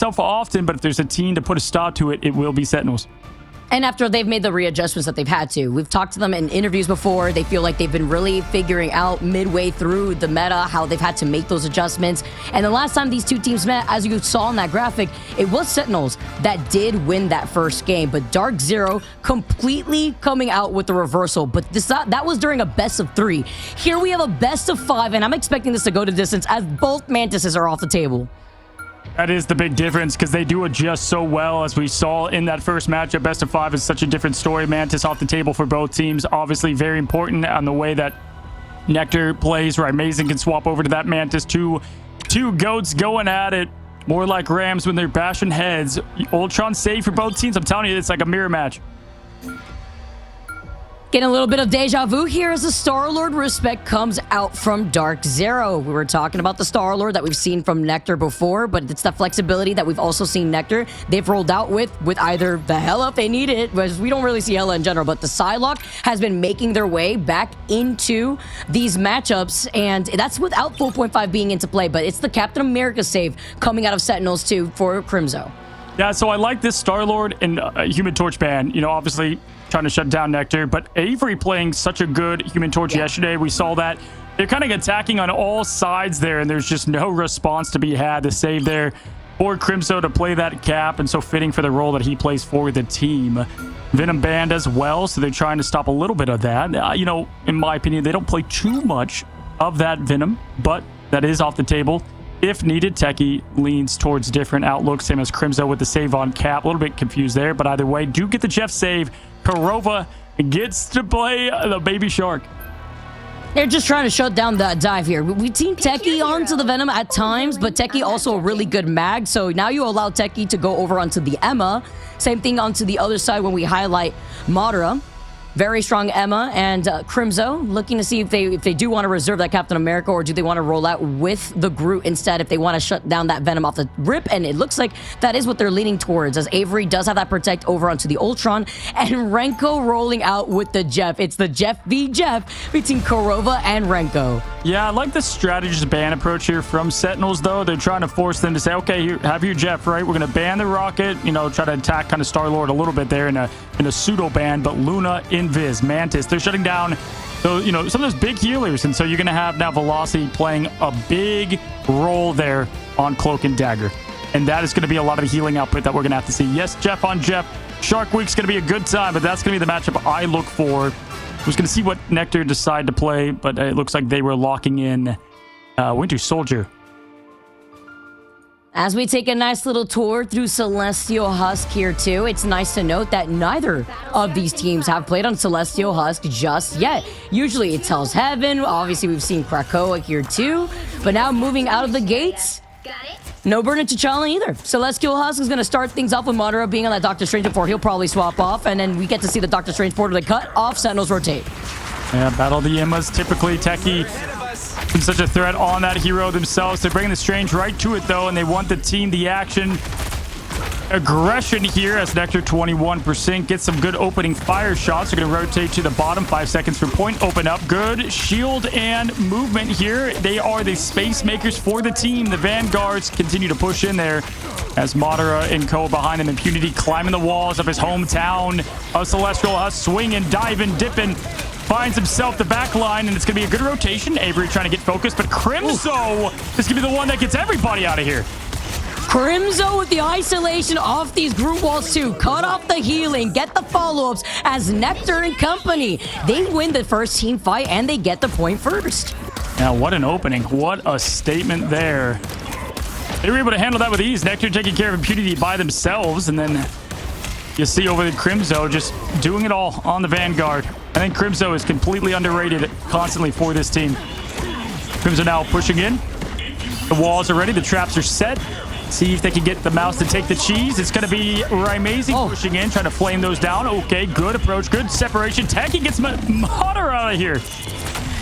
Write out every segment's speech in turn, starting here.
itself often, but if there's a team to put a stop to it, it will be Sentinels. And after they've made the readjustments that they've had to, we've talked to them in interviews before. They feel like they've been really figuring out midway through the meta how they've had to make those adjustments. And the last time these two teams met, as you saw in that graphic, it was Sentinels that did win that first game. But DarkZero completely coming out with the reversal. But that was during a best of 3. Here we have a best of 5, and I'm expecting this to go to distance as both Mantises are off the table. That is the big difference because they do adjust so well, as we saw in that first matchup. Best of 5 is such a different story. Mantis off the table for both teams. Obviously very important on the way that Nectar plays, where Amazing can swap over to that Mantis. Two goats going at it. More like Rams when they're bashing heads. Ultron save for both teams. I'm telling you, it's like a mirror match. Getting a little bit of deja vu here as the Star-Lord respect comes out from DarkZero. We were talking about the Star-Lord that we've seen from Nectar before, but it's the flexibility that we've also seen Nectar. They've rolled out with either the Hela if they need it, because we don't really see Hela in general, but the Psylocke has been making their way back into these matchups, and that's without 4.5 being into play, but it's the Captain America save coming out of Sentinels too for Crimzo. Yeah, so I like this Star-Lord and Human Torch ban. You know, obviously trying to shut down Nectar, but Avery playing such a good Human Torch yesterday. We saw that they're kind of attacking on all sides there, and there's just no response to be had. The save there for Crimzo to play that cap, and so fitting for the role that he plays for the team. Venom banned as well, so they're trying to stop a little bit of that. You know, in my opinion, they don't play too much of that Venom, but that is off the table. If needed, Techie leans towards different outlooks, same as Crimzo with the save on cap. A little bit confused there, but either way, do get the Jeff save. Korova gets to play the Baby Shark. They're just trying to shut down that dive here. We've seen Techie onto the Venom at times, but Techie also a really good mag, so now you allow Techie to go over onto the Emma. Same thing onto the other side when we highlight Madara. Very strong Emma and Crimzo, looking to see if they do want to reserve that Captain America, or do they want to roll out with the Groot instead if they want to shut down that Venom off the rip. And it looks like that is what they're leaning towards, as Avery does have that protect over onto the Ultron, and Renko rolling out with the Jeff. It's the Jeff v Jeff between Korova and Renko. Yeah, I like the strategist ban approach here from Sentinels, though. They're trying to force them to say, okay, here, have your Jeff, right? We're going to ban the Rocket, you know, try to attack kind of Star-Lord a little bit there in a pseudo ban, but Luna, Invis, Mantis, they're shutting down those, you know, some of those big healers, and so you're going to have now Velocity playing a big role there on Cloak and Dagger, and that is going to be a lot of healing output that we're going to have to see. Yes, Jeff on Jeff. Shark Week's going to be a good time, but that's going to be the matchup I look for. I was going to see what Nectar decide to play, but it looks like they were locking in Winter Soldier. As we take a nice little tour through Celestial Husk here too, it's nice to note that neither of these teams have played on Celestial Husk just yet. Usually it's Hell's Heaven, obviously we've seen Krakoa here too, but now moving out of the gates, no Burn to T'Challa either. Celestial Husk is going to start things off with Madara being on that Doctor Strange before he'll probably swap off, and then we get to see the Doctor Strange portal to cut off, Sentinels rotate. Yeah, battle the Emmas, typically Techie been such a threat on that hero themselves. They're bringing the Strange right to it, though, and they want the team, the action, aggression here as Nectar 21% gets some good opening fire shots. They're going to rotate to the bottom. 5 seconds for point. Open up. Good shield and movement here. They are the space makers for the team. The Vanguards continue to push in there as Madara and Co. behind them. Impunity climbing the walls of his hometown of Celestial Husk, swinging, diving, dipping. Finds himself the back line, and it's going to be a good rotation. Avery trying to get focused, but Crimzo is going to be the one that gets everybody out of here. Crimzo with the isolation off these group walls too. Cut off the healing, get the follow-ups as Nectar and company. They win the first team fight, and they get the point first. Now, what an opening. What a statement there. They were able to handle that with ease. Nectar taking care of Impunity by themselves, and then you see over the Crimzo just doing it all on the Vanguard. I think Crimzo is completely underrated constantly for this team. Crimzo now pushing in. The walls are ready. The traps are set. See if they can get the mouse to take the cheese. It's going to be Amazing pushing in, trying to flame those down. Okay, good approach. Good separation. Techie gets Madara out of here.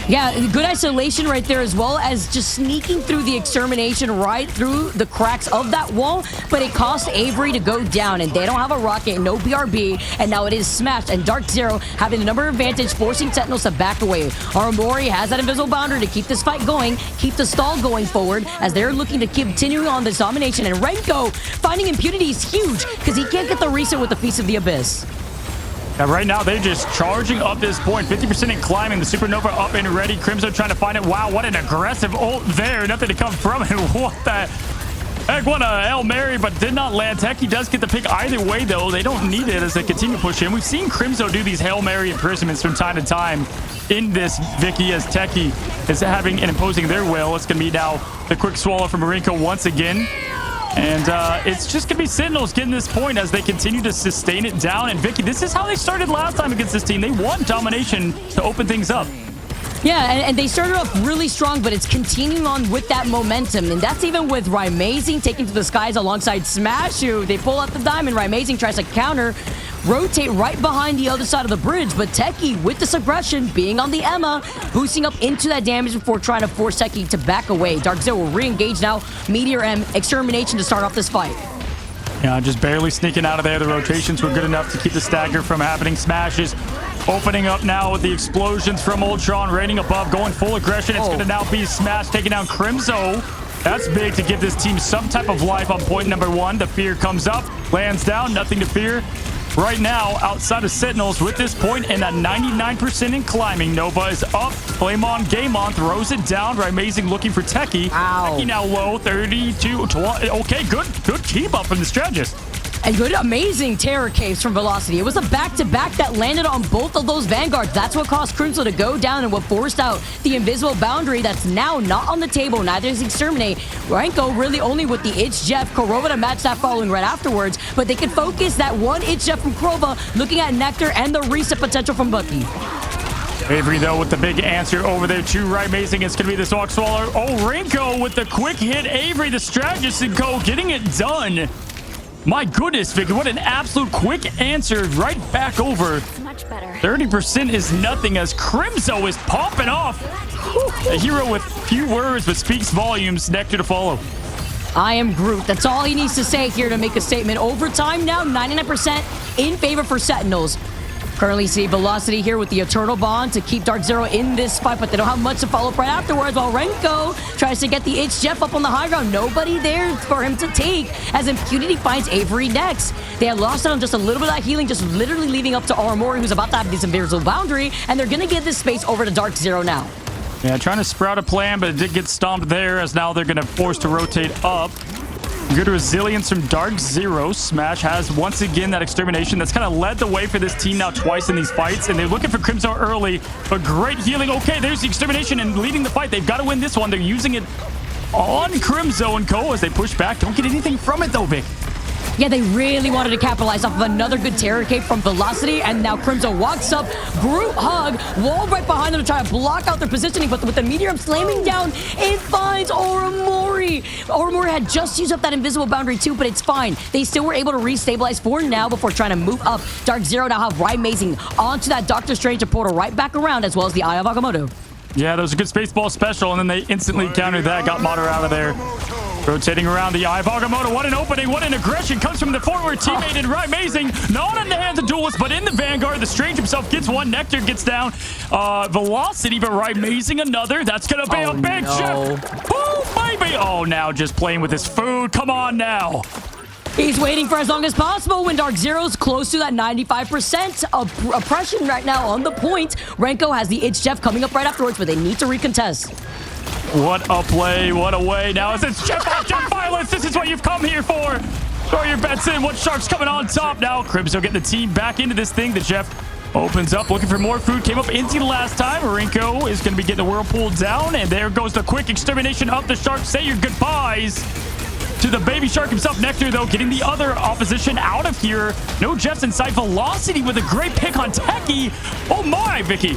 Yeah, good isolation right there, as well as just sneaking through the extermination right through the cracks of that wall, but it cost Avery to go down, and they don't have a rocket, no BRB, and now it is smashed, and DarkZero having the number advantage, forcing Sentinels to back away. Armori has that invisible boundary to keep this fight going, keep the stall going forward, as they're looking to continue on this domination, and Renko finding impunity is huge, because he can't get the reset with the Feast of the Abyss. And right now, they're just charging up this point. 50% in climbing. The Supernova up and ready. Crimzo trying to find it. Wow, what an aggressive ult there. Nothing to come from it. What the heck? What a Hail Mary, but did not land. Techie does get the pick either way, though. They don't need it as they continue to push in. We've seen Crimzo do these Hail Mary imprisonments from time to time in this Vicky, as Techie is having and imposing their will. It's going to be now the quick swallow from Marinko once again. And it's just going to be Sentinels getting this point as they continue to sustain it down. And Vicky, this is how they started last time against this team. They won domination to open things up. Yeah, and they started off really strong, but it's continuing on with that momentum. And that's even with Rymazing taking to the skies alongside Smashu. They pull out the diamond. Rymazing tries to counter, rotate right behind the other side of the bridge. But Techie, with this aggression, being on the Emma, boosting up into that damage before trying to force Techie to back away. DarkZero will re-engage now. Meteor M, Extermination to start off this fight. Yeah, just barely sneaking out of there. The rotations were good enough to keep the stagger from happening. Smashes opening up now with the explosions from Ultron, raining above, going full aggression. It's going to now be Smash taking down Crimzo. That's big to give this team some type of life on point number one. The fear comes up, lands down, nothing to fear. Right now, outside of Sentinels with this point and a 99% in climbing. Nova is up. Flame on, game on, throws it down. Rymazing looking for Techie. Ow. Techie now low, 32. Okay, good keep up from the strategist. And good, amazing terror caves from Velocity. It was a back-to-back that landed on both of those Vanguards. That's what caused Crimzo to go down and what forced out the invisible boundary that's now not on the table. Neither is Exterminate. Renko really only with the Itch Jeff. Korova to match that following right afterwards. But they could focus that one Itch Jeff from Korova, looking at Nectar and the reset potential from Bucky. Avery, though, with the big answer over there to Rymazing. It's going to be this Walk Swallower. Oh, Renko with the quick hit. Avery, the strategist, and go getting it done. My goodness, Vicky, what an absolute quick answer right back over. Much better. 30% is nothing as Crimzo is popping off. A hero with few words but speaks volumes. Nectar to follow. I am Groot. That's all he needs to say here to make a statement. Overtime now, 99% in favor for Sentinels. Currently see Velocity here with the Eternal Bond to keep DarkZero in this fight, but they don't have much to follow up right afterwards, while Renko tries to get the Itch Jeff up on the high ground. Nobody there for him to take as Impunity finds Avery next. They had lost out on just a little bit of that healing, just literally leaving up to Armori, who's about to have this invisible boundary, and they're going to give this space over to DarkZero now. Yeah, trying to sprout a plan, but it did get stomped there as now they're going to force to rotate up. Good resilience from DarkZero. Smash has once again that extermination that's kind of led the way for this team now twice in these fights, and they're looking for Crimzo early, but great healing. Okay, there's the extermination and leading the fight. They've got to win this one. They're using it on Crimzo and Co as they push back. Don't get anything from it though, Vic. Yeah, they really wanted to capitalize off of another good terror cape from Velocity, and now Crimzo walks up, Groot hug, wall right behind them to try to block out their positioning, but with the Meteor slamming down, it finds Armori. Armori had just used up that invisible boundary too, but it's fine. They still were able to restabilize for now before trying to move up. DarkZero now have Rymazing onto that Doctor Strange portal right back around, as well as the Eye of Agamotto. Yeah, that was a good Spaceball special, and then they instantly countered that, got Mater out of there. Rotating around the Eye of Agamotto. What an opening, what an aggression. Comes from the forward teammate and Rymazing. Not in the hands of Duelist, but in the Vanguard. The Strange himself gets one. Nectar gets down. Velocity, but Rymazing another. That's going to be a big chip. Boom, baby. Oh, now just playing with his food. Come on now. He's waiting for as long as possible when DarkZero's close to that 95% of oppression right now on the point. Renko has the Itch Jeff coming up right afterwards, but they need to recontest. What a play, what a way. Now it's Jeff off, Jeff violence. This is what you've come here for. Throw your bets in. What Shark's coming on top now? Crimzo getting the team back into this thing. The Jeff opens up, looking for more food. Came up empty the last time. Marinko is going to be getting the Whirlpool down, and there goes the quick extermination of the Shark. Say your goodbyes to the baby Shark himself. Nectar, though, getting the other opposition out of here. No Jeffs inside. Velocity with a great pick on Techie. Oh my, Vicky.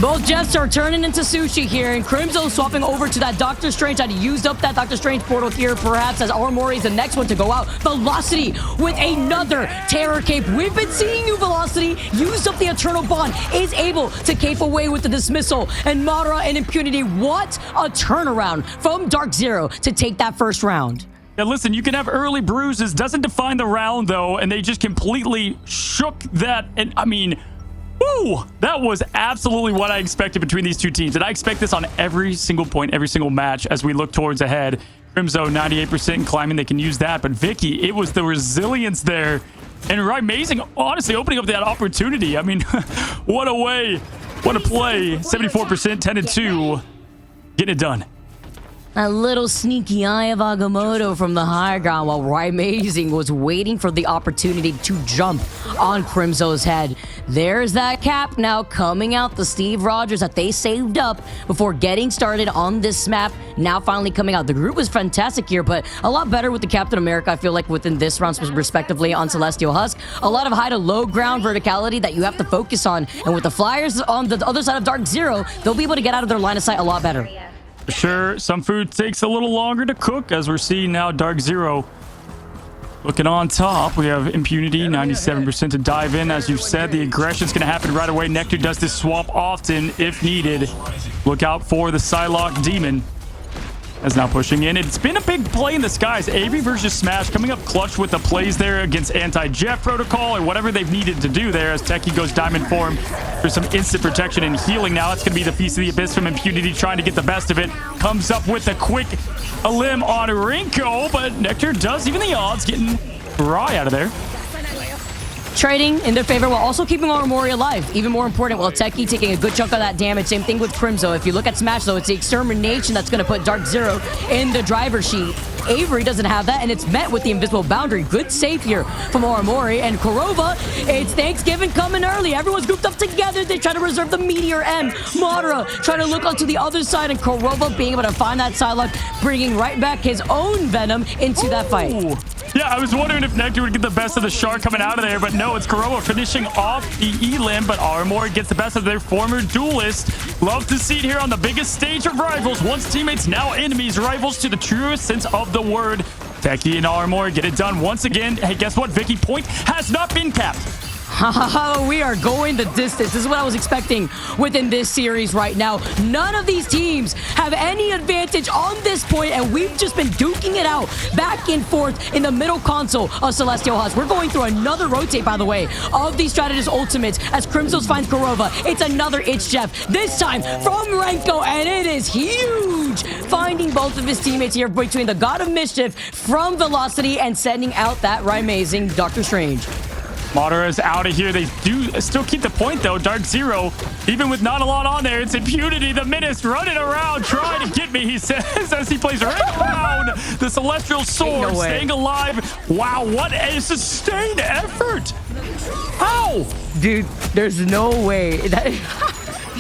Both Jets are turning into sushi here, and Crimzo swapping over to that Doctor Strange. Had used up that Doctor Strange portal here, perhaps, as Armory is the next one to go out. Velocity with another Terror Cape. We've been seeing you, Velocity, used up the Eternal Bond, is able to cape away with the Dismissal, and Madara and Impunity. What a turnaround from DarkZero to take that first round. Yeah, listen, you can have early bruises. Doesn't define the round, though, and they just completely shook that. And, I mean... Woo! That was absolutely what I expected between these two teams. And I expect this on every single point, every single match as we look towards ahead. Crimzo, 98% and climbing. They can use that. But Vicky, it was the resilience there. And amazing, honestly, opening up that opportunity. I mean, what a way. What a play. 74%, 10-2. Getting it done. A little sneaky eye of Agamotto from the high ground while Amazing was waiting for the opportunity to jump on Crimzo's head. There's that cap now coming out, the Steve Rogers that they saved up before getting started on this map. Now finally coming out. The group was fantastic here, but a lot better with the Captain America, I feel like, within this round, respectively, on Celestial Husk. A lot of high to low ground verticality that you have to focus on. And with the Flyers on the other side of DarkZero, they'll be able to get out of their line of sight a lot better. For sure, some food takes a little longer to cook, as we're seeing now. DarkZero looking on top. We have Impunity, 97% to dive in. As you said, the aggression's going to happen right away. Nectar does this swap often if needed. Look out for the Psylocke Demon. As now pushing in. It's been a big play in the skies. Avery versus Smash coming up clutch with the plays there against anti-Jeff protocol or whatever they've needed to do there as Techie goes diamond form for some instant protection and healing. Now it's going to be the Feast of the Abyss from Impunity trying to get the best of it. Comes up with a quick limb on Rinko, but Nectar does even the odds, getting Rye out of there. Trading in their favor while also keeping Armory alive. Even more important, while Techie taking a good chunk of that damage. Same thing with Crimzo. If you look at Smash, though, it's the Extermination that's going to put DarkZero in the driver's seat. Avery doesn't have that, and it's met with the Invisible Boundary. Good save here from Armory. And Kurova, it's Thanksgiving coming early. Everyone's grouped up together. They try to reserve the Meteor M. Madara trying to look onto the other side, and Kurova being able to find that Psylocke, bringing right back his own Venom into that fight. Yeah, I was wondering if Nectar would get the best of the shark coming out of there, but no, it's Kurova finishing off the E-Limb, but Armory gets the best of their former duelist. Love to see it here on the biggest stage of rivals. Once teammates, now enemies, rivals to the truest sense of the word. Techie and Armory get it done once again. Hey, guess what? Vicky point has not been capped. We are going the distance. This is what I was expecting within this series right now. None of these teams have any advantage on this point, and we've just been duking it out back and forth in the middle console of Celestial Husk. We're going through another rotate, by the way, of these Strategist ultimates as Crimzo's finds Kurova. It's another It's Jeff, this time from Renko, and it is huge! Finding both of his teammates here between the God of Mischief from Velocity and sending out that amazing Doctor Strange. Madara is out of here. They do still keep the point, though. DarkZero, even with not a lot on there, it's Impunity, the Menace, running around, trying to get me, he says, as he plays right around the Celestial Sword, staying alive. Wow, what a sustained effort. How? Dude, there's no way.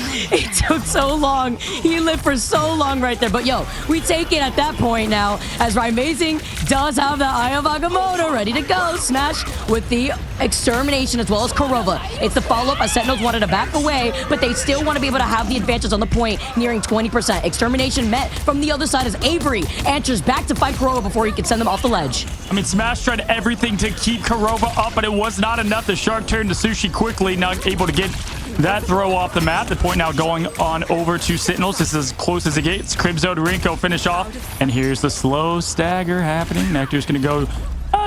It took so long. He lived for so long right there. But yo, we take it at that point now as Amazing does have the Eye of Agamotto ready to go. Smash with the Extermination as well as Kurova. It's the follow-up as Sentinels wanted to back away, but they still want to be able to have the advantage on the point, nearing 20%. Extermination met from the other side as Avery answers back to fight Kurova before he can send them off the ledge. I mean, Smash tried everything to keep Kurova up, but it was not enough. The Shark turned to Sushi quickly, not able to get that throw off the map. The point now going on over to Sentinels. This is as close as it gets. Crimzo to Rinko finish off. And here's the slow stagger happening. Nectar's going to go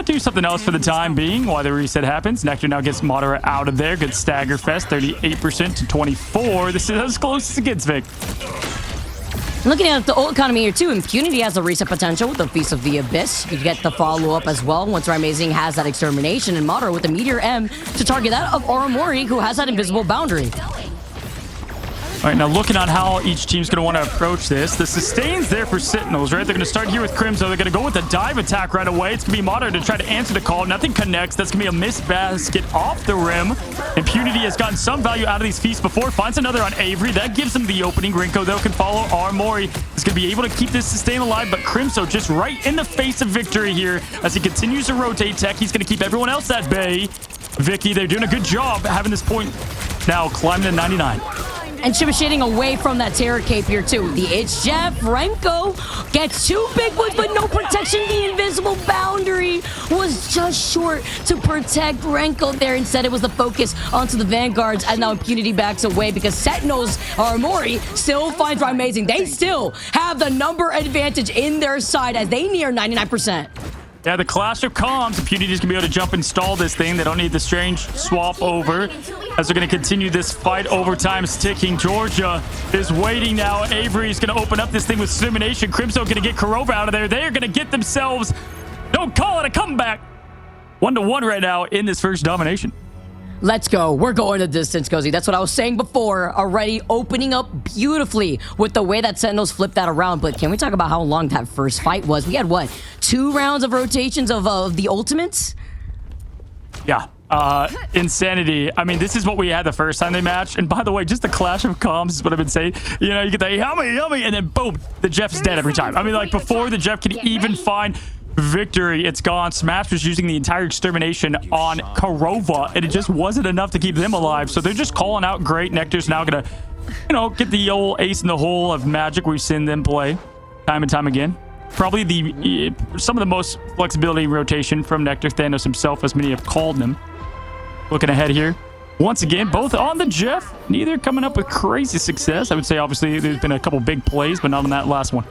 do something else for the time being while the reset happens. Nectar now gets Madara out of there. Good stagger fest. 38% to 24. This is as close as it gets, Vic. Looking at the old economy here too, Impunity has the reset potential with the Feast of the Abyss. You get the follow-up as well once Amazing has that Extermination, and Madara with the Meteor M to target that of Armory, who has that Invisible Boundary. All right, now looking on how each team's going to want to approach this. The sustain's there for Sentinels, right? They're going to start here with Crimzo. They're going to go with the dive attack right away. It's going to be Madara to try to answer the call. Nothing connects. That's going to be a missed basket off the rim. Impunity has gotten some value out of these feasts before. Finds another on Avery. That gives him the opening. Rinko, though, can follow. Armory is going to be able to keep this sustain alive, but Crimzo just right in the face of victory here as he continues to rotate tech. He's going to keep everyone else at bay. Vicky, they're doing a good job having this point now climbing to 99. And shimmy away from that Terror Cape here, too. The It's Jeff. Renko gets 2 big ones, but no protection. The invisible boundary was just short to protect Renko there. Instead, it was the focus onto the Vanguards, and now Impunity backs away because Sentinels, or Mori, still finds Amazing. They still have the number advantage in their side as they near 99%. Yeah, the clash of comms. Impunity's gonna be able to jump install this thing. They don't need the strange swap over as they're gonna continue this fight. Overtime's ticking. Georgia is waiting now. Avery's gonna open up this thing with Discrimination. Crimson gonna get Kurova out of there. They're gonna get themselves, don't call it a comeback, 1-1 right now in this first domination. Let's go. We're going the distance, Cozy. That's what I was saying before. Already opening up beautifully with the way that Sentinels flipped that around. But can we talk about how long that first fight was? We had, what, 2 rounds of rotations of the ultimates? Yeah. Insanity. I mean, this is what we had the first time they matched. And by the way, just the clash of comms is what I've been saying. You know, you get the yummy, and then boom, the Jeff's dead every time. I mean, like, before the Jeff can even find victory, it's gone. Smash was using the entire extermination on Kurova, and it just wasn't enough to keep them alive. So they're just calling out great. Nectar's now gonna, you know, get the old ace in the hole of magic we've seen them play time and time again. Probably the some of the most flexibility rotation from Nectar. Thanos himself, as many have called him. Looking ahead here, once again, both on the Jeff, neither coming up with crazy success. I would say, obviously, there's been a couple big plays, but not on that last one.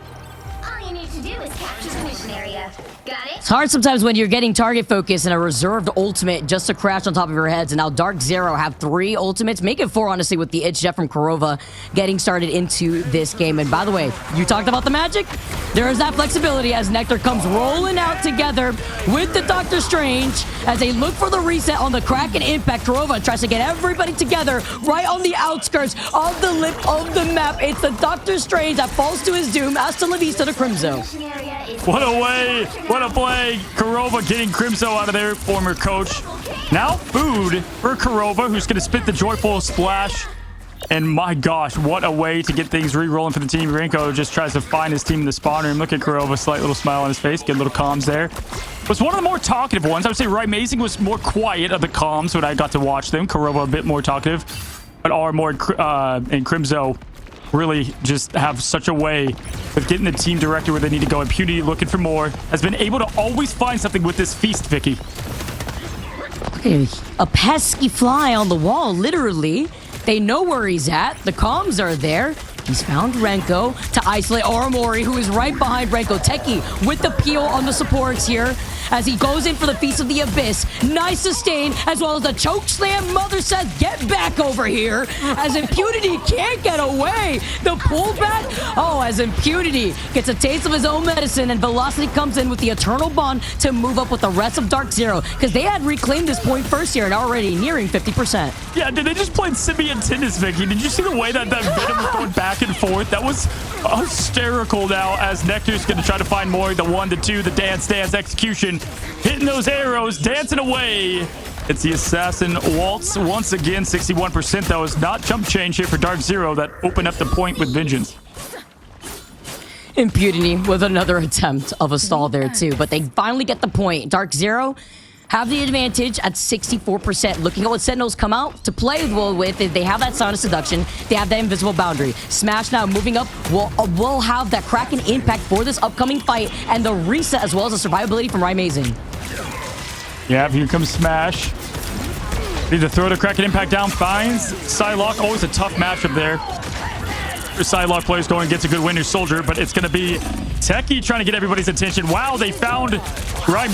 All you need to do is capture the mission area. Got it? It's hard sometimes when you're getting target focus and a reserved ultimate just to crash on top of your heads. And now DarkZero have 3 ultimates. Make it 4, honestly, with the It's Jeff from Kurova getting started into this game. And by the way, you talked about the magic. There is that flexibility as Nectar comes rolling out together with the Doctor Strange as they look for the reset on the Kraken Impact. Kurova tries to get everybody together right on the outskirts of the lip of the map. It's the Doctor Strange that falls to his doom. Hasta la vista to Crimzo. What a way, what a play. Kurova getting Crimzo out of there, former coach. Now food for Kurova, who's going to spit the joyful splash. And my gosh, what a way to get things re-rolling for the team. Renko just tries to find his team in the spawn room. Look at Kurova, slight little smile on his face. Get little comms there. Was one of the more talkative ones. I would say Amazing was more quiet of the comms when I got to watch them. Kurova a bit more talkative. But Armor and Crimzo really just have such a way of getting the team directed where they need to go. Impunity looking for more. Has been able to always find something with this feast, Vicky. Okay, a pesky fly on the wall, literally. They know where he's at. The comms are there. He's found Renko to isolate Oromori, who is right behind Renko. Teki with the peel on the supports here as he goes in for the Feast of the Abyss. Nice sustain, as well as the choke slam. Mother says, get back over here, as Impunity can't get away. The pullback, oh, as Impunity gets a taste of his own medicine, and Velocity comes in with the Eternal Bond to move up with the rest of DarkZero, because they had reclaimed this point first here and already nearing 50%. Yeah, did they just play Symbiont tennis, Vicky? Did you see the way that Venom was going back and forth? That was hysterical now, as Nectar's going to try to find more. The 1, the 2, the dance, execution. Hitting those arrows, dancing away. It's the Assassin Waltz once again. 61% though is not jump change here for DarkZero that opened up the point with vengeance. Impunity with another attempt of a stall there too, but they finally get the point. DarkZero have the advantage at 64%. Looking at what Sentinels come out to play with, they have that Sound of Seduction, they have that Invisible Boundary. Smash now moving up will have that Kraken Impact for this upcoming fight, and the reset as well as the survivability from Amazing. Yeah, here comes Smash. Need to throw the Kraken Impact down, finds Psylocke. Always a tough matchup there. Psylocke players going gets a good Winter Soldier, but it's going to be Teki trying to get everybody's attention. Wow, they found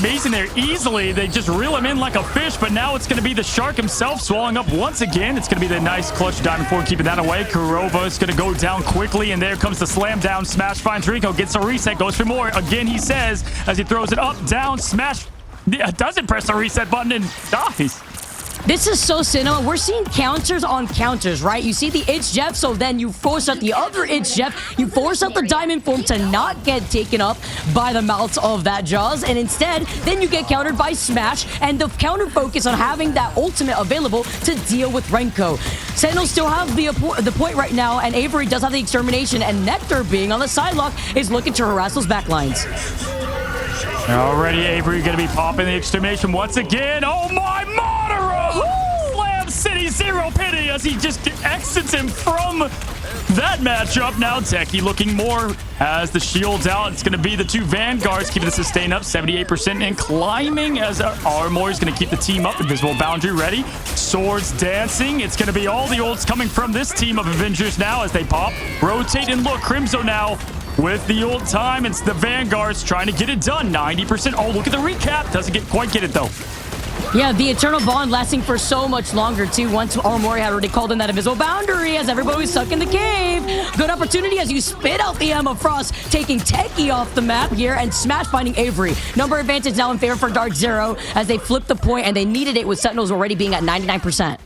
Mason there easily. They just reel him in like a fish, but now it's going to be the Shark himself swallowing up once again. It's going to be the nice clutch Diamond 4 keeping that away. Kurova is going to go down quickly, and there comes the slam down. Smash finds Rico, gets a reset, goes for more. Again, he says, as he throws it up, down, Smash doesn't press the reset button and dies. This is so cinema. We're seeing counters on counters, right? You see the It's Jeff, so then you force out the other It's Jeff. You force out the Diamond Form to not get taken up by the mouths of that Jaws, and instead, then you get countered by Smash, and the counter focus on having that ultimate available to deal with Renko. Sentinels still have the point right now, and Avery does have the extermination, and Nectar, being on the sidelock, is looking to harass those backlines. Already Avery going to be popping the extermination once again. Oh my, Monero! Slam City, zero pity as he just exits him from that matchup. Now Techie looking more as the shield's out. It's going to be the two Vanguards keeping the sustain up 78% and climbing as Armor is going to keep the team up. Invisible Boundary ready. Swords dancing. It's going to be all the ults coming from this team of Avengers now as they pop, rotate, and look. Crimzo now with the ult time. It's the Vanguards trying to get it done. 90%. Oh, look at the recap. Doesn't quite get it though. Yeah, the Eternal Bond lasting for so much longer, too. Once Armori had already called in that Invisible Boundary as everybody was stuck in the cave. Good opportunity as you spit out the Emma Frost, taking Techie off the map here and Smash finding Avery. Number advantage now in favor for DarkZero as they flipped the point, and they needed it with Sentinels already being at 99%.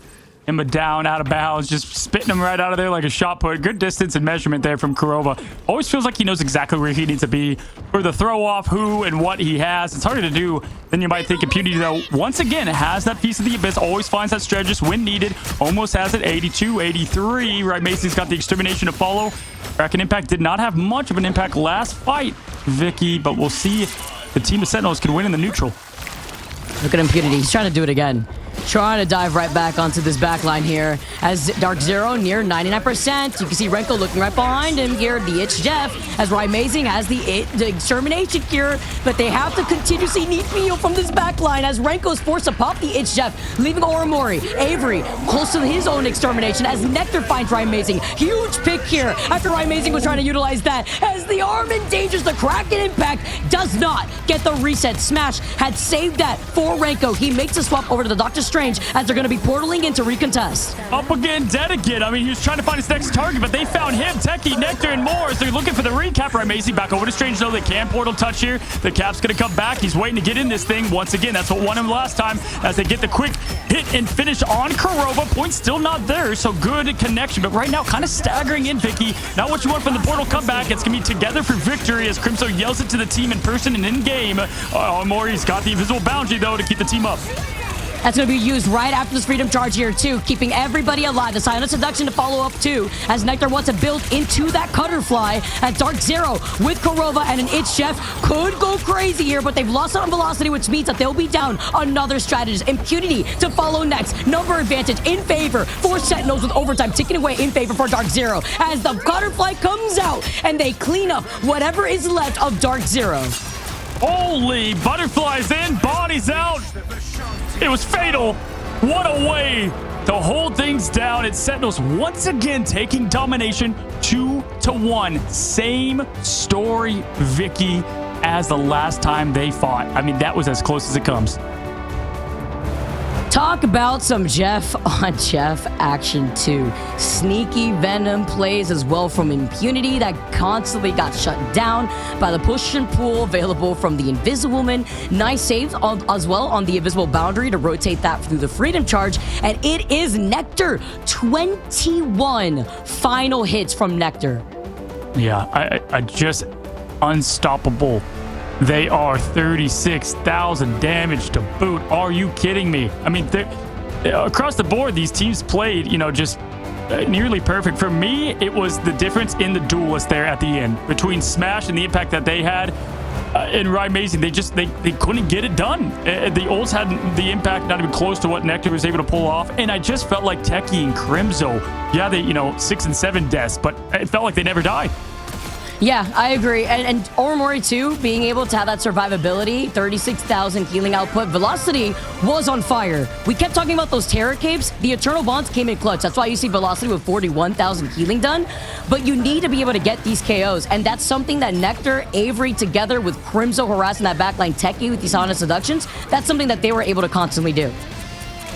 Emma down, out of bounds, just spitting him right out of there like a shot put. Good distance and measurement there from Kurova. Always feels like he knows exactly where he needs to be for the throw off, who and what he has. It's harder to do than you might think. Impunity, though, once again, has that piece of the Abyss. Always finds that strategist when needed. Almost has it, 82, 83. Right, Macy's got the Extermination to follow. Kraken Impact did not have much of an impact last fight, Vicky, but we'll see if the team of Sentinels can win in the neutral. Look at Impunity. He's trying to do it again. Trying to dive right back onto this backline here as DarkZero near 99%. You can see Renko looking right behind him here. The Itch Jeff as Amazing has the Extermination cure, but they have to continuously need heal from this backline as Renko's forced to pop the Itch Jeff, leaving Oromori, Avery close to his own Extermination as Nectar finds Amazing. Huge pick here after Amazing was trying to utilize that as the arm endangers the Kraken Impact, does not get the reset. Smash had saved that for Renko. He makes a swap over to the Doctor Strange as they're going to be portaling into recontest. Up again, dead again. I mean, he was trying to find his next target, but they found him, Techie, Nectar, and more. So they're looking for the recap. Right, Macy back over to Strange, though. They can portal touch here. The Cap's going to come back. He's waiting to get in this thing. Once again, that's what won him last time as they get the quick hit and finish on Kurova. Point still not there, so good connection. But right now, kind of staggering in, Vicky. Not what you want from the portal comeback. It's going to be together for victory as Crimso yells it to the team in person and in-game. Mori's got the invisible boundary, though, to keep the team up. That's going to be used right after this Freedom Charge here, too, keeping everybody alive. The Silent Seduction to follow up, too, as Nectar wants to build into that Cutterfly. At DarkZero with Kurova and an Itch Chef could go crazy here, but they've lost out on velocity, which means that they'll be down another strategist. Impunity to follow next. Number advantage in favor for Sentinels with overtime ticking away in favor for DarkZero as the Cutterfly comes out and they clean up whatever is left of DarkZero. Holy butterflies in, bodies out. It was fatal. What a way to hold things down. It's Sentinels once again taking domination 2-1. Same story, Vicky, as the last time they fought. I mean, that was as close as it comes. Talk about some Jeff on Jeff action too. Sneaky Venom plays as well from Impunity that constantly got shut down by the push and pull available from the Inviswoman. Nice saves as well on the Invisible Boundary to rotate that through the Freedom Charge. And it is Nectar. 21 final hits from Nectar. Yeah, I just unstoppable. They are 36,000 damage to boot. Are you kidding me? I mean, across the board, these teams played, just nearly perfect. For me, it was the difference in the duelist there at the end between Smash and the impact that they had. In Amazing, they couldn't get it done. The ults had the impact not even close to what Nectar was able to pull off. And I just felt like Techie and Crimzo, yeah, they 6 and 7 deaths, but it felt like they never died. Yeah, I agree. And Oromori, too, being able to have that survivability, 36,000 healing output. Velocity was on fire. We kept talking about those Terror Capes. The Eternal Bonds came in clutch. That's why you see Velocity with 41,000 healing done. But you need to be able to get these KOs. And that's something that Nectar, Avery, together with Crimzo harassing that backline Techie with these honest seductions, that's something that they were able to constantly do.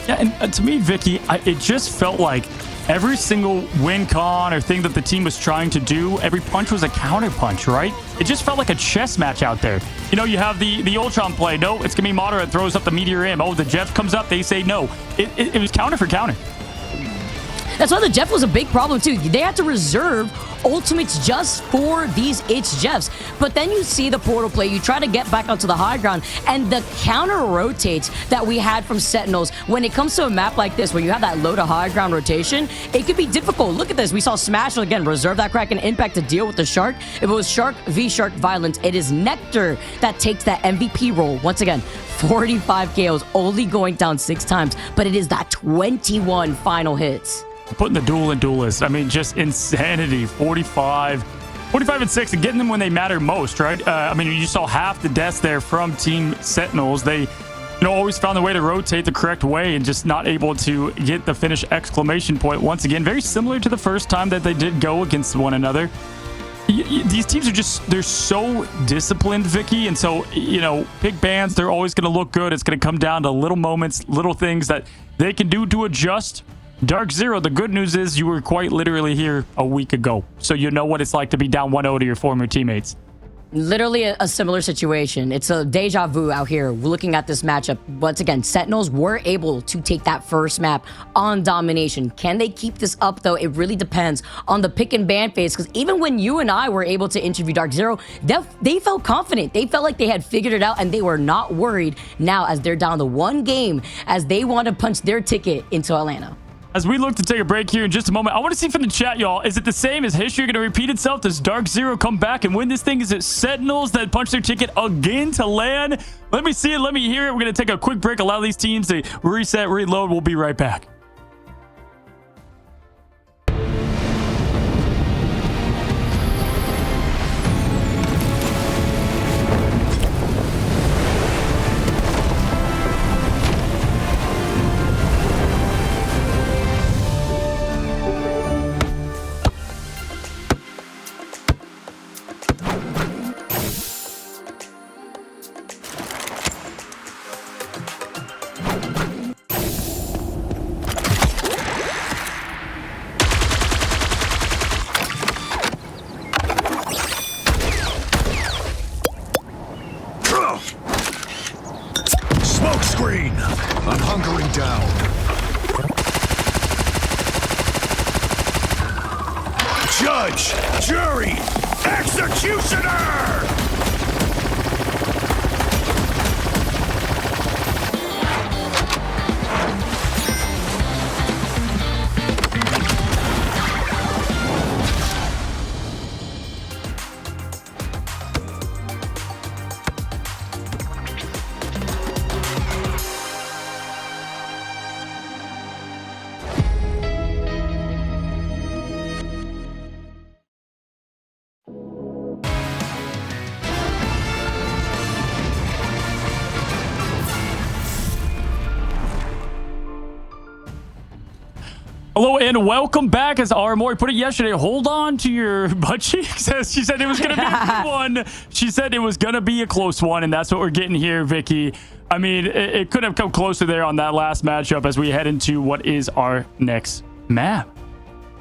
Yeah, and to me, Vicky, it just felt like every single win con or thing that the team was trying to do, every punch was a counter punch, right? It just felt like a chess match out there. You have the Ultron play. No, it's going to be Moderate, throws up the Meteor Imp. Oh, the Jeff comes up, they say no. It was counter for counter. That's why the Jeff was a big problem, too. They had to reserve ultimates just for these Itch Jeffs. But then you see the portal play, you try to get back onto the high ground, and the counter rotates that we had from Sentinels. When it comes to a map like this, where you have that low to high ground rotation, it could be difficult. Look at this. We saw Smash, again, reserve that Kraken Impact to deal with the Shark. If it was Shark v Shark Violence, it is Nectar that takes that MVP role. Once again, 45 KOs, only going down 6 times, but it is that 21 final hits. Putting the duel in duelists. I mean, just insanity. 45 and 6 and getting them when they matter most, right? I mean, you saw half the deaths there from Team Sentinels. They always found a way to rotate the correct way and just not able to get the finish exclamation point once again. Very similar to the first time that they did go against one another. These teams are they're so disciplined, Vicky. And so, big bands, they're always going to look good. It's going to come down to little moments, little things that they can do to adjust. DarkZero, the good news is you were quite literally here a week ago. So you know what it's like to be down 1-0 to your former teammates. Literally a similar situation. It's a deja vu out here. We're looking at this matchup. Once again, Sentinels were able to take that first map on domination. Can they keep this up, though? It really depends on the pick and ban phase, because even when you and I were able to interview DarkZero, they felt confident. They felt like they had figured it out, and they were not worried now as they're down to 1 game, as they want to punch their ticket into Atlanta. As we look to take a break here in just a moment, I want to see from the chat, y'all, is it the same? Is history going to repeat itself? Does DarkZero come back and win this thing? Is it Sentinels that punch their ticket again to land? Let me see it. Let me hear it. We're going to take a quick break, allow these teams to reset, reload. We'll be right back. I'm hunkering down. Judge, jury, executioner! Hello and welcome back. As Aramori put it yesterday, hold on to your butt cheeks. She said it was going to be a good one. She said it was going to be a close one, and that's what we're getting here, Vicky. I mean, it could have come closer there on that last matchup as we head into what is our next map.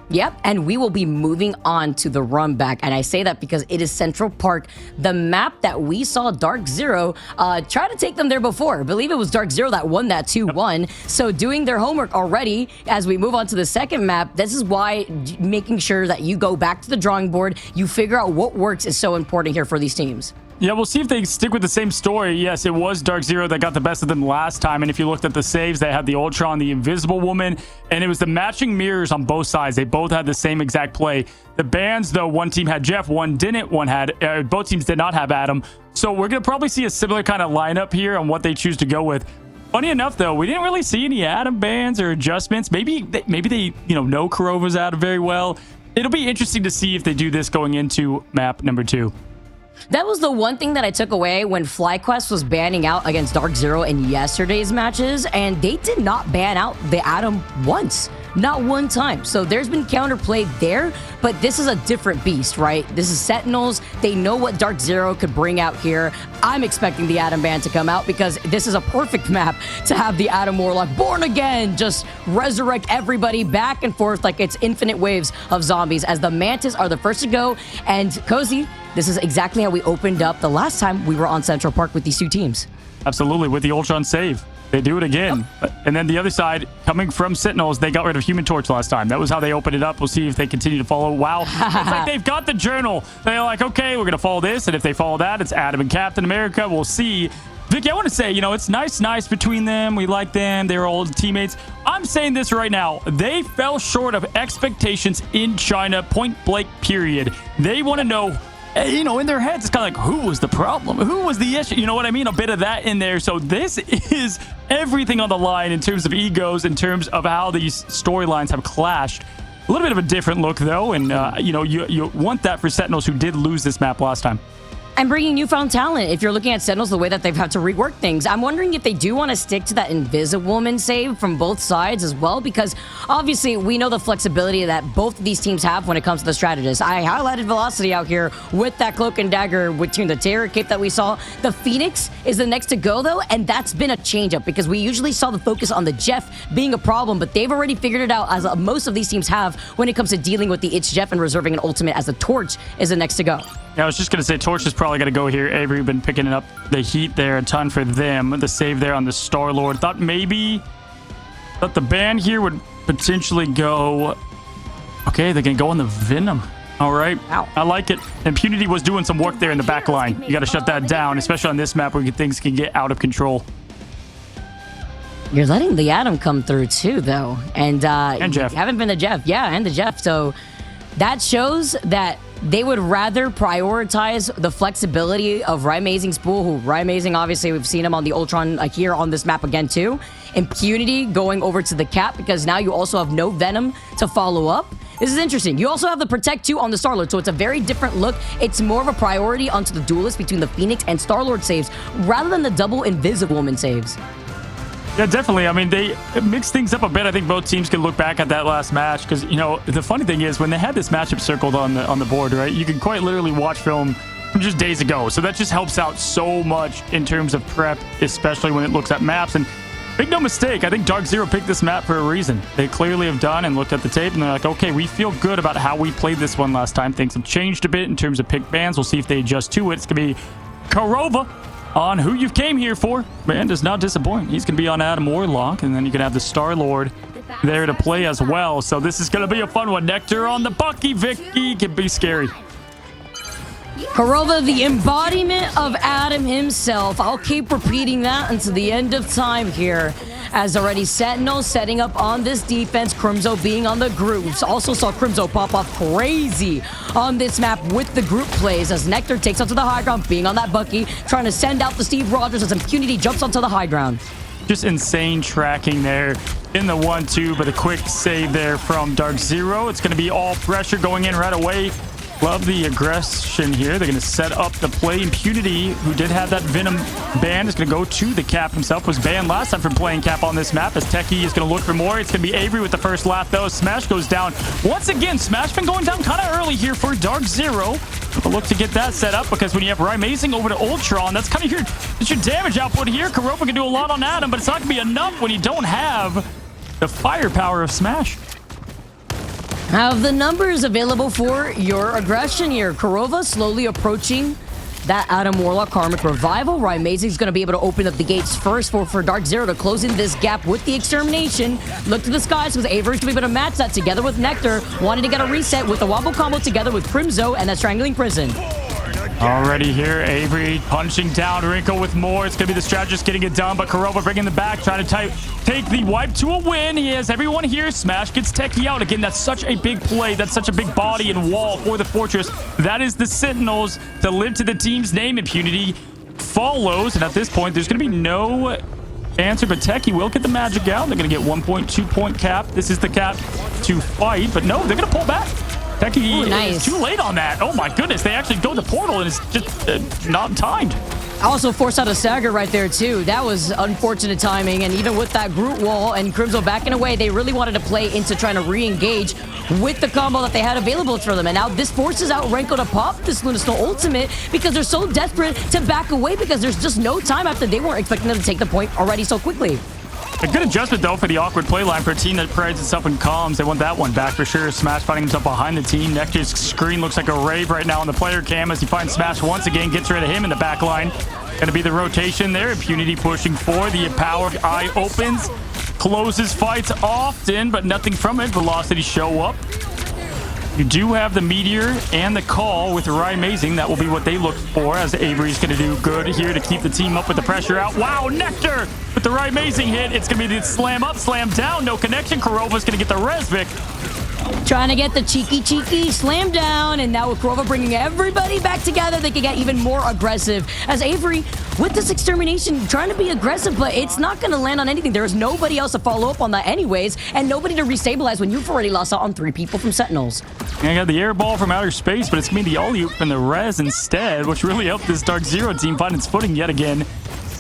Yep, and we will be moving on to the run back. And I say that because it is Central Park, the map that we saw DarkZero try to take them there before. I believe it was DarkZero that won that 2-1. So doing their homework already as we move on to the second map, this is why making sure that you go back to the drawing board, you figure out what works is so important here for these teams. Yeah, we'll see if they stick with the same story. Yes, it was DarkZero that got the best of them last time. And if you looked at the saves, they had the Ultron, the Invisible Woman, and it was the matching mirrors on both sides. They both had the same exact play. The bans, though, one team had Jeff, one didn't, one had, both teams did not have Adam. So we're going to probably see a similar kind of lineup here on what they choose to go with. Funny enough, though, we didn't really see any Adam bans or adjustments. Maybe they know Kurova's Adam very well. It'll be interesting to see if they do this going into map number 2. That was the one thing that I took away when FlyQuest was banning out against DarkZero in yesterday's matches, and they did not ban out the Atom once. Not one time. So there's been counterplay there, but this is a different beast, right? This is Sentinels. They know what DarkZero could bring out here. I'm expecting the Atom ban to come out because this is a perfect map to have the Atom Warlock born again, just resurrect everybody back and forth like it's infinite waves of zombies as the Mantis are the first to go. And Cozy, this is exactly how we opened up the last time we were on Central Park with these two teams. Absolutely, with the Ultron save. They do it again. And then the other side, coming from Sentinels, they got rid of Human Torch last time. That was how they opened it up. We'll see if they continue to follow. Wow. It's like they've got the journal. They're like, okay, we're going to follow this. And if they follow that, it's Adam and Captain America. We'll see. Vicky, I want to say, it's nice between them. We like them. They're old teammates. I'm saying this right now. They fell short of expectations in China, point blank, period. They want to know you know, in their heads, it's kind of like, who was the problem? Who was the issue? You know what I mean? A bit of that in there. So this is everything on the line in terms of egos, in terms of how these storylines have clashed. A little bit of a different look, though, and, you know, you want that for Sentinels, who did lose this map last time. And bringing newfound talent. If you're looking at Sentinels, the way that they've had to rework things, I'm wondering if they do want to stick to that Invisiwoman save from both sides as well, because obviously we know the flexibility that both of these teams have when it comes to the strategists. I highlighted Velocity out here with that Cloak and Dagger between the Terror Cape that we saw. The Phoenix is the next to go, though, and that's been a change-up because we usually saw the focus on the Jeff being a problem, but they've already figured it out, as most of these teams have, when it comes to dealing with the It's Jeff and reserving an ultimate, as the Torch is the next to go. Yeah, I was just going to say, Torch is probably going to go here. Avery been picking up the heat there, a ton for them. The save there on the Star-Lord. Thought the ban here would potentially go... Okay, they're going to go on the Venom. All right. Wow. I like it. Impunity was doing some work there in the back line. You got to shut that down, especially on this map where things can get out of control. You're letting the Atom come through too, though. And Jeff. You haven't been the Jeff. Yeah, and the Jeff. So that shows that they would rather prioritize the flexibility of Rymazing's pool, who Rymazing, obviously, we've seen him on the Ultron here on this map again, too. Impunity going over to the Cap, because now you also have no Venom to follow up. This is interesting. You also have the Protect 2 on the Star-Lord, so it's a very different look. It's more of a priority onto the duelist between the Phoenix and Star-Lord saves, rather than the double Invisiwoman saves. Yeah, definitely. I mean, they mix things up a bit. I think both teams can look back at that last match because, you know, the funny thing is when they had this matchup circled on the board, right, you can quite literally watch film from just days ago. So that just helps out so much in terms of prep, especially when it looks at maps. And make no mistake, I think DarkZero picked this map for a reason. They clearly have done and looked at the tape, and they're like, okay, we feel good about how we played this one last time. Things have changed a bit in terms of pick bans. We'll see if they adjust to it. It's going to be Karova on who you came here for. Man does not disappoint. He's going to be on Adam Warlock, and then you can have the Star-Lord there to play as well. So this is going to be a fun one. Nectar on the Bucky. Vicky can be scary. Karova, the embodiment of Adam himself. I'll keep repeating that until the end of time here. As already Sentinel setting up on this defense, Crimzo being on the groups. Also saw Crimzo pop off crazy on this map with the group plays as Nectar takes onto the high ground, being on that Bucky, trying to send out the Steve Rogers as Impunity jumps onto the high ground. Just insane tracking there in the 1-2, but a quick save there from DarkZero. It's going to be all pressure going in right away. Love the aggression here. They're going to set up the play. Impunity, who did have that Venom ban, is going to go to the Cap himself. Was banned last time from playing Cap on this map, as Techie is going to look for more. It's going to be Avery with the first lap, though. Smash goes down. Once again, Smash been going down kind of early here for DarkZero. Look to get that set up, because when you have Rymazing over to Ultron, that's kind of your damage output here. Karova can do a lot on Adam, but it's not going to be enough when you don't have the firepower of Smash. Have the numbers available for your aggression here. Karova slowly approaching that Adam Warlock Karmic Revival. Rymazing's going to be able to open up the gates first for DarkZero to close in this gap with the Extermination. Look to the skies, because Avery's going to be able to match that together with Nectar, wanting to get a reset with the Wombo combo together with Crimzo and that Strangling Prison. Already here, Avery punching down Wrinkle with more. It's going to be the strategist getting it done, but Karova bringing the back, trying to take the wipe to a win. He has everyone here. Smash gets Techie out. Again, that's such a big play. That's such a big body and wall for the Fortress. That is the Sentinels to live to the team's name. Impunity follows, and at this point, there's going to be no answer, but Techie will get the magic out. They're going to get 1.2 point cap. This is the cap to fight, but no, they're going to pull back. Techie is too late on that. Oh my goodness, they actually go to the portal and it's just not timed. Also forced out a stagger right there too. That was unfortunate timing, and even with that Groot wall and Crimzo backing away, they really wanted to play into trying to re-engage with the combo that they had available for them. And now this forces out Renko to pop this Lunarstorm ultimate because they're so desperate to back away, because there's just no time after they weren't expecting them to take the point already so quickly. A good adjustment, though, for the awkward play line for a team that prides itself in comms. They want that one back for sure. Smash finding himself behind the team. Nectar's screen looks like a rave right now on the player cam as he finds Smash once again, gets rid of him in the back line. Going to be the rotation there. Impunity pushing for the power. Eye opens, closes fights often, but nothing from it. Velocity show up. You do have the Meteor and the Call with Rymazing. That will be what they look for, as Avery's going to do good here to keep the team up with the pressure out. Wow, Nectar with the Rymazing hit. It's going to be the slam up, slam down. No connection. Karova's going to get the Resvic. Trying to get the cheeky slam down, and now with Kurova bringing everybody back together, they can get even more aggressive. As Avery, with this extermination, trying to be aggressive, but it's not going to land on anything. There is nobody else to follow up on that anyways, and nobody to restabilize when you've already lost out on 3 people from Sentinels. And I got the air ball from outer space, but it's going to be the alley-oop from the res instead, which really helped this DarkZero team find its footing yet again.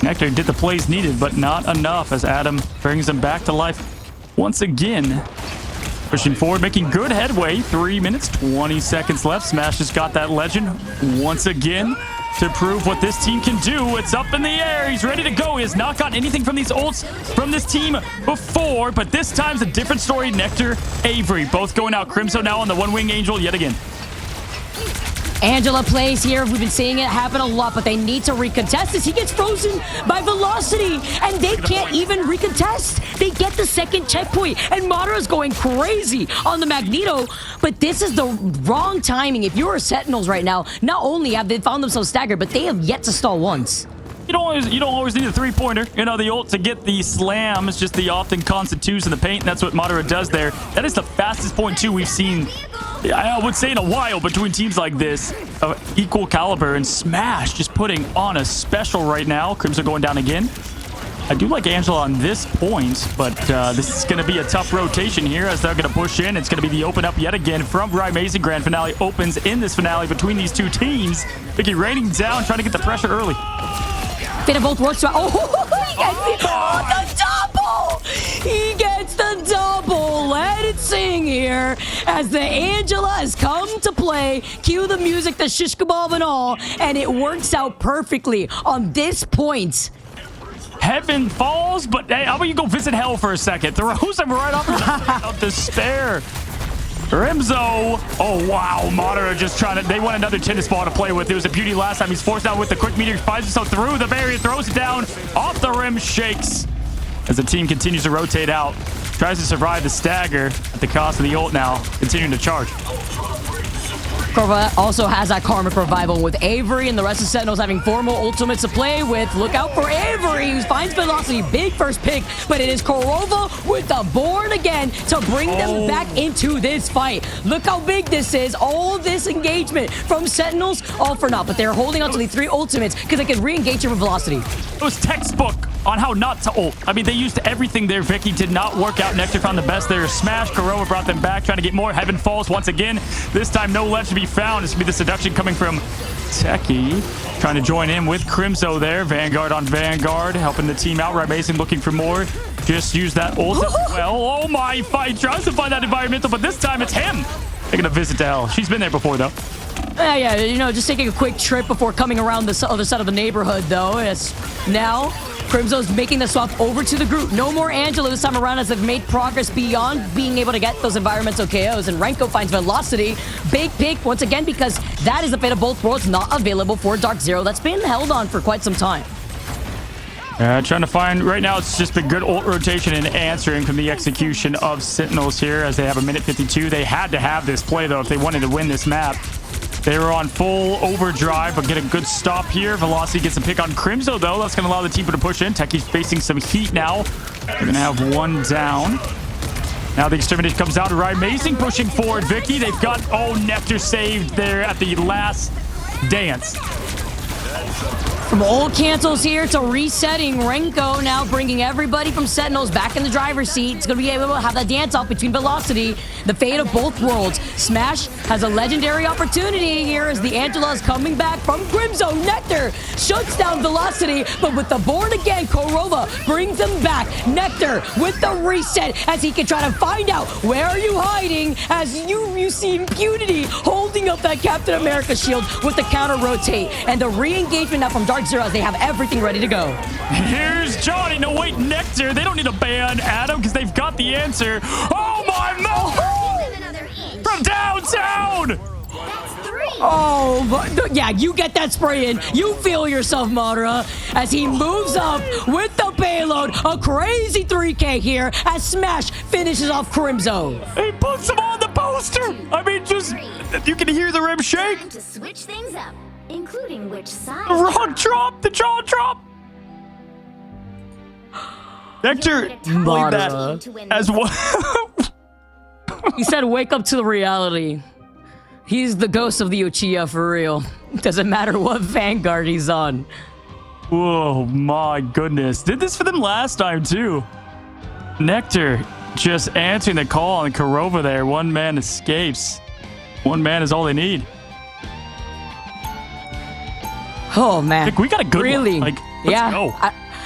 Nectar did the plays needed, but not enough as Adam brings them back to life once again. Pushing forward, making good headway. 3 minutes, 20 seconds left. Smash just got that legend once again to prove what this team can do. It's up in the air. He's ready to go. He has not gotten anything from these ults from this team before, but this time's a different story. Nectar, Avery, both going out. Crimso now on the one-wing angel yet again. Angela plays here. We've been seeing it happen a lot, but they need to recontest this. He gets frozen by velocity, and they can't even recontest. They get the second checkpoint, and Madara's going crazy on the Magneto, but this is the wrong timing. If you're Sentinels right now, not only have they found themselves staggered, but they have yet to stall once. You don't always need a three-pointer. You know, the ult to get the slam is just the often constant twos in the paint, and that's what Madara does there. That is the fastest point two we've seen, I would say, in a while between teams like this of equal caliber. And Smash just putting on a special right now. Crimson going down again. I do like Angela on this point, but this is going to be a tough rotation here as they're going to push in. It's going to be the open up yet again from Ryan Mason. Grand finale opens in this finale between these two teams. Vicky raining down, trying to get the pressure early. Fit of both works. Oh, the double! He gets the double. Let it sing here as the Angela has come to play. Cue the music, the shish kebab and all, and it works out perfectly on this point. Heaven falls, but hey, how about you go visit hell for a second? Throws him right off of despair. Crimso. Oh, wow. Madara just trying to... They want another tennis ball to play with. It was a beauty last time. He's forced out with the quick meteor. Finds himself through the barrier. Throws it down. Off the rim. Shakes. As the team continues to rotate out. Tries to survive the stagger at the cost of the ult now. Continuing to charge. Kurova also has that Karmic Revival with Avery and the rest of Sentinels having 4 more ultimates to play with. Look out for Avery, who finds velocity. Big first pick, but it is Kurova with the Born again to bring them back into this fight. Look how big this is. All this engagement from Sentinels, all for naught. But they're holding on to the 3 ultimates because they can re-engage your velocity. It was textbook on how not to ult. I mean, they used everything there. Vicky did not work out. Nectar found the best there. Smash. Kurova brought them back, trying to get more. Heaven falls once again. This time, no ledge to be found. This will be the seduction coming from Techie. Trying to join in with Crimso there. Vanguard on Vanguard, helping the team out. Right, Mason looking for more. Just use that ult as well. Oh my, fight. Tries to find that environmental, but this time it's him. Taking a visit to hell. She's been there before, though. Yeah, you know, just taking a quick trip before coming around the other side of the neighborhood, though. It's now Crimso's making the swap over to the group. No more Angela this time around as they've made progress beyond being able to get those environmental KOs. And Renko finds velocity. Big pick once again because that is the fate of both worlds not available for DarkZero. That's been held on for quite some time. Trying to find, right now it's just been good ult rotation and answering from the execution of Sentinels here as they have 1:52. They had to have this play though if they wanted to win this map. They were on full overdrive, but get a good stop here. Velocity gets a pick on Crimso, though. That's going to allow the team to push in. Techie's facing some heat now. They're going to have 1 down. Now the extermination comes down to Ryan Mason, pushing forward. Vicky, they've got, Nectar saved there at the last dance. From all cancels here to resetting, Renko now bringing everybody from Sentinels back in the driver's seat. It's going to be able to have that dance off between velocity, the fate of both worlds. Smash has a legendary opportunity here as the Angela is coming back from Crimso. Nectar shuts down velocity, but with the Born again, Kurova brings them back. Nectar with the reset as he can try to find out where are you hiding as you see Impunity holding up that Captain America shield with the counter rotate and the re-engagement now from DarkZero as they have everything ready to go. Here's Johnny. No, wait, Nectar. They don't need to ban Adam because they've got the answer. Oh, my God! From downtown! Oh, but yeah, you get that spray in. You feel yourself, Madara, as he moves up with the payload. A crazy 3K here as Smash finishes off Crimso. He puts him on the poster. I mean, just, you can hear the rim shake. Time to switch things up, including which side. The rod drop, the jaw drop. Nectar played that as well. He said, wake up to the reality. He's the ghost of the Uchiha for real. Doesn't matter what Vanguard he's on. Whoa, my goodness. Did this for them last time, too. Nectar just answering the call on Kurova there. One man escapes. One man is all they need. Oh, man. Like, we got a good really? one. Like, let's go.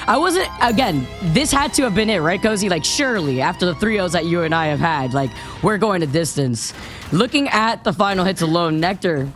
I wasn't, again, this had to have been it, right, Cozy? Like, surely, after the 3-0s that you and I have had, like, we're going to distance. Looking at the final hits alone, Nectar,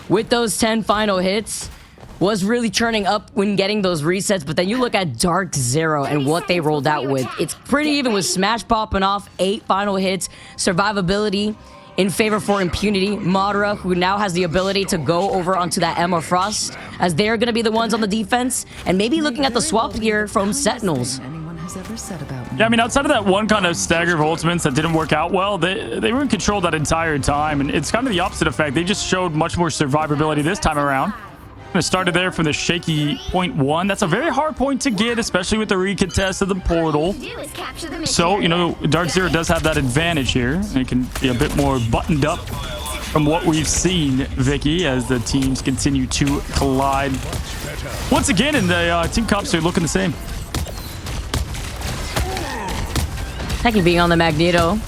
with those 10 final hits, was really churning up when getting those resets, but then you look at DarkZero and what they rolled out with. It's pretty even with Smash popping off, 8 final hits, survivability in favor for Impunity. Madara, who now has the ability to go over onto that Emma Frost, as they're going to be the ones on the defense, and maybe looking at the swap here from Sentinels. Yeah, I mean, outside of that one kind of stagger of ultimates that didn't work out well, they were in control that entire time, and it's kind of the opposite effect. They just showed much more survivability this time around. It started there from the shaky point 1. That's a very hard point to get, especially with the recontest of the portal. So, you know, DarkZero does have that advantage here. It can be a bit more buttoned up from what we've seen, Vicky, as the teams continue to collide. Once again, and the team comps are looking the same. Techie being on the Magneto.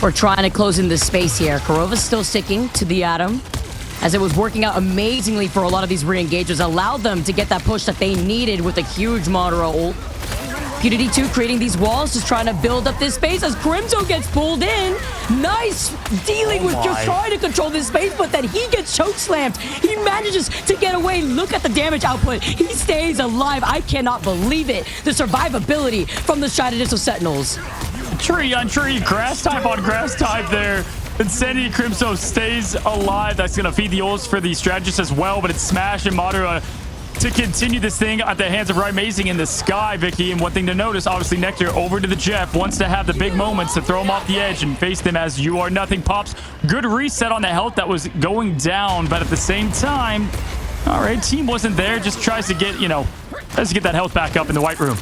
We're trying to close in this space here. Kurova's still sticking to the Atom, as it was working out amazingly for a lot of these re-engagers, allowed them to get that push that they needed with a huge Madara ult. Impunity 2 creating these walls, just trying to build up this space as Crimzo gets pulled in. Nice dealing with just trying to control this space, but then he gets choke slammed. He manages to get away. Look at the damage output. He stays alive. I cannot believe it. The survivability from the Strident Sentinels. Tree on tree, grass type on grass type there. Insanity Crimso stays alive. That's going to feed the ults for the strategist as well, but it's Smash and Madara to continue this thing at the hands of Amazing in the sky, Vicky. And one thing to notice, obviously, Nectar over to the Jeff, wants to have the big moments to throw him off the edge and face them as You Are Nothing pops. Good reset on the health that was going down, but at the same time, all right, team wasn't there, just tries to get, you know, tries to get that health back up in the white room.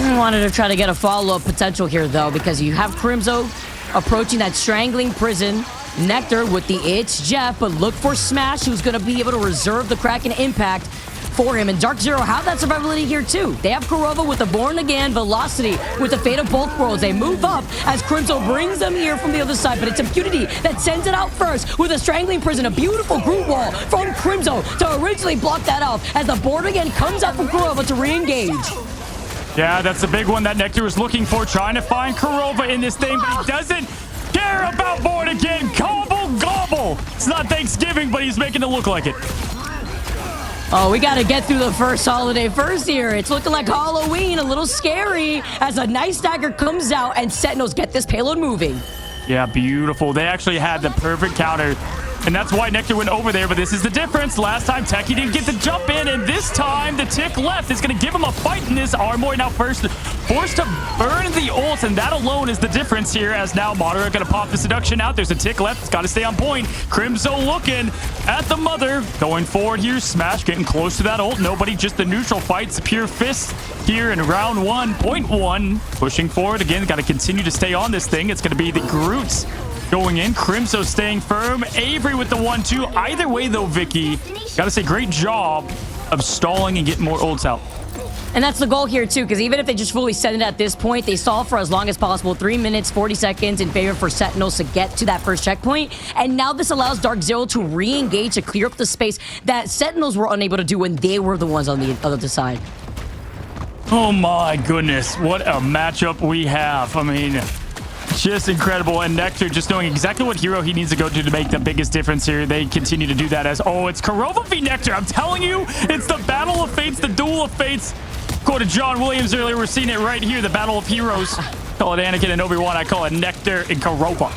I wanted to try to get a follow-up potential here, though, because you have Crimzo approaching that strangling prison. Nectar with the It's Jeff, but look for Smash, who's going to be able to reserve the Kraken impact for him. And DarkZero have that survivability here, too. They have Kurova with the Born Again, Velocity with the Fate of both worlds. They move up as Crimzo brings them here from the other side, but it's Impunity that sends it out first with a strangling prison. A beautiful group wall from Crimzo to originally block that off as the Born Again comes out from Kurova to re-engage. Yeah, that's the big one that Nectar was looking for, trying to find Kurova in this thing, but he doesn't care about Born Again. Gobble, gobble. It's not Thanksgiving, but he's making it look like it. Oh, we got to get through the first holiday first here. It's looking like Halloween, a little scary, as a nice dagger comes out and Sentinels get this payload moving. Yeah, beautiful. They actually had the perfect counter, and that's why Nectar went over there, but this is the difference. Last time, Techie didn't get the jump in, and this time, the tick left is going to give him a fight in this. Armoy now forced to burn the ult, and that alone is the difference here, as now Madara going to pop the seduction out. There's a tick left. It's got to stay on point. Crimzo looking at the mother. Going forward here. Smash getting close to that ult. Nobody, just the neutral fights. Pure fist here in round 1.1. Pushing forward again. Got to continue to stay on this thing. It's going to be the Groots going in. Crimzo staying firm. Avery with the 1-2. Either way, though, Vicky, got to say, great job of stalling and getting more ults out. And that's the goal here, too, because even if they just fully send it at this point, they stall for as long as possible. 3 minutes, 40 seconds in favor for Sentinels to get to that first checkpoint. And now this allows DarkZero to re-engage, to clear up the space that Sentinels were unable to do when they were the ones on the other side. Oh, my goodness. What a matchup we have. I mean, just incredible. And Nectar just knowing exactly what hero he needs to go to make the biggest difference here. They continue to do that as, oh, it's Kurova v Nectar. I'm telling you, it's the battle of fates, the duel of fates. Quoted John Williams earlier. We're seeing it right here, the battle of heroes. Call it Anakin and Obi-Wan. I call it Nectar and Kurova.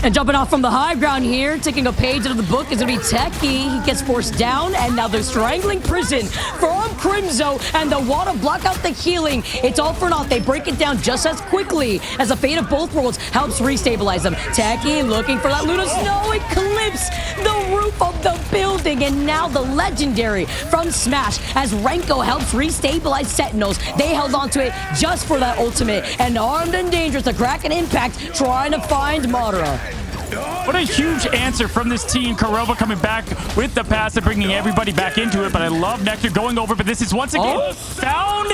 And jumping off from the high ground here, taking a page out of the book is going to be Techie. He gets forced down, and now they're strangling Prison from Crimzo, and the water block out the healing. It's all for naught. They break it down just as quickly as the fate of both worlds helps restabilize them. Techie looking for that Luna Snow eclipse, the roof of the building, and now the legendary from Smash as Renko helps restabilize Sentinels. They held on to it just for that ultimate, and armed and dangerous, the Kraken Impact trying to find Madara. What a huge answer from this team. Kurova coming back with the pass and bringing everybody back into it. But I love Nectar going over. But this is once again found.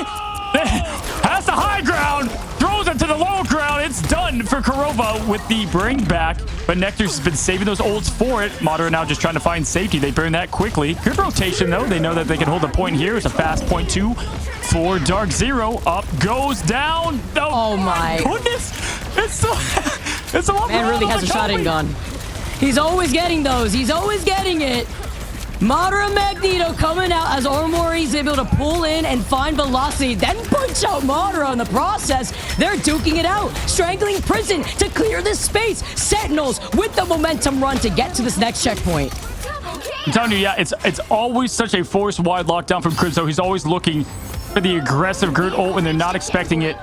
Has the high ground. Throws it to the low ground. It's done for Kurova with the bring back. But Nectar's been saving those ults for it. Madara now just trying to find safety. They burn that quickly. Good rotation, though. They know that they can hold a point here. It's a fast point, too, for DarkZero. Up goes down. Oh my goodness. It's a lot. Man really has a shotting gun. He's always getting those. He's always getting it. Madara Magneto coming out as Oromori's able to pull in and find velocity, then punch out Madara in the process. They're duking it out, strangling Prison to clear this space. Sentinels with the momentum run to get to this next checkpoint. I'm telling you, yeah, it's always such a force-wide lockdown from Crimzo. He's always looking for the aggressive Groot ult when they're not expecting it.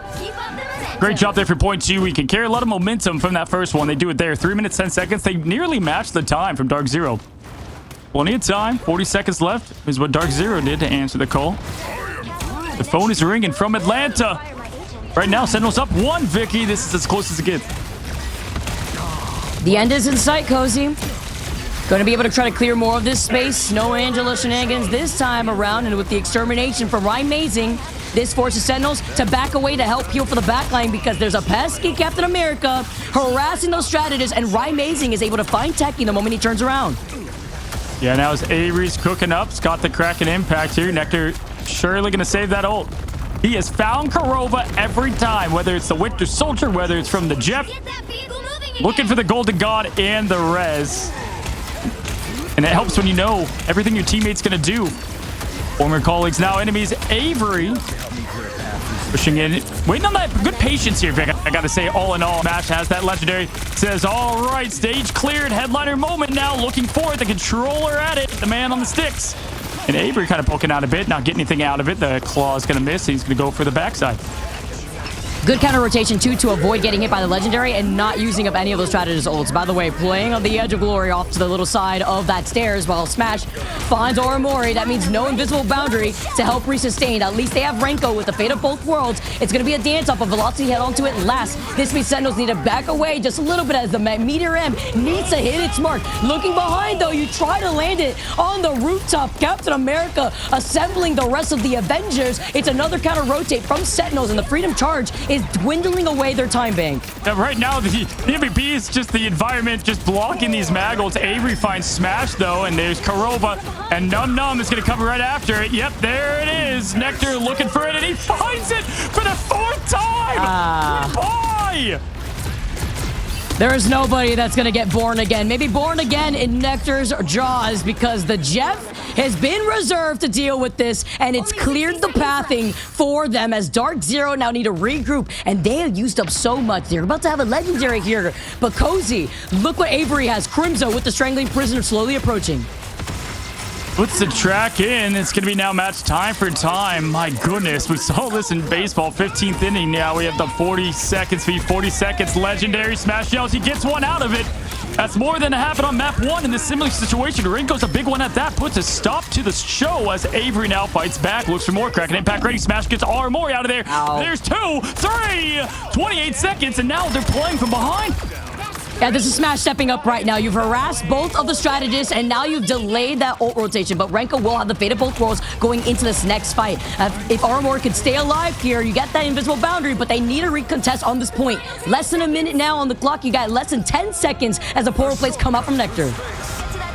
Great job there for point 2. We can carry a lot of momentum from that first one. They do it there. 3 minutes, 10 seconds. They nearly matched the time from DarkZero. Plenty of time. 40 seconds left is what DarkZero did to answer the call. The phone is ringing from Atlanta. Right now, Sentinels up 1, Vicky. This is as close as it gets. The end is in sight, Cozy. Going to be able to try to clear more of this space. No Angela shenanigans this time around. And with the extermination from Rymazing, this forces Sentinels to back away to help heal for the backline because there's a pesky Captain America harassing those strategists, and Rymazing is able to find Techie the moment he turns around. Yeah, now as Avery's cooking up, it's got the Kraken Impact here. Nectar surely going to save that ult. He has found Kurova every time, whether it's the Winter Soldier, whether it's from the Jeff. Looking for the Golden God and the res. And it helps when you know everything your teammate's going to do. Former colleagues, now enemies. Avery pushing in. Waiting on that good patience here, Vic. I got to say, all in all, Smash has that legendary. Says, all right, stage cleared. Headliner moment now. Looking for it. The controller at it. The man on the sticks. And Avery kind of poking out a bit. Not getting anything out of it. The claw's going to miss. He's going to go for the backside. Good counter rotation, too, to avoid getting hit by the legendary and not using up any of those strategist ults. By the way, playing on the edge of glory off to the little side of that stairs while Smash finds Oromori. That means no invisible boundary to help resustain. At least they have Renko with the fate of both worlds. It's going to be a dance-off of velocity head onto it last. This means Sentinels need to back away just a little bit as the Meteor M needs to hit its mark. Looking behind, though, you try to land it on the rooftop. Captain America assembling the rest of the Avengers. It's another counter rotate from Sentinels, and the Freedom Charge is dwindling away their time bank. Yeah, right now, the MVP is just the environment just blocking these Maggles. Avery finds Smash, though, and there's Kurova, and Num Num is going to come right after it. Yep, there it is. Nectar looking for it, and he finds it for the 4th time. Goodbye. There is nobody that's going to get born again. Maybe born again in Nectar's jaws because the Jeff has been reserved to deal with this, and it's cleared the pathing for them as DarkZero now need to regroup, and they have used up so much. They're about to have a legendary here, but Cozy, look what Avery has. Crimzo with the strangling prisoner slowly approaching. Puts the track in. It's going to be now match time for time. My goodness, we saw this in baseball. 15th inning now. We have the 40 seconds feed. 40 seconds. Legendary Smash yells. He gets one out of it. That's more than happened on map 1 in this similar situation. Rinko's a big one at that. Puts a stop to the show as Avery now fights back. Looks for more Kraken Impact ready. Smash gets Oromori out of there. Ow. There's 2, 3, 28 seconds, and now they're playing from behind. Yeah, this is Smash stepping up right now. You've harassed both of the strategists, and now you've delayed that ult rotation. But Renko will have the fate of both worlds going into this next fight. If Oromori could stay alive here, you get that invisible boundary, but they need a recontest on this point. Less than a minute now on the clock. You got less than 10 seconds as the portal plates come out from Nectar.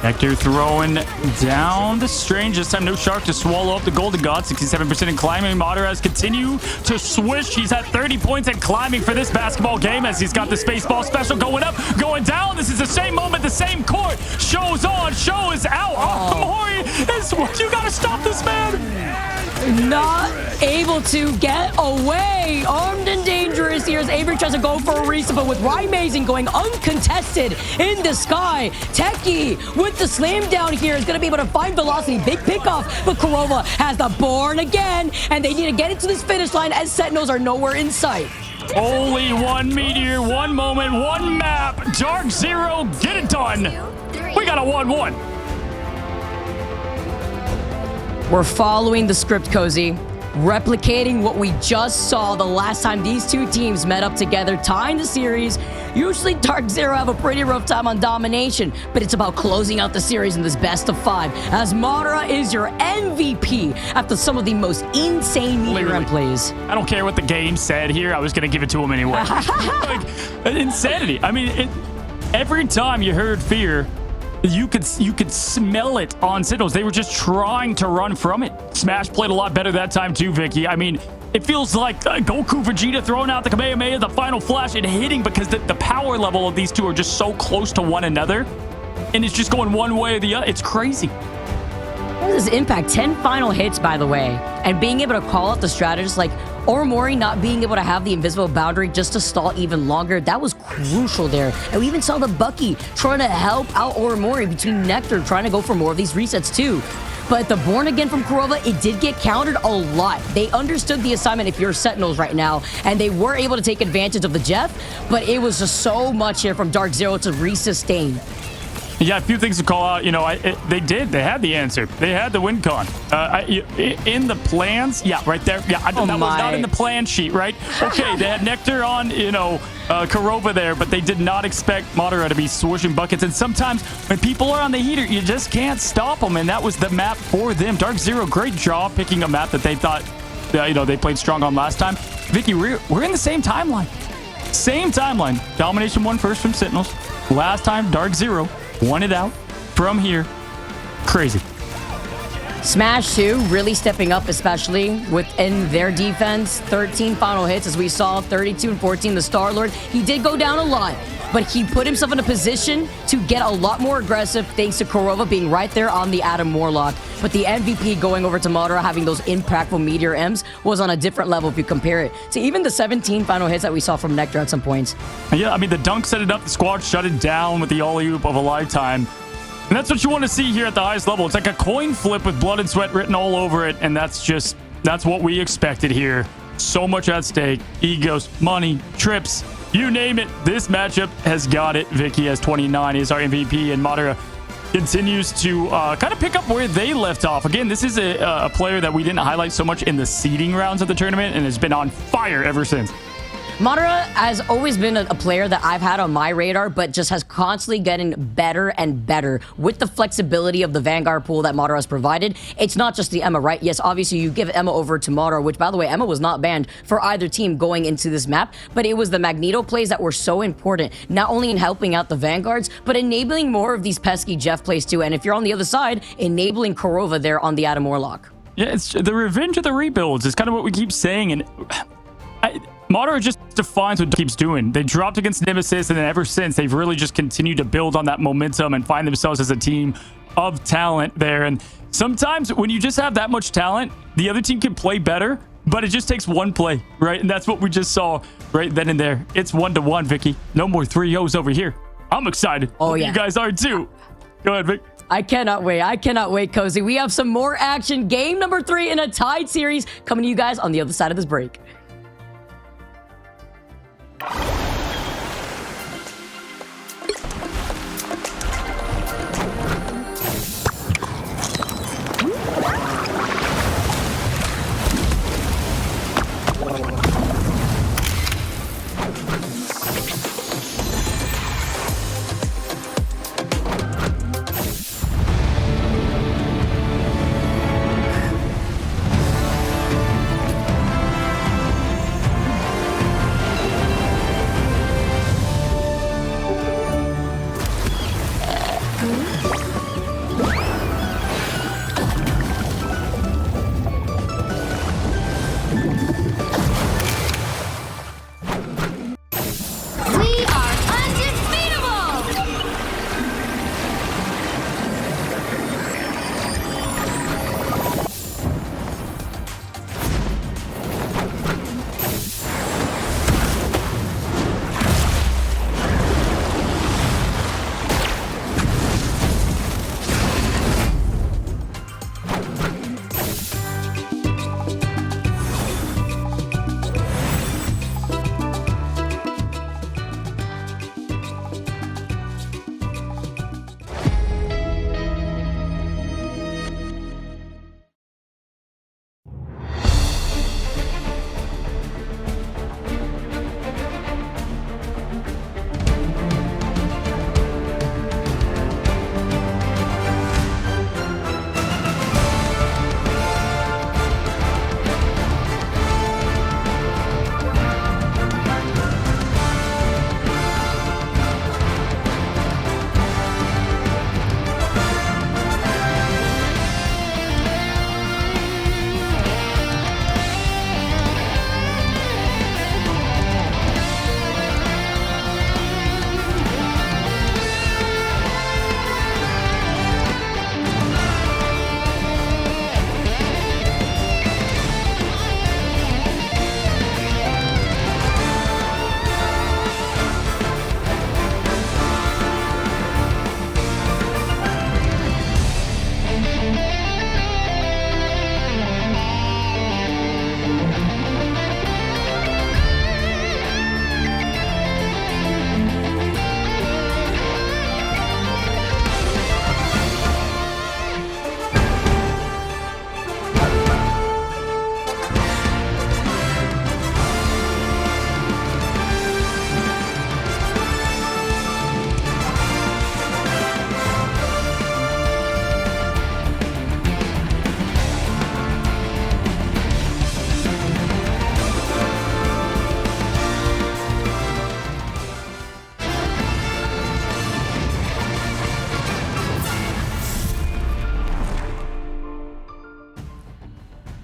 Nectar throwing down the strange. This time, no shark to swallow up the Golden God. 67% in climbing. Madara has continued to swish. He's at 30 points and climbing for this basketball game as he's got the space ball special going up, going down. This is the same moment, the same court. Show's on. Show is out. Oromori is what you got to stop this man. Not able to get away. Armed and dangerous here as Avery tries to go for a reset, but with Amazing going uncontested in the sky. Techie with the slam down here is going to be able to find velocity. Big pickoff, but Kurova has the Born again, and they need to get into this finish line as Sentinels are nowhere in sight. Only one meteor, one moment, one map. DarkZero, get it done. We got a 1-1. We're following the script, Cozy. Replicating what we just saw the last time these two teams met up together, tying the series. Usually DarkZero have a pretty rough time on domination, but it's about closing out the series in this best of 5, as Madara is your MVP after some of the most insane meteor end plays. I don't care what the game said here. I was going to give it to him anyway. Like, insanity. I mean, every time you heard fear, you could smell it on Sentinels. They were just trying to run from it. Smash played a lot better that time too, Vicky. I mean, it feels like Goku Vegeta throwing out the Kamehameha, the final flash, and hitting because the power level of these two are just so close to one another. And it's just going one way or the other. It's crazy. This is impact. 10 final hits, by the way. And being able to call out the strategists like Oromori not being able to have the invisible boundary just to stall even longer. That was crucial there. And we even saw the Bucky trying to help out Oromori between Nectar, trying to go for more of these resets too. But the Born Again from Kurova, it did get countered a lot. They understood the assignment if you're Sentinels right now, and they were able to take advantage of the Jeff, but it was just so much here from DarkZero to resustain. Yeah, a few things to call out. You know, they did. They had the answer. They had the win con. In the plans, yeah, right there. Yeah, that was not in the plan sheet, right? Okay, they had Nectar on, Kurova there, but they did not expect Madara to be swooshing buckets. And sometimes when people are on the heater, you just can't stop them. And that was the map for them. DarkZero, great job picking a map that they thought, they played strong on last time. Vicky, we're in the same timeline. Same timeline. Domination won first from Sentinels. Last time, DarkZero won it out from here. Crazy. Smash 2 really stepping up, especially within their defense. 13 final hits, as we saw, 32 and 14. The Star-Lord, he did go down a lot, but he put himself in a position to get a lot more aggressive thanks to Kurova being right there on the Adam Warlock. But the MVP going over to Madara, having those impactful Meteor M's, was on a different level if you compare it to even the 17 final hits that we saw from Nectar at some points. Yeah, I mean, the dunk set it up. The squad shut it down with the alley-oop of a lifetime. And that's what you want to see here at the highest level. It's like a coin flip with blood and sweat written all over it. And that's what we expected here. So much at stake. Egos, money, trips, you name it. This matchup has got it. Vicky has 29. He is our MVP. And Madara continues to kind of pick up where they left off. Again, this is a player that we didn't highlight so much in the seeding rounds of the tournament and has been on fire ever since. Madara has always been a player that I've had on my radar, but just has constantly getting better and better with the flexibility of the Vanguard pool that Madara has provided. It's not just the Emma, right? Yes, obviously you give Emma over to Madara, which, by the way, Emma was not banned for either team going into this map, but it was the Magneto plays that were so important, not only in helping out the Vanguards, but enabling more of these pesky Jeff plays too. And if you're on the other side, enabling Kurova there on the Adam Warlock. Yeah, it's the revenge of the rebuilds is kind of what we keep saying. And Madara just defines what he keeps doing. They dropped against Nemesis, and then ever since, they've really just continued to build on that momentum and find themselves as a team of talent there. And sometimes when you just have that much talent, the other team can play better, but it just takes one play, right? And that's what we just saw right then and there. It's 1-1, Vicky. No more 3-0s over here. I'm excited. Oh, yeah. You guys are too. Go ahead, Vic. I cannot wait. I cannot wait, Cozy. We have some more action. Game number 3 in a tied series coming to you guys on the other side of this break.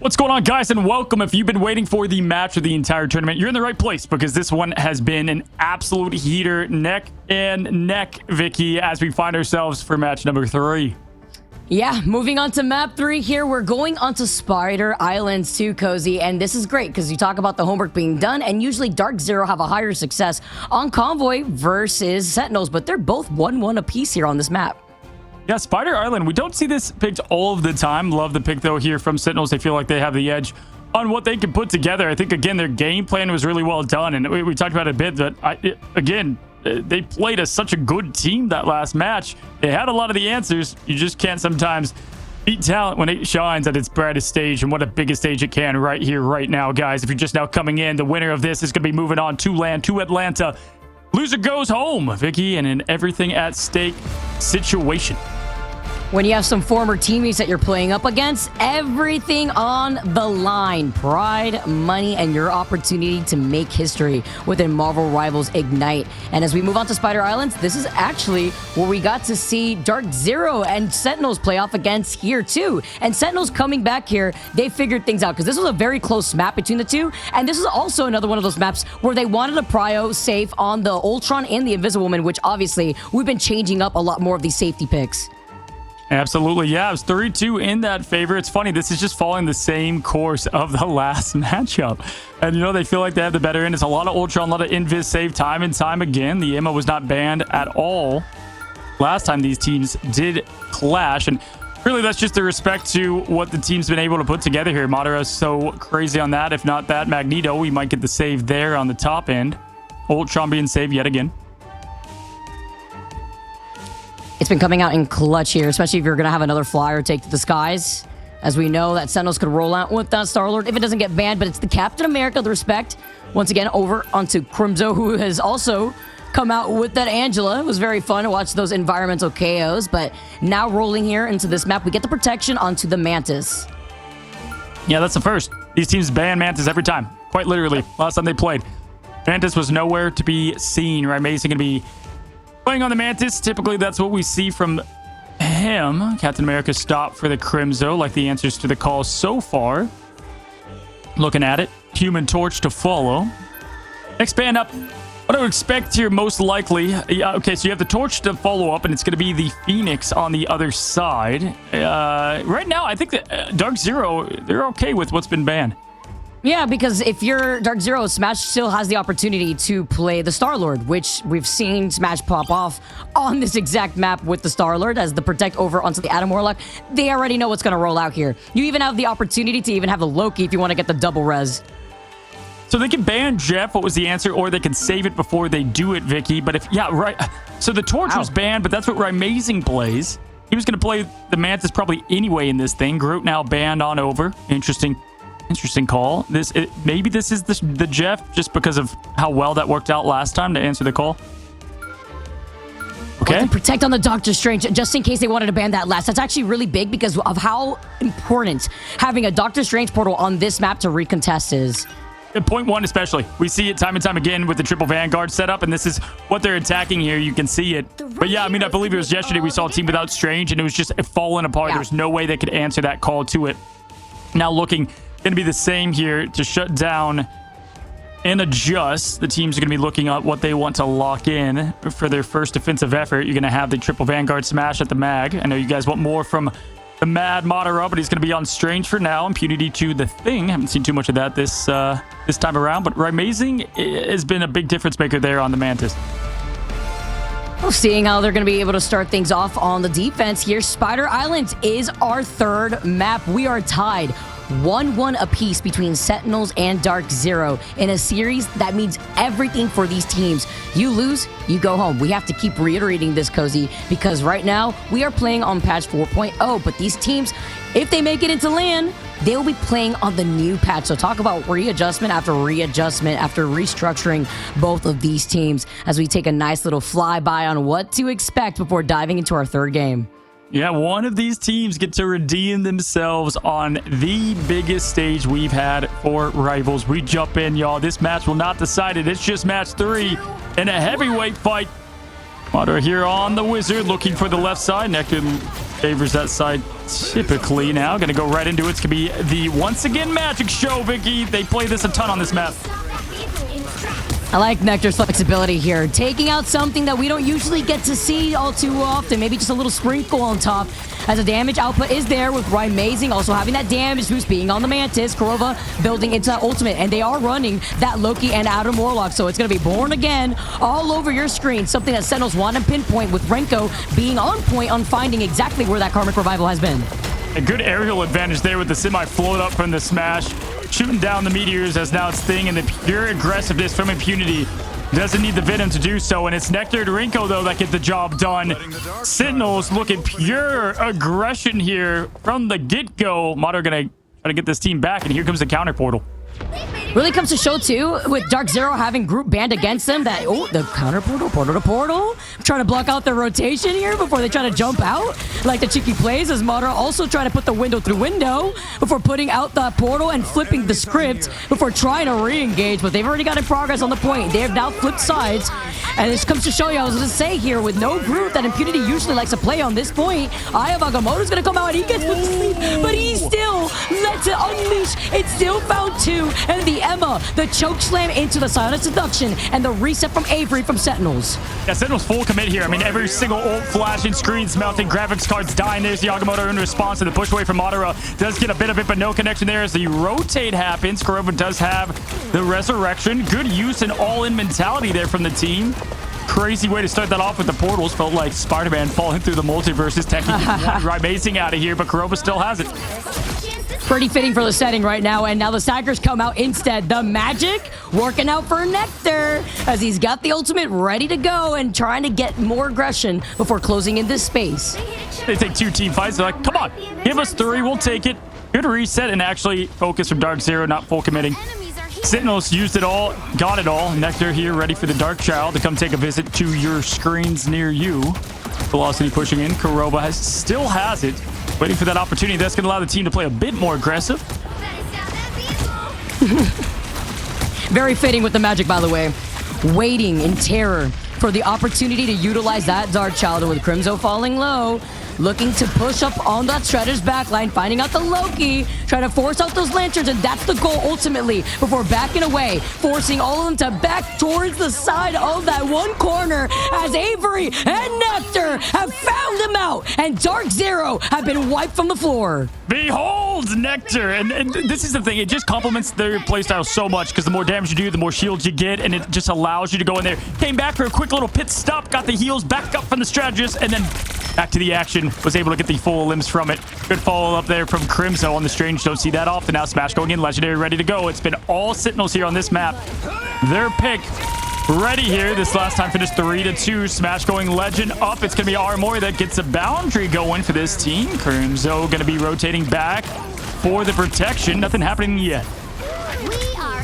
What's going on, guys, and welcome. If you've been waiting for the match of the entire tournament, you're in the right place because this one has been an absolute heater, neck and neck, Vicky, as we find ourselves for match number 3. Yeah, moving on to map 3 here. We're going on to Spider Islands too, Cozy, and this is great because you talk about the homework being done, and usually DarkZero have a higher success on Convoy versus Sentinels, but they're both 1-1 apiece here on this map. Yeah, Spider Island, we don't see this picked all of the time. Love the pick, though, here from Sentinels. They feel like they have the edge on what they can put together. I think, again, their game plan was really well done, and we talked about it a bit, but they played such a good team that last match. They had a lot of the answers. You just can't sometimes beat talent when it shines at its brightest stage, and what a biggest stage it can right here, right now, guys. If you're just now coming in, the winner of this is going to be moving on to land to Atlanta. Loser goes home, Vicky, and an everything at stake situation. When you have some former teammates that you're playing up against, everything on the line. Pride, money, and your opportunity to make history within Marvel Rivals Ignite. And as we move on to Spider Islands, this is actually where we got to see DarkZero and Sentinels play off against here too. And Sentinels coming back here, they figured things out because this was a very close map between the two. And this is also another one of those maps where they wanted a prio safe on the Ultron and the Invisible Woman, which obviously we've been changing up a lot more of these safety picks. Absolutely, yeah. It was 3-2 in that favor. It's funny, this is just following the same course of the last matchup. And, they feel like they have the better end. It's a lot of Ultron, a lot of Invis save time and time again. The ammo was not banned at all last time these teams did clash. And really, that's just a respect to what the team's been able to put together here. Madara's so crazy on that. If not that, Magneto, we might get the save there on the top end. Ultron being saved yet again. It's been coming out in clutch here, especially if you're going to have another flyer take to the skies. As we know, that Sentinels could roll out with that Star-Lord if it doesn't get banned, but it's the Captain America, the respect. Once again, over onto Crimzo, who has also come out with that Angela. It was very fun to watch those environmental KOs, but now rolling here into this map, we get the protection onto the Mantis. Yeah, that's the first. These teams ban Mantis every time, quite literally. Last time they played, Mantis was nowhere to be seen, right? Mason going to be playing on the Mantis. Typically, that's what we see from him. Captain America stopped for the Crimzo, like the answers to the calls so far. Looking at it. Human Torch to follow. Expand up. What I would expect here, most likely. Okay, so you have the Torch to follow up, and it's going to be the Phoenix on the other side. Right now, I think that DarkZero, they're okay with what's been banned. Yeah, because if you're DarkZero, Smash still has the opportunity to play the Star-Lord, which we've seen Smash pop off on this exact map with the Star-Lord as the protect over onto the Adam Warlock. They already know what's going to roll out here. You even have the opportunity to even have the Loki if you want to get the double res. So they can ban Jeff, what was the answer, or they can save it before they do it, Vicky. But if, yeah, right. So the Torch was banned, but that's what Amazing plays. He was going to play the Mantis probably anyway in this thing. Groot now banned on over. Interesting call. Maybe this is the Jeff just because of how well that worked out last time to answer the call. Okay. Protect on the Doctor Strange just in case they wanted to ban that last. That's actually really big because of how important having a Doctor Strange portal on this map to recontest is. At point 1 especially. We see it time and time again with the triple Vanguard setup, and this is what they're attacking here. You can see it. But yeah, I mean, I believe it was yesterday we saw a team without Strange, and it was just falling apart. Yeah. There was no way they could answer that call to it. Now looking... going to be the same here to shut down and adjust. The teams are going to be looking at what they want to lock in for their first defensive effort. You're going to have the triple Vanguard smash at the mag. I know you guys want more from the Mad Madara, but he's going to be on Strange for now. Impunity to the Thing. Haven't seen too much of that this time around, but Amazing has been a big difference maker there on the Mantis. Well, seeing how they're going to be able to start things off on the defense here, Spider Island is our third map. We are tied 1-1 apiece between Sentinels and DarkZero in a series that means everything for these teams. You lose, you go home. We have to keep reiterating this, Cozy, because right now we are playing on patch 4.0, but these teams, if they make it into LAN, they will be playing on the new patch. So talk about readjustment after restructuring both of these teams as we take a nice little flyby on what to expect before diving into our third game. Yeah, one of these teams get to redeem themselves on the biggest stage we've had for Rivals. We jump in, y'all. This match will not decide it. It's just match 3 in a heavyweight fight. Madara here on the Wizard, looking for the left side. Nectar favors that side typically. Now gonna go right into it. It's gonna be the once again magic show, Vicky. They play this a ton on this map. I like Nectar's flexibility here, taking out something that we don't usually get to see all too often. Maybe just a little sprinkle on top, as the damage output is there with Amazing also having that damage boost being on the Mantis. Korova building into that ultimate, and they are running that Loki and Adam Warlock, so it's going to be Born Again all over your screen, something that Sentinels want to pinpoint, with Renko being on point on finding exactly where that Karmic Revival has been. A good aerial advantage there with the semi float up from the smash, shooting down the meteors as now it's Thing, and the pure aggressiveness from Impunity doesn't need the Venom to do so, and it's Nectar and Rinko though that get the job done. Sentinels looking pure aggression here from the get-go. Mater gonna try to get this team back, and here comes the counter portal. Really comes to show too, with DarkZero having group banned against them, that, oh, the counter portal to portal. Trying to block out the rotation here before they try to jump out. Like the cheeky plays, as Madara also trying to put the window through window before putting out the portal and flipping the script before trying to re-engage. But they've already got in progress on the point. They have now flipped sides. And this comes to show you, I was going to say here, with no group that Impunity usually likes to play on this point, Aya Bagamoto's going to come out and he gets put to sleep, but he still lets it unleash. It's still found two, and the Emma, the choke slam into the Silent Seduction, and the reset from Avery from Sentinels. Yeah, Sentinels full commit here. I mean, every single ult flashing, screens melting, graphics cards dying. There's the Yagamoto in response to the push away from Madara. Does get a bit of it, but no connection there as the rotate happens. Korova does have the resurrection. Good use and all-in mentality there from the team. Crazy way to start that off with the portals. Felt like Spider-Man falling through the multiverses. Techie racing out of here, but Korova still has it. Pretty fitting for the setting right now, and now the Sackers come out instead. The magic working out for Nectar, as he's got the ultimate ready to go and trying to get more aggression before closing in this space. They take two team fights. They're like, come on, give us three, we'll take it. Good reset and actually focus from DarkZero, not full committing. Sentinels used it all, got it all. Nectar here ready for the Dark Child to come take a visit to your screens near you. Velocity pushing in. Korova still has it. Waiting for that opportunity. That's going to allow the team to play a bit more aggressive. Very fitting with the magic, by the way. Waiting in terror for the opportunity to utilize that Dark Child, with Crimzo falling low. Looking to push up on that Shredder's backline, finding out the Loki, trying to force out those lanterns, and that's the goal ultimately, before backing away, forcing all of them to back towards the side of that one corner, as Avery and Nectar have found them out, and DarkZero have been wiped from the floor. Behold Nectar, and this is the thing, it just complements their playstyle so much, because the more damage you do, the more shields you get, and it just allows you to go in there. Came back for a quick little pit stop, got the heals back up from the strategist, and then back to the action. Was able to get the full limbs from it. Good follow up there from Crimzo on the Strange. Don't see that often. Now Smash going in. Legendary ready to go. It's been all Sentinels here on this map. Their pick ready here. This last time finished 3-2. Smash going Legend up. It's going to be Armory that gets a boundary going for this team. Crimzo going to be rotating back for the protection. Nothing happening yet.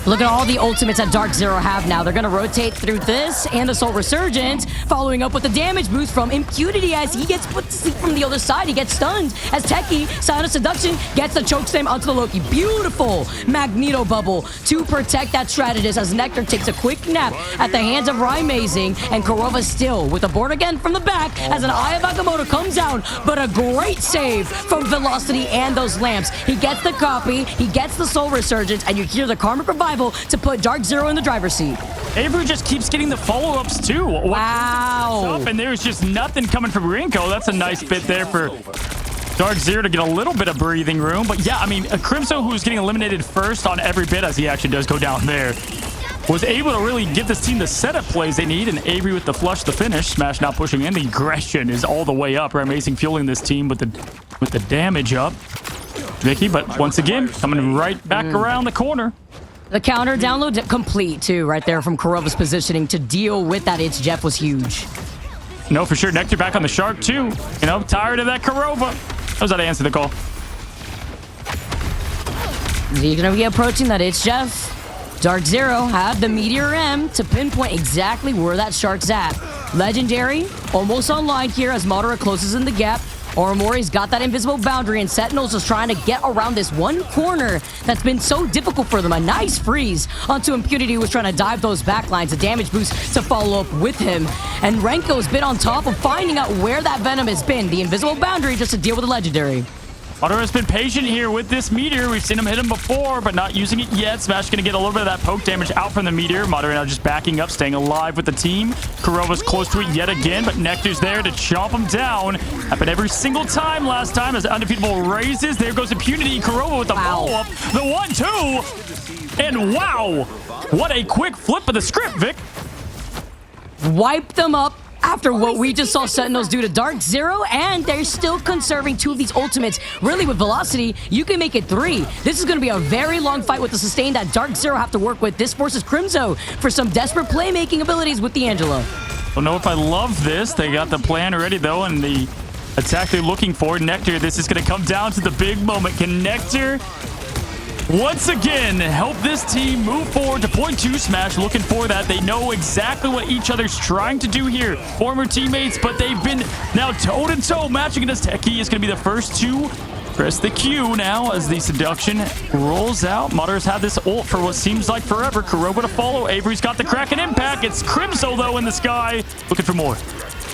Look at all the ultimates that DarkZero have now. They're going to rotate through this and the Soul Resurgence, following up with the damage boost from Impunity as he gets put to sleep from the other side. He gets stunned as Techie, Silent Seduction, gets the chokeslam onto the Loki. Beautiful Magneto Bubble to protect that strategist as Nectar takes a quick nap at the hands of Amazing, and Korova still with the board again from the back as an Eye of Agamotto comes out, but a great save from Velocity and those lamps. He gets the copy, he gets the Soul Resurgence, and you hear the Karmic Revival to put DarkZero in the driver's seat. Avery just keeps getting the follow-ups too. Wow. And there's just nothing coming from Rinko. That's a nice bit there for DarkZero to get a little bit of breathing room. But yeah, I mean, Crimson, who's getting eliminated first on every bit, as he actually does go down there, was able to really give this team the setup plays they need, and Avery with the flush to finish. Smash now pushing in. The aggression is all the way up. Amazing fueling this team with the damage up. Vicky, but once again, coming right back around the corner. The counter download complete, too, right there from Korova's positioning to deal with that. It's Jeff was huge. No, for sure. Nectar back on the Shark, too. You know, tired of that Korova. How's that answer the call? He's going to be approaching that. It's Jeff. DarkZero had the Meteor M to pinpoint exactly where that Shark's at. Legendary, almost online here as Madara closes in the gap. Orimori's got that invisible boundary, and Sentinels is trying to get around this one corner that's been so difficult for them. A nice freeze onto Impunity, who was trying to dive those backlines. A damage boost to follow up with him. And Renko's been on top of finding out where that Venom has been. The invisible boundary just to deal with the Legendary. Madara has been patient here with this meteor. We've seen him hit him before, but not using it yet. Smash going to get a little bit of that poke damage out from the meteor. Madara now just backing up, staying alive with the team. Kurova's close to it yet again, but Nectar's there to chomp him down. Happened every single time last time as Undefeatable raises. There goes Impunity. Kurova with the follow-up. The 1-2. And wow, what a quick flip of the script, Vic. Wipe them up. After what we just saw Sentinels do to DarkZero, and they're still conserving 2 of these ultimates. Really, with velocity, you can make it 3. This is going to be a very long fight with the sustain that DarkZero have to work with. This forces Crimzo for some desperate playmaking abilities with the Angela. Don't know if I love this. They got the plan already, though, and the attack they're looking for. Nectar, this is going to come down to the big moment. Can Nectar once again help this team move forward to point 2? Smash looking for that. They know exactly what each other's trying to do here. Former teammates, but they've been now toe-to-toe matching against Techie. Is going to be the first to press the Q now as the seduction rolls out. Madara's had this ult for what seems like forever. Kurova to follow. Avery's got the Kraken impact. It's Crimzo, though, in the sky. Looking for more.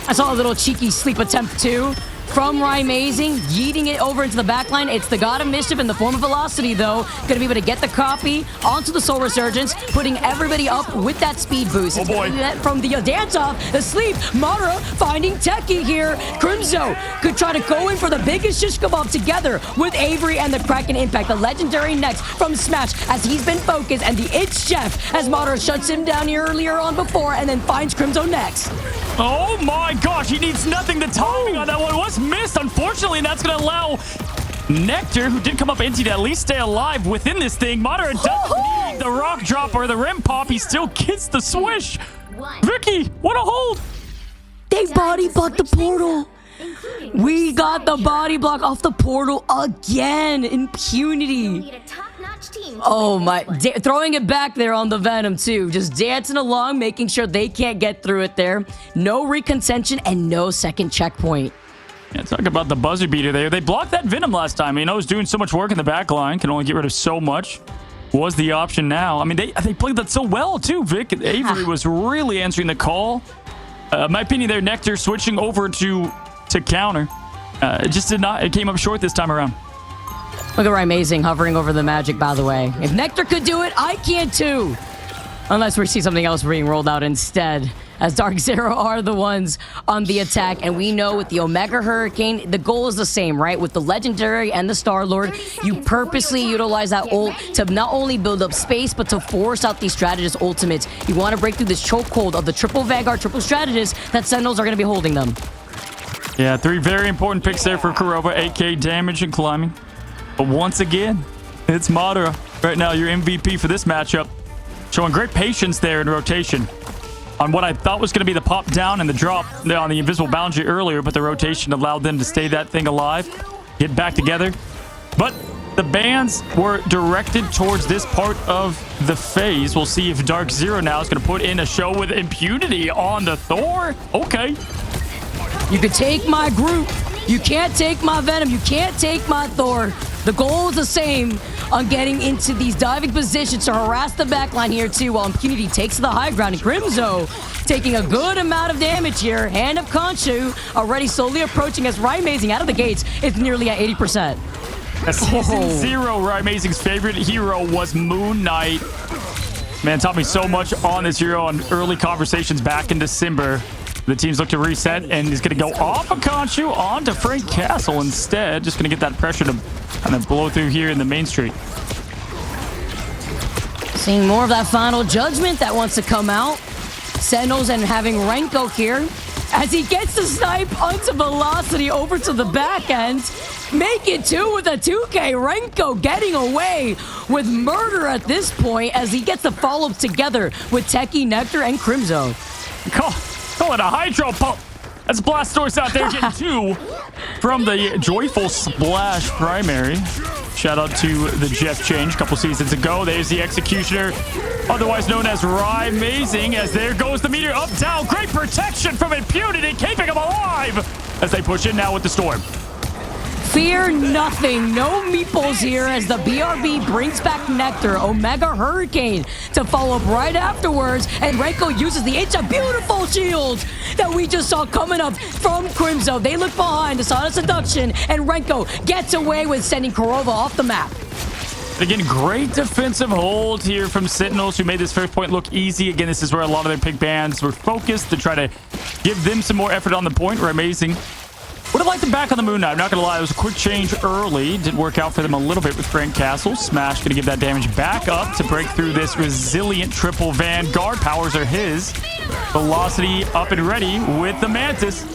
I saw a little cheeky sleep attempt, too, from Rymazing, yeeting it over into the backline. It's the God of Mischief in the form of Velocity, though. Gonna be able to get the copy onto the Soul Resurgence, putting everybody up with that speed boost. Oh, boy. From the dance-off, the sleep, Madara finding Techie here. Crimzo could try to go in for the biggest shish kebab together with Avery and the Kraken impact. The Legendary next from Smash as he's been focused, and the It's Chef as Madara shuts him down earlier on before and then finds Crimzo next. Oh my gosh, he needs nothing. The timing on that one was missed, unfortunately, and that's going to allow Nectar, who did come up empty, to at least stay alive within this thing. Madara doesn't need the rock drop or the rim pop. He still gets the swish. Vicky, what a hold. They body blocked the portal. We got the body block off the portal again. Impunity. Oh my, throwing it back there on the Venom too. Just dancing along, making sure they can't get through it there. No recontention and no second checkpoint. Yeah, talk about the buzzer beater there. They blocked that Venom last time. You know, it was doing so much work in the back line. Can only get rid of so much. Was the option now. I mean, they played that so well too, Vic. Avery was really answering the call. My opinion there, Nectar switching over to counter. It just did not, it came up short this time around. Look at Rymazing hovering over the magic, by the way. If Nectar could do it, I can too. Unless we see something else being rolled out instead. As DarkZero are the ones on the attack. And we know with the Omega Hurricane, the goal is the same, right? With the Legendary and the Star-Lord, you purposely utilize that ult to not only build up space, but to force out these strategist ultimates. You want to break through this chokehold of the triple Vanguard, triple strategist that Sentinels are going to be holding them. Yeah, 3 very important picks there for Kurova. 8k damage and climbing. But once again, it's Madara. Right now, your MVP for this matchup. Showing great patience there in rotation. On what I thought was going to be the pop down and the drop there on the invisible boundary earlier, but the rotation allowed them to stay that thing alive, get back together. But the bans were directed towards this part of the phase. We'll see if DarkZero now is going to put in a show with Impunity on the Thor. Okay. You can take my group. You can't take my Venom. You can't take my Thor. The goal is the same on getting into these diving positions to harass the backline here too, while Impunity takes the high ground. And Crimzo taking a good amount of damage here. Hand of Khonshu already slowly approaching as Rymazing out of the gates is nearly at 80%. Season 0, Rymazing's favorite hero was Moon Knight. Man, taught me so much on this hero on early conversations back in December. The teams look to reset, and he's going to go off of Khonshu onto Frank Castle instead. Just going to get that pressure to kind of blow through here in the main street. Seeing more of that final judgment that wants to come out. Sentinels and having Renko here as he gets the snipe onto Velocity over to the back end. Make it 2 with a 2K. Renko getting away with murder at this point as he gets the follow-up together with Techie, Nectar, and Crimzo. Call it a hydro pump. That's Blastoise out there getting 2 from the Joyful Splash primary. Shout out to the Jeff Change a couple seasons ago. There's the Executioner, otherwise known as Rymazing, as there goes the meteor up, down. Great protection from Impunity, keeping him alive as they push in now with the Storm. Fear nothing. No meeples here as the BRB brings back Nectar, Omega Hurricane to follow up right afterwards. And Renko uses the It's a beautiful shield that we just saw coming up from Crimzo. They look behind, the Sonic Seduction, and Renko gets away with sending Kurova off the map. Again, great defensive hold here from Sentinels, who made this first point look easy. Again, this is where a lot of their pick bands were focused to try to give them some more effort on the point. We're amazing. Would have liked them back on the Moon Knight. I'm not going to lie, it was a quick change early. Did work out for them a little bit with Frank Castle. Smash going to give that damage back up to break through this resilient triple Vanguard. Powers are his. Velocity up and ready with the Mantis.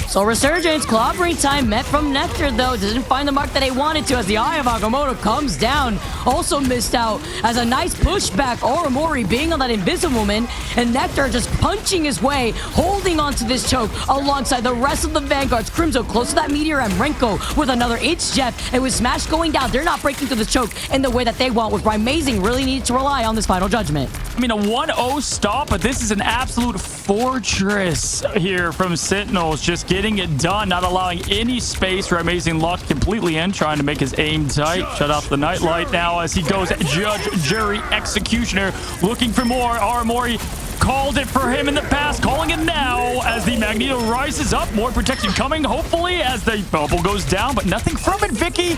So Resurgence, clobbering time met from Nectar, though. Doesn't find the mark that he wanted to as the Eye of Agamotto comes down. Also missed out as a nice pushback. Oramori being on that Invisible Woman. And Nectar just punching his way, holding onto this choke alongside the rest of the Vanguards. Crimzo close to that Meteor and Renko with another It's Jeff. And with Smash going down, they're not breaking through the choke in the way that they want, which Amazing really needs to rely on this final judgment. I mean, a 1-0 stop, but this is an absolute fortress here from Sentinels. Just getting it done, not allowing any space for Amazing locked completely in, trying to make his aim tight. Shut off the nightlight now as he goes judge, jury, executioner, looking for more. Aramori called it for him in the past, calling it now as the Magneto rises up. More protection coming, hopefully, as the bubble goes down, but nothing from it, Vicky.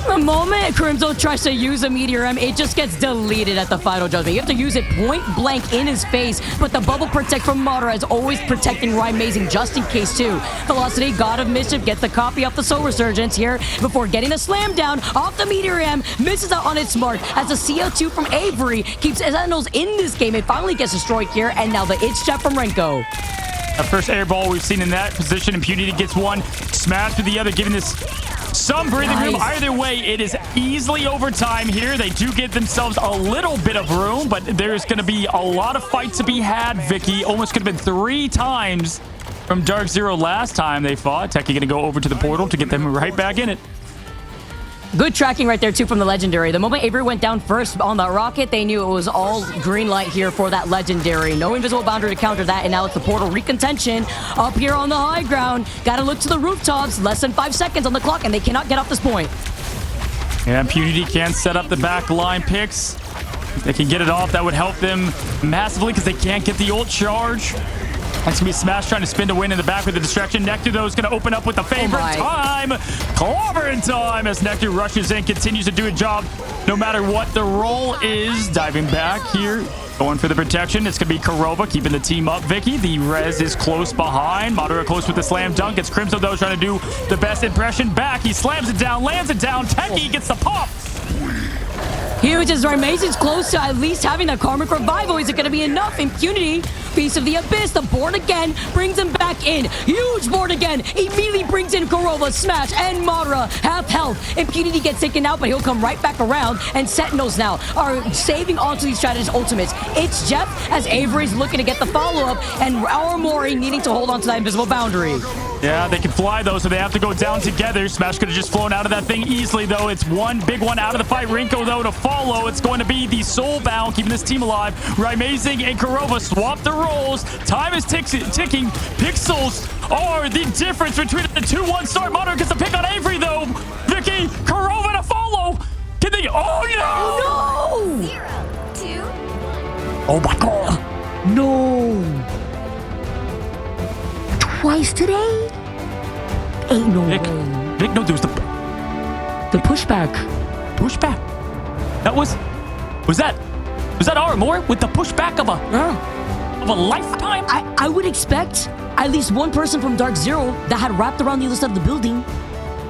The moment Crimzo tries to use a Meteor M, it just gets deleted at the final judgment. You have to use it point blank in his face, but the bubble protect from Madara is always protecting Amazing just in case too. Velocity, God of Mischief, gets the copy off the Soul Resurgence here before getting the slam down off the Meteor M, misses out on its mark as the CO2 from Avery keeps Sentinels in this game. It finally gets destroyed here, and now the It's Jet from Renko. The first air ball we've seen in that position. Impunity gets one, smash to the other, giving this some breathing room. Either way, it is easily overtime here. They do get themselves a little bit of room, but there's going to be a lot of fights to be had, Vicky. Almost could have been 3 times from DarkZero last time they fought. Techie going to go over to the portal to get them right back in it. Good tracking right there, too, from the Legendary. The moment Avery went down first on that rocket, they knew it was all green light here for that Legendary. No invisible boundary to counter that, and now it's the portal recontention up here on the high ground. Got to look to the rooftops. Less than 5 seconds on the clock, and they cannot get off this point. Yeah, Impunity can set up the back line picks. If they can get it off, that would help them massively because they can't get the ult charge. That's going to be Smash trying to spin to win in the back with the distraction. Nectar, though, is going to open up with the favorite time. Clobbering time as Nectar rushes in, continues to do a job no matter what the role is. Diving back here, going for the protection. It's going to be Kurova keeping the team up, Vicky. The res is close behind. Madara close with the slam dunk. It's Crimzo, though, trying to do the best impression back. He slams it down, lands it down. Techie gets the pop. Huge as Amazing's close to at least having a Karmic Revival. Is it going to be enough? Impunity, Beast of the Abyss, the board again, brings him back in. Huge board again, immediately brings in Kurova, Smash, and Madara, half health. Impunity gets taken out, but he'll come right back around, and Sentinels now are saving onto these strategist ultimates. It's Jeff as Avery's looking to get the follow-up, and Aramori needing to hold on to that invisible boundary. Yeah, they can fly, though, so they have to go down together. Smash could have just flown out of that thing easily, though. It's one big one out of the fight. Renko, though, to follow. It's going to be the Soulbound, keeping this team alive. Amazing and Kurova swap the roles. Time is ticking. Pixels are the difference between the 2-1 start. Madara gets the pick on Avery, though. Vicky, Kurova to follow. Can they... Oh, no! 0, 2. Oh, my God. No. Twice today? Ain't no way. Vic, no, there was the pushback. Pushback. That was that Aramori with the pushback of a lifetime? I would expect at least one person from DarkZero that had wrapped around the other side of the building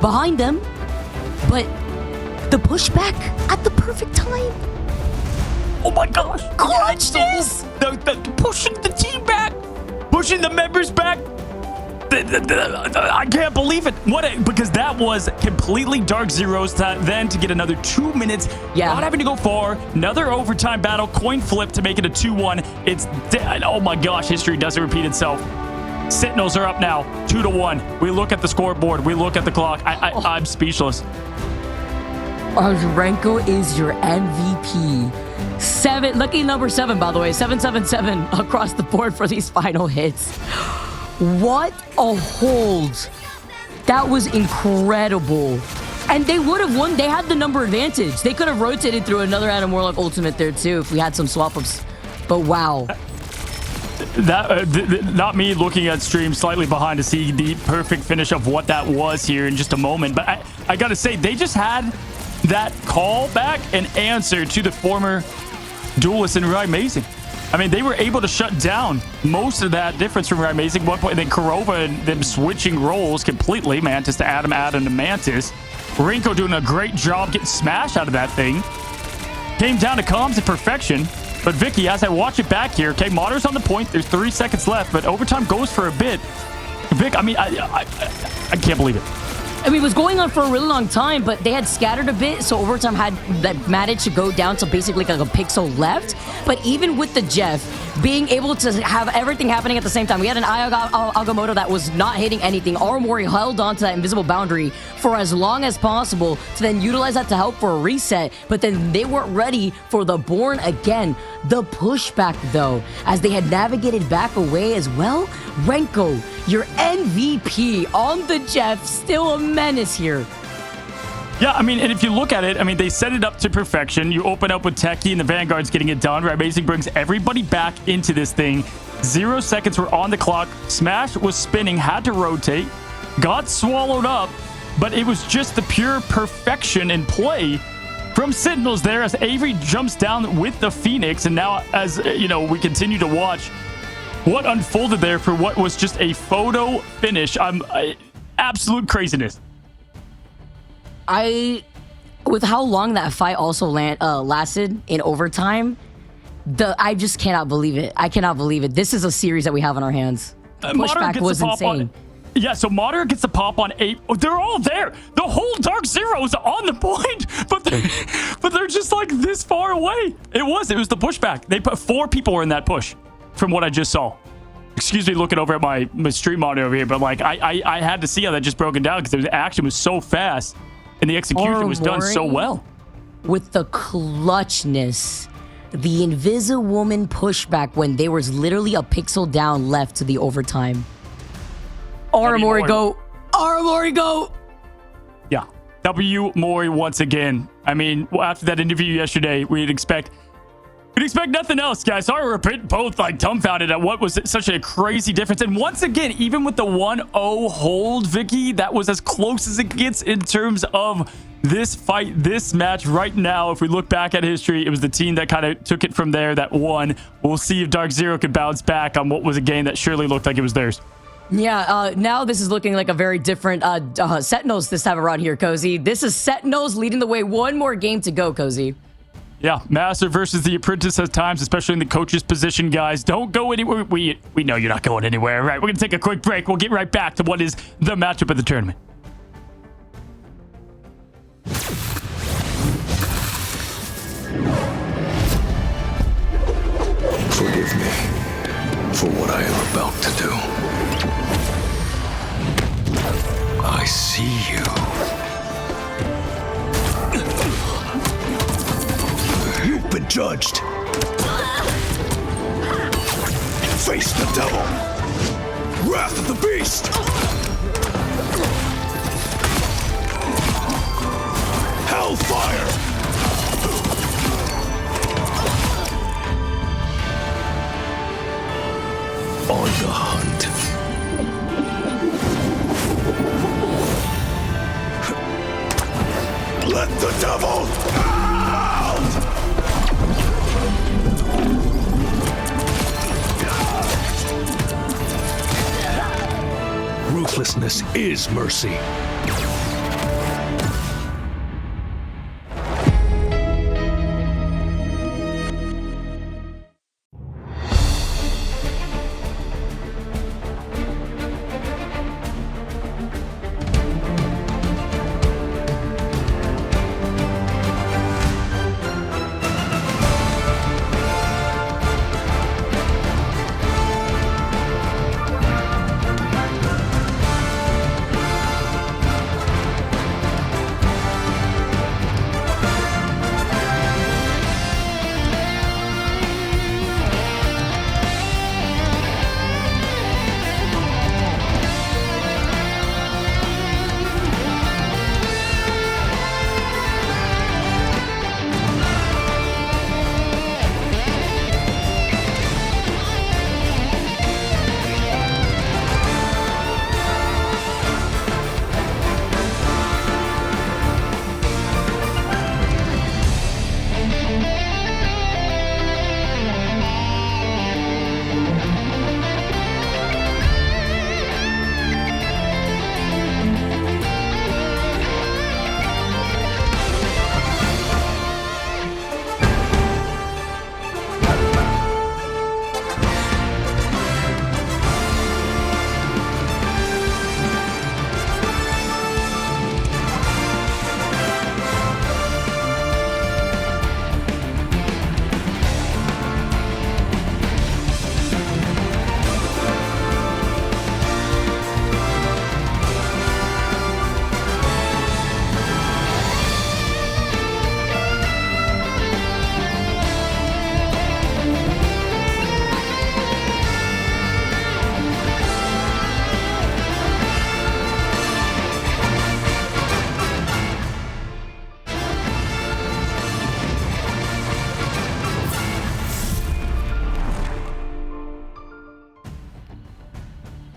behind them, but the pushback at the perfect time. Oh my gosh. Clutch this! The pushing the team back, pushing the members back. I can't believe it. Because that was completely DarkZero's then to get another 2 minutes. Yeah. Not having to go far. Another overtime battle. Coin flip to make it a 2-1. It's dead. Oh my gosh. History doesn't repeat itself. Sentinels are up now. 2-1. We look at the scoreboard. We look at the clock. I'm speechless. Renko is your MVP. Lucky number 7, by the way. 777 across the board for these final hits. What a hold That was incredible. And they would have won. They had the number advantage. They could have rotated through another Adam Warlock ultimate there too if we had some swap-ups. But wow. That not me looking at stream slightly behind to see the perfect finish of what that was here in just a moment. But I gotta say, they just had that call back and answer to the former duelist in Amazing. I mean, they were able to shut down most of that difference from Amazing. One point, and then Kurova and them switching roles completely. Mantis to Adam, Adam to Mantis. Rinko doing a great job getting smashed out of that thing. Came down to comms and perfection. But Vicky, as I watch it back here, okay, Moder's on the point. There's 3 seconds left, but overtime goes for a bit. Vic, I mean, I can't believe it. I mean, it was going on for a really long time, but they had scattered a bit, so overtime had that managed to go down to basically like a pixel left. But even with the Jeff being able to have everything happening at the same time, we had an Agamotto that was not hitting anything. Armori held on to that invisible boundary for as long as possible to then utilize that to help for a reset, but then they weren't ready for the Born again. The pushback, though, as they had navigated back away as well. Renko, your MVP on the Jeff, still a menace here. Yeah, I mean, and if you look at it, I mean, they set it up to perfection. You open up with Techie and the Vanguard's getting it done. Amazing brings everybody back into this thing. 0 seconds were on the clock. Smash was spinning, had to rotate, got swallowed up, but it was just the pure perfection in play from Sentinels there as Avery jumps down with the Phoenix. And now, as you know, we continue to watch what unfolded there for what was just a photo finish. Absolute craziness. With how long that fight also lasted in overtime, I just cannot believe it. I cannot believe it. This is a series that we have on our hands. Pushback was insane. Yeah, so Moderate gets the pop on 8. Oh, they're all there. The whole DarkZero is on the point, but they're just like this far away. It was the pushback. They put 4 people were in that push from what I just saw. Excuse me, looking over at my stream monitor over here, but like I had to see how that just broken down because the action was so fast and the execution was done so well. With the clutchness, the Invisiwoman pushback when there was literally a pixel down left to the overtime. Mori go. Mori go. Yeah. W Mori once again. I mean, after that interview yesterday, we'd expect nothing else, guys. Sorry, we're both like dumbfounded at what was such a crazy difference. And once again, even with the 1-0 hold, Vicky, that was as close as it gets in terms of this fight, this match right now. If we look back at history, it was the team that kind of took it from there that won. We'll see if DarkZero could bounce back on what was a game that surely looked like it was theirs. Yeah, now this is looking like a very different Sentinels this time around here, Cozy. This is Sentinels leading the way. One more game to go, Cozy. Yeah, Master versus the Apprentice at times, especially in the coach's position, guys. Don't go anywhere. We know you're not going anywhere. All right, we're going to take a quick break. We'll get right back to what is the matchup of the tournament. Forgive me for what I am about to do. I see you. You've been judged. Face the devil. Wrath of the beast. Hellfire. On the hunt. Let the devil out! Ruthlessness is mercy.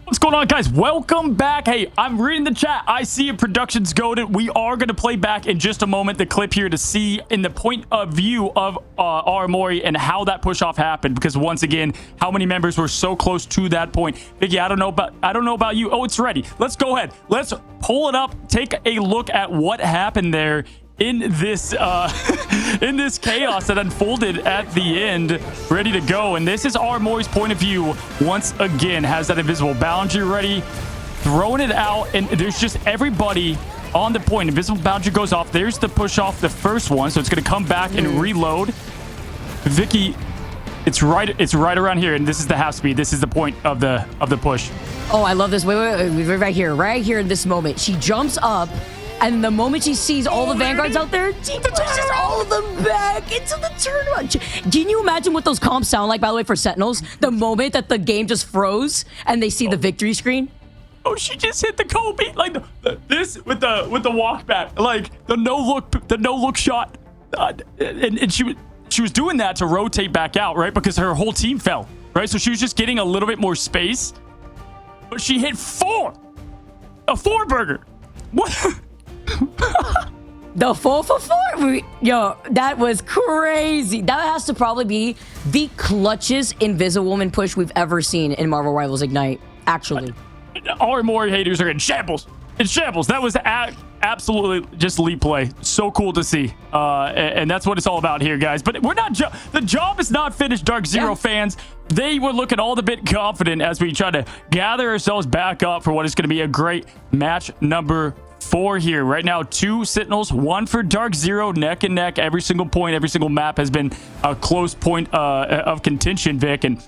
What's going on, guys? Welcome back. Hey, I'm reading the chat. I see a production's goaded. We are going to play back in just a moment the clip here to see in the point of view of Aramori and how that push off happened. Because once again, how many members were so close to that point? Vicky, I don't know about you. Oh, it's ready. Let's go ahead. Let's pull it up. Take a look at what happened there in this in this chaos that unfolded at the end. Ready to go. And this is Aramori's point of view. Once again, has that invisible boundary ready, throwing it out, and there's just everybody on the point. Invisible boundary goes off. There's the push off, the first one, so it's going to come back and reload. Vicky, it's right around here, and this is the half speed. This is the point of the push. Oh, I love this. Wait, right here in this moment. She jumps up. And the moment she sees all the Vanguards out there, she pushes all of them back into the turnaround. Can you imagine what those comps sound like, by the way, for Sentinels? The moment that the game just froze and they see the victory screen? Oh, she just hit the Kobe. Like, this with the walk back. Like, the no-look shot. And she was doing that to rotate back out, right? Because her whole team fell, right? So she was just getting a little bit more space. But she hit 4. A 4-burger. What? The 4 for 4? Yo, that was crazy. That has to probably be the clutchest Invisible Woman push we've ever seen in Marvel Rivals Ignite, actually. Aramori haters are in shambles. In shambles. That was absolutely just elite play. So cool to see. And that's what it's all about here, guys. But we're not... the job is not finished, DarkZero fans. They were looking all the bit confident as we try to gather ourselves back up for what is going to be a great match number 4 here. Right now, 2 Sentinels, 1 for DarkZero, neck and neck. Every single point, every single map has been a close point of contention, Vic. And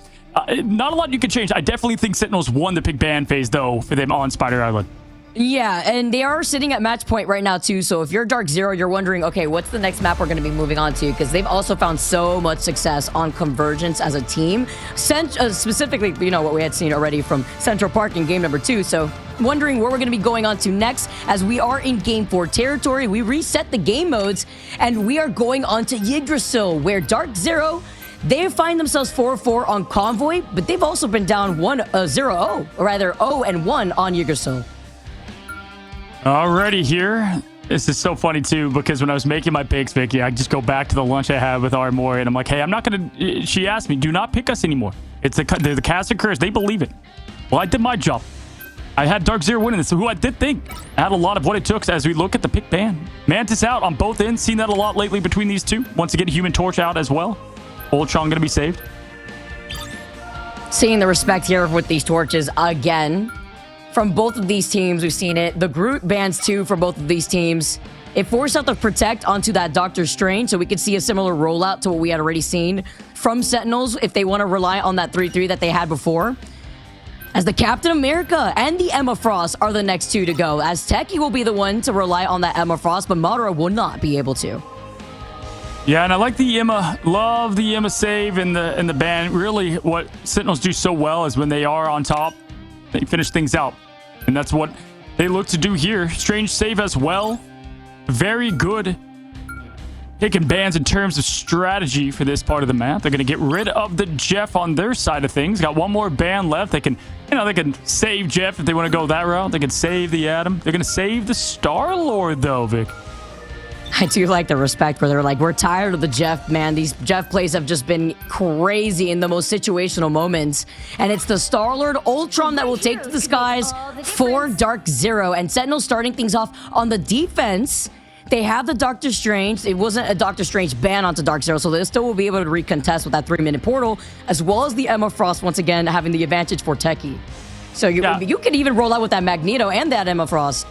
not a lot you can change. I definitely think Sentinels won the pick ban phase, though, for them on Spider Island. Yeah, and they are sitting at match point right now, too. So if you're DarkZero, you're wondering, okay, what's the next map we're going to be moving on to? Because they've also found so much success on Convergence as a team. Specifically, you know, what we had seen already from Central Park in game number 2. So wondering where we're going to be going on to next as we are in game 4 territory. We reset the game modes, and we are going on to Yggdrasil, where DarkZero, they find themselves 4-4 on Convoy, but they've also been down 0-1 on Yggdrasil. Alrighty here. This is so funny too, because when I was making my picks, Vicky, I just go back to the lunch I had with Aramori, and I'm like, hey, I'm not gonna... She asked me, do not pick us anymore. It's the cast of curse. They believe it. Well, I did my job. I had DarkZero winning this, who I did think had a lot of what it took as we look at the pick ban. Mantis out on both ends. Seen that a lot lately between these two. Once again, Human Torch out as well. Ultron gonna be saved. Seeing the respect here with these torches again. From both of these teams, we've seen it. The Groot bans too for both of these teams. It forced out the Protect onto that Doctor Strange, so we could see a similar rollout to what we had already seen from Sentinels if they want to rely on that 3-3 that they had before. As the Captain America and the Emma Frost are the next 2 to go, as Techie will be the one to rely on that Emma Frost, but Madara will not be able to. Yeah, and I like the Emma. Love the Emma save in the ban. Really, what Sentinels do so well is when they are on top, they finish things out. And that's what they look to do here. Strange save as well. Very good picking bans in terms of strategy for this part of the map. They're going to get rid of the Jeff on their side of things. Got one more ban left. They can, they can save Jeff if they want to go that route. They can save the Atom. They're going to save the Star-Lord, though, Vic. I do like the respect where they're like, we're tired of the Jeff, man. These Jeff plays have just been crazy in the most situational moments. And it's the Star-Lord Ultron that will take to the skies for DarkZero. And Sentinel starting things off on the defense. They have the Doctor Strange. It wasn't a Doctor Strange ban onto DarkZero, so they still will be able to recontest with that 3-minute portal, as well as the Emma Frost once again having the advantage for Techie. So you could even roll out with that Magneto and that Emma Frost.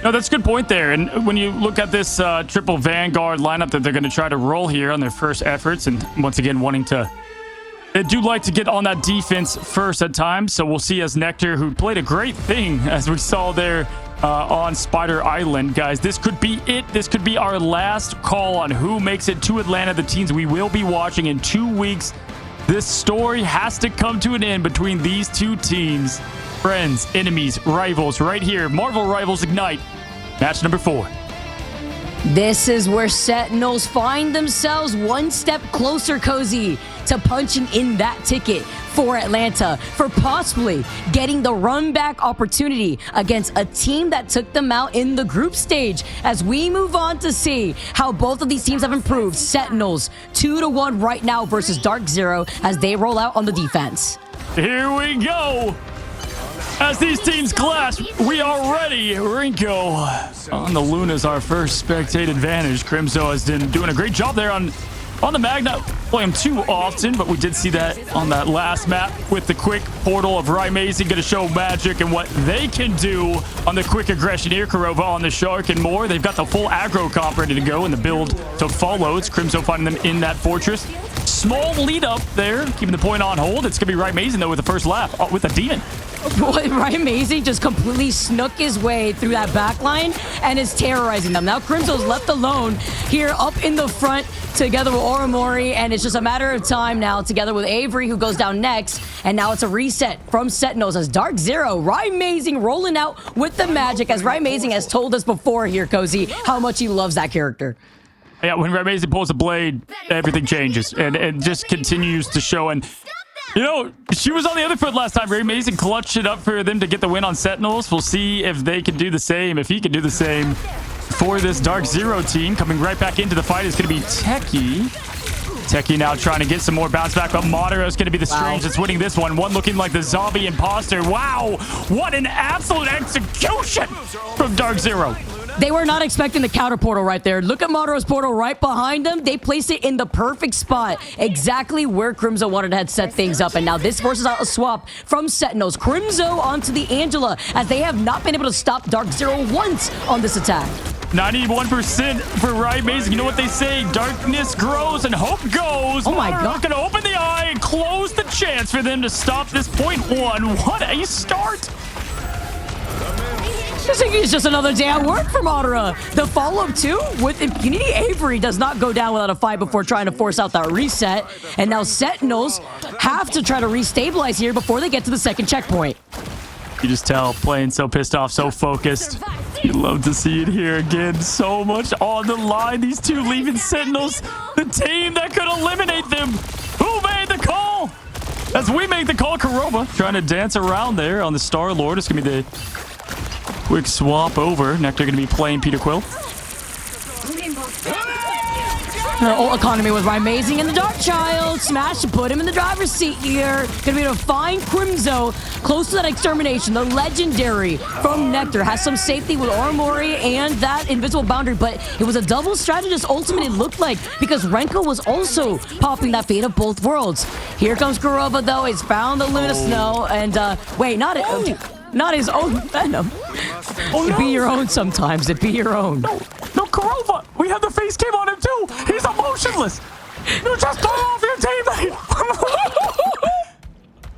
No, that's a good point there. And when you look at this triple Vanguard lineup that they're going to try to roll here on their first efforts, and once again wanting to... They do like to get on that defense first at times, so we'll see as Nectar, who played a great thing, as we saw there on Spider Island. Guys, this could be it. This could be our last call on who makes it to Atlanta, the teams we will be watching in 2 weeks. This story has to come to an end between these two teams. Friends, enemies, rivals, right here. Marvel Rivals Ignite, match number 4. This is where Sentinels find themselves one step closer, Cozy, to punching in that ticket for Atlanta for possibly getting the run back opportunity against a team that took them out in the group stage. As we move on to see how both of these teams have improved, Sentinels 2-1 right now versus DarkZero as they roll out on the defense. Here we go. As these teams clash, we are ready. Rinko on the Luna's our first spectate advantage. Crimzo has been doing a great job there on the mag. Not play him too often, but we did see that on that last map with the quick portal of Rymazing, going to show Magic and what they can do on the quick aggression here. Kurova on the Shark and more. They've got the full aggro comp ready to go, and the build to follow. It's Crimzo finding them in that fortress. Small lead up there, keeping the point on hold. It's going to be Rymazing, though, with the first lap with the Demon. Boy, Rymazing just completely snuck his way through that back line and is terrorizing them. Now Crimzo's left alone here up in the front together with Orimori, and it's just a matter of time now together with Avery, who goes down next. And now it's a reset from Sentinels as DarkZero, Rymazing rolling out with the magic, as Rymazing has told us before here, Cozy, how much he loves that character. Yeah, when Rymazing pulls a blade, everything changes and just continues to show. And you know, she was on the other foot last time. Rymazing clutched it up for them to get the win on Sentinels. We'll see if they can do the same, if he can do the same for this DarkZero team. Coming right back into the fight is going to be Techie. Techie now trying to get some more bounce back, but Madara is going to be the strange that's winning this one. One looking like the zombie imposter. Wow, what an absolute execution from DarkZero. They were not expecting the counter portal right there. Look at Madara's portal right behind them. They placed it in the perfect spot, exactly where Crimzo wanted to set things up. And now this forces out a swap from Sentinels. Crimzo onto the Angela, as they have not been able to stop DarkZero once on this attack. 91% for Rymazing. You know what they say? Darkness grows and hope goes. Oh my God. Going to open the eye and close the chance for them to stop this point one. What a start. I think it's just another day at work for Madara. The follow-up, too, with impunity. Avery does not go down without a fight before trying to force out that reset. And now Sentinels have to try to restabilize here before they get to the second checkpoint. You just tell, playing so pissed off, so focused. You love to see it here again. So much on the line. These two leaving Sentinels, the team that could eliminate them. Who made the call? As we make the call, Kurova trying to dance around there on the Star-Lord. It's going to be the quick swap over. Nectar going to be playing Peter Quill. Ult economy with Rymazing and the Dark Child. Smash to put him in the driver's seat here. Gonna be able to find Crimzo close to that extermination. The legendary from Nectar has some safety with Orimori and that invisible boundary, but it was a double strategist ultimate, it looked like, because Renko was also popping that fate of both worlds. Here comes Kurova, though. He's found the Luna Snow, and wait, not his own venom. Oh, It be your own sometimes. It be your own. No, Kurova. We have the face cam on him too. He's emotionless. You just throw off your teammate.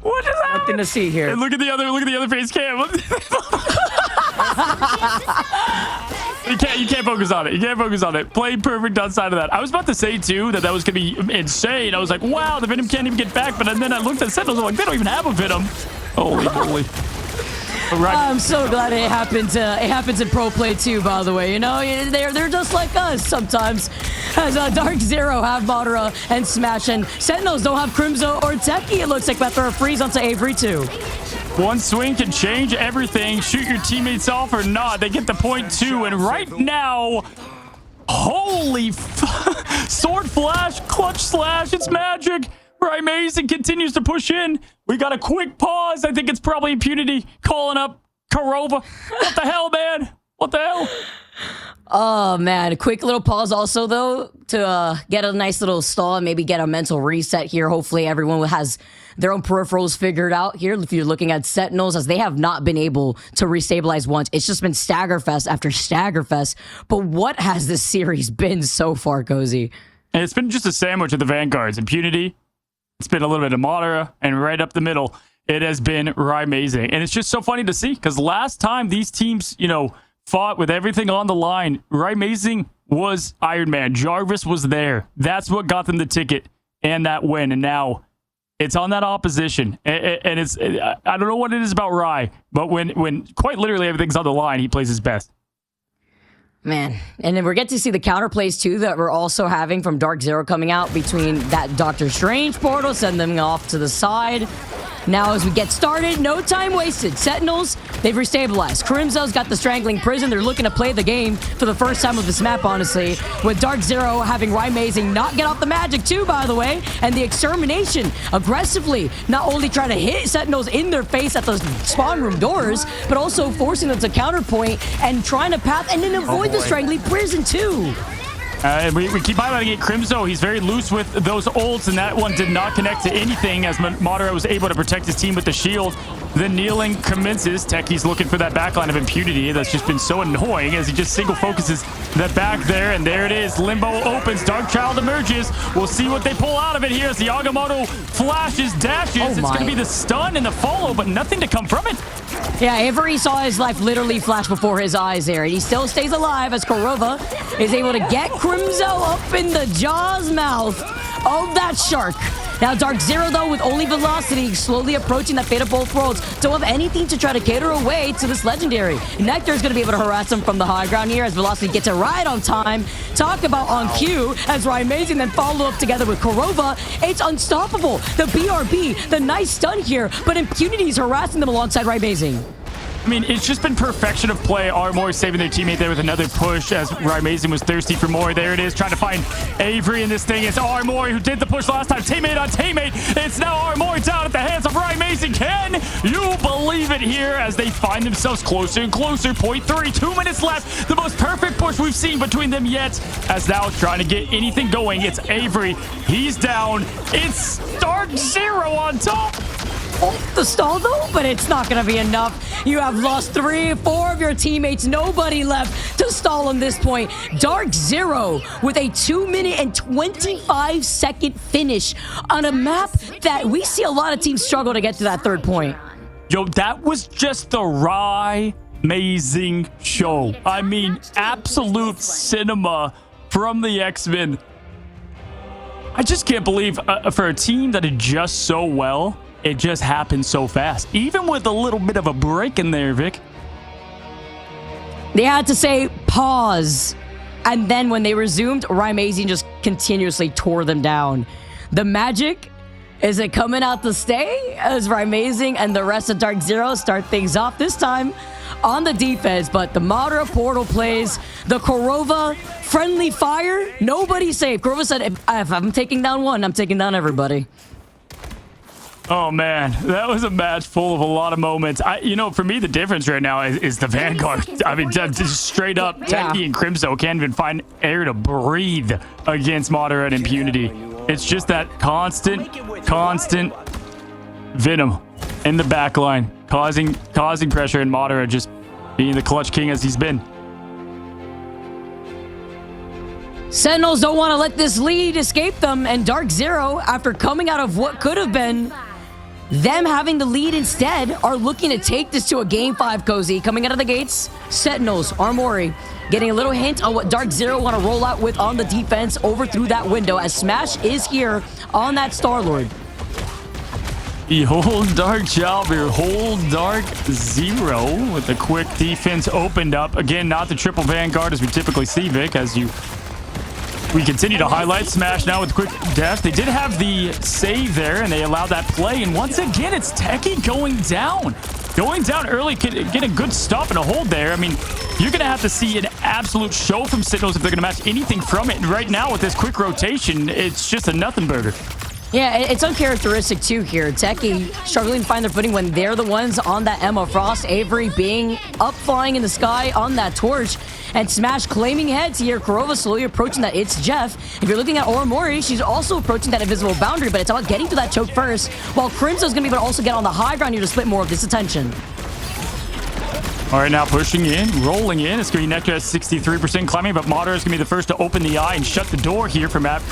What just happened? Nothing to see here. And look at the other face cam. You can't focus on it. You can't focus on it. Played perfect outside of that. I was about to say too that was gonna be insane. I was like, wow, the Venom can't even get back. But then I looked at Sentinels. I'm like, they don't even have a Venom. Holy moly. Right. I'm so glad it happens. It happens in pro play too. By the way, you know they're just like us sometimes. As DarkZero have Madara and Smash, and Sentinels don't have Crimzo or Techie. It looks like after a freeze onto Avery too. One swing can change everything. Shoot your teammates off or not. They get the point two, and right now, holy sword flash, clutch slash. It's magic. Rymazing continues to push in. We got a quick pause. I think it's probably Impunity calling up Kurova. What the hell, man? What the hell? Oh, man. A quick little pause also, though, to get a nice little stall and maybe get a mental reset here. Hopefully everyone has their own peripherals figured out here. If you're looking at Sentinels, as they have not been able to restabilize once. It's just been Staggerfest after Staggerfest. But what has this series been so far, Cozy? And it's been just a sandwich of the Vanguards. Impunity. It's been a little bit of Madara, and right up the middle, it has been Rymazing. And it's just so funny to see, because last time these teams, fought with everything on the line, Rymazing was Iron Man. Jarvis was there. That's what got them the ticket and that win. And now it's on that opposition. And I don't know what it is about Ry, but when quite literally everything's on the line, he plays his best. Man, and then we're getting to see the counterplays too that we're also having from DarkZero coming out between that Doctor Strange portal, send them off to the side. Now as we get started, no time wasted. Sentinels, they've restabilized. Crimzo's got the Strangling Prison. They're looking to play the game for the first time of this map, honestly. With DarkZero having Rymazing not get off the magic too, by the way. And the Extermination aggressively not only trying to hit Sentinels in their face at the spawn room doors, but also forcing them to counterpoint and trying to path and then avoid the Strangling Prison too. We keep highlighting it. Crimzo, he's very loose with those ults, and that one did not connect to anything as Madara was able to protect his team with the shield. The kneeling commences. Techie's looking for that backline of impunity. That's just been so annoying as he just single focuses the back there, and there it is. Limbo opens. Darkchild emerges. We'll see what they pull out of it here as the Agamotto flashes, dashes. It's going to be the stun and the follow, but nothing to come from it. Yeah, Avery saw his life literally flash before his eyes there, and he still stays alive as Korova is able to get Crimzo up in the jaws mouth of that shark. Now, DarkZero, though, with only velocity, slowly approaching that fate of both worlds, don't have anything to try to cater away to this legendary. Nectar is going to be able to harass him from the high ground here as velocity gets it right on time. Talk about on cue as Rymazing then follow up together with Korova. It's unstoppable. The BRB, the nice stun here, but Impunity is harassing them alongside Rymazing. I mean, it's just been perfection of play. Armory saving their teammate there with another push as Rymazing was thirsty for more. There it is, trying to find Avery in this thing. It's Armory who did the push last time. Teammate on teammate. It's now Armory down at the hands of Rymazing. Can you believe it here as they find themselves closer and closer? 0.3, 2 minutes left. The most perfect push we've seen between them yet. As now trying to get anything going. It's Avery. He's down. It's DarkZero on top. The stall though, but it's not going to be enough. You have lost 3 or 4 of your teammates. Nobody left to stall on this point. DarkZero with a 2-minute and 25-second finish on a map that we see a lot of teams struggle to get to that third point. Yo, that was just the Rymazing show. I mean, absolute cinema from the X-Men. I just can't believe for a team that did just so well, it just happened so fast. Even with a little bit of a break in there, Vic. They had to say pause. And then when they resumed, Rymazing just continuously tore them down. The magic, is it coming out to stay as Rymazing and the rest of DarkZero start things off this time on the defense? But the Madara portal plays, the Korova friendly fire, nobody's safe. Korova said, if I'm taking down one, I'm taking down everybody. Oh, man, that was a match full of a lot of moments. You know, for me, the difference right now is the Vanguard. I mean, just straight up, Techie and Crimzo can't even find air to breathe against Madara and Impunity. It's just that constant venom in the backline, causing pressure, and Madara just being the clutch king as he's been. Sentinels don't want to let this lead escape them, and DarkZero, after coming out of what could have been them having the lead instead, are looking to take this to a Game 5, Cozy. Coming out of the gates, Sentinels, Armory, getting a little hint on what DarkZero want to roll out with on the defense over through that window as Smash is here on that Star-Lord. Behold Darkchild, behold DarkZero with a quick defense opened up. Again, not the triple Vanguard as we typically see, Vic, as we continue to highlight Smash now with quick dash. They did have the save there, and they allowed that play. And once again, it's Techie going down. Going down early, get a good stop and a hold there. I mean, you're going to have to see an absolute show from Sentinels if they're going to match anything from it. And right now, with this quick rotation, it's just a nothing burger. Yeah, it's uncharacteristic too here. Techie struggling to find their footing when they're the ones on that Emma Frost. Avery being up flying in the sky on that torch. And Smash claiming heads here. Korova slowly approaching that it's Jeff. If you're looking at Oromori, she's also approaching that invisible boundary, but it's about getting to that choke first. While Crimso's going to be able to also get on the high ground here to split more of this attention. All right, now pushing in, rolling in. It's going to be Nectar at 63% climbing, but Madara is going to be the first to open the eye and shut the door here for map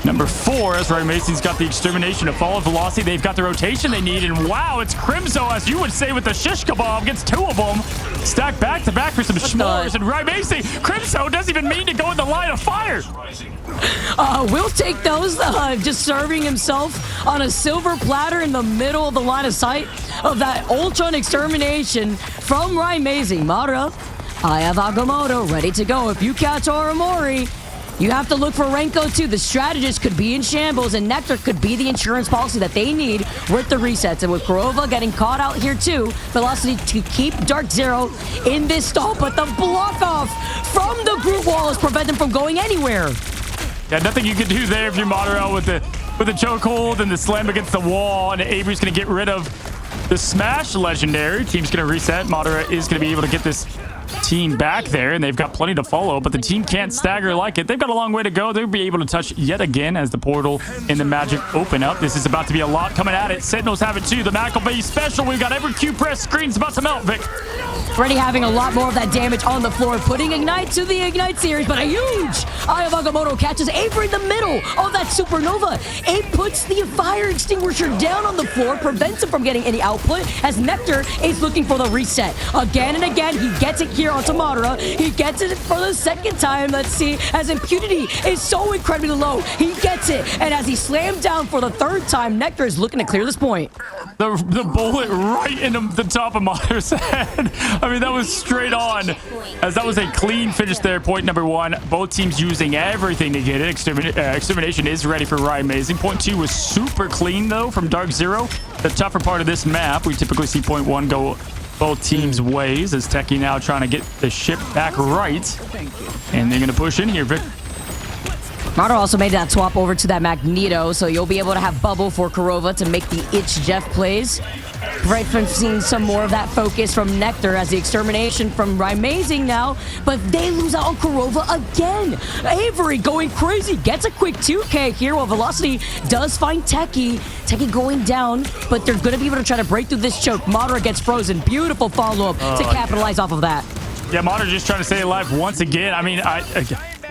number 4, as Rymazing's got the extermination of follow velocity. They've got the rotation they need, and wow, it's Crimzo, as you would say, with the shish kebab. Gets 2 of them. Stacked back to back for some s'mores, and Rymazing, Crimzo doesn't even mean to go in the line of fire. We'll take those, just serving himself on a silver platter in the middle of the line of sight of that Ultron extermination from Rymazing. Madara I have Agamotto ready to go. If you catch Orimori, you have to look for Renko too. The strategist could be in shambles, and Nectar could be the insurance policy that they need with the resets. And with Kurova getting caught out here too, Velocity to keep DarkZero in this stall, but the block off from the group wall is preventing them from going anywhere. Yeah, nothing you can do there if you're Madara with the chokehold and the slam against the wall, and Avery's going to get rid of the Smash Legendary. Team's going to reset. Madara is going to be able to get this team back there, and they've got plenty to follow, but the team can't stagger like it. They've got a long way to go. They'll be able to touch yet again as the portal and the magic open up. This is about to be a lot coming at it. Sentinels have it too. The Mac will be special. We've got every Q press screen's about to melt, Vic. Already having a lot more of that damage on the floor, putting Ignite to the Ignite series, but a huge Eye of Agamotto catches Avery in the middle of that Supernova. It puts the fire extinguisher down on the floor, prevents him from getting any output, as Nectar is looking for the reset. Again and again, he gets it here onto Madara. He gets it for the second time. Let's see, as Impunity is so incredibly low. He gets it, and as he slammed down for the third time, Nectar is looking to clear this point. The bullet right into the top of Madara's head. I mean, that was straight on, as that was a clean finish there. Point number one. Both teams using everything to get it. Extermination is ready for Ryan Amazing. Point two was super clean, though, from DarkZero. The tougher part of this map, we typically see point one go both teams' ways, as Techie now trying to get the ship back right. And they're going to push in here, Vic. Madara also made that swap over to that Magneto, so you'll be able to have Bubble for Kurova to make the Itch Jeff plays. Right from seeing some more of that focus from Nectar as the extermination from Amazing now, but they lose out on Kurova again. Avery going crazy, gets a quick 2K here while Velocity does find Techie. Techie going down, but they're going to be able to try to break through this choke. Madara gets frozen. Beautiful follow-up to capitalize off of that. Yeah, Madara just trying to stay alive once again. I mean,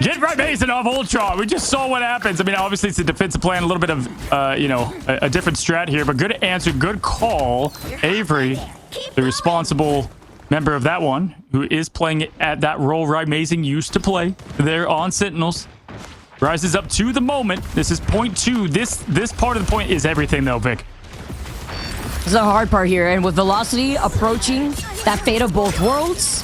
get Amazing off Ultron. We just saw what happens. I mean, obviously, it's a defensive plan, a little bit of, a different strat here, but good answer, good call. Avery, the responsible member of that one, who is playing at that role Amazing used to play there on Sentinels, rises up to the moment. This is point two. This part of the point is everything, though, Vic. This is the hard part here, and with Velocity approaching that fate of both worlds,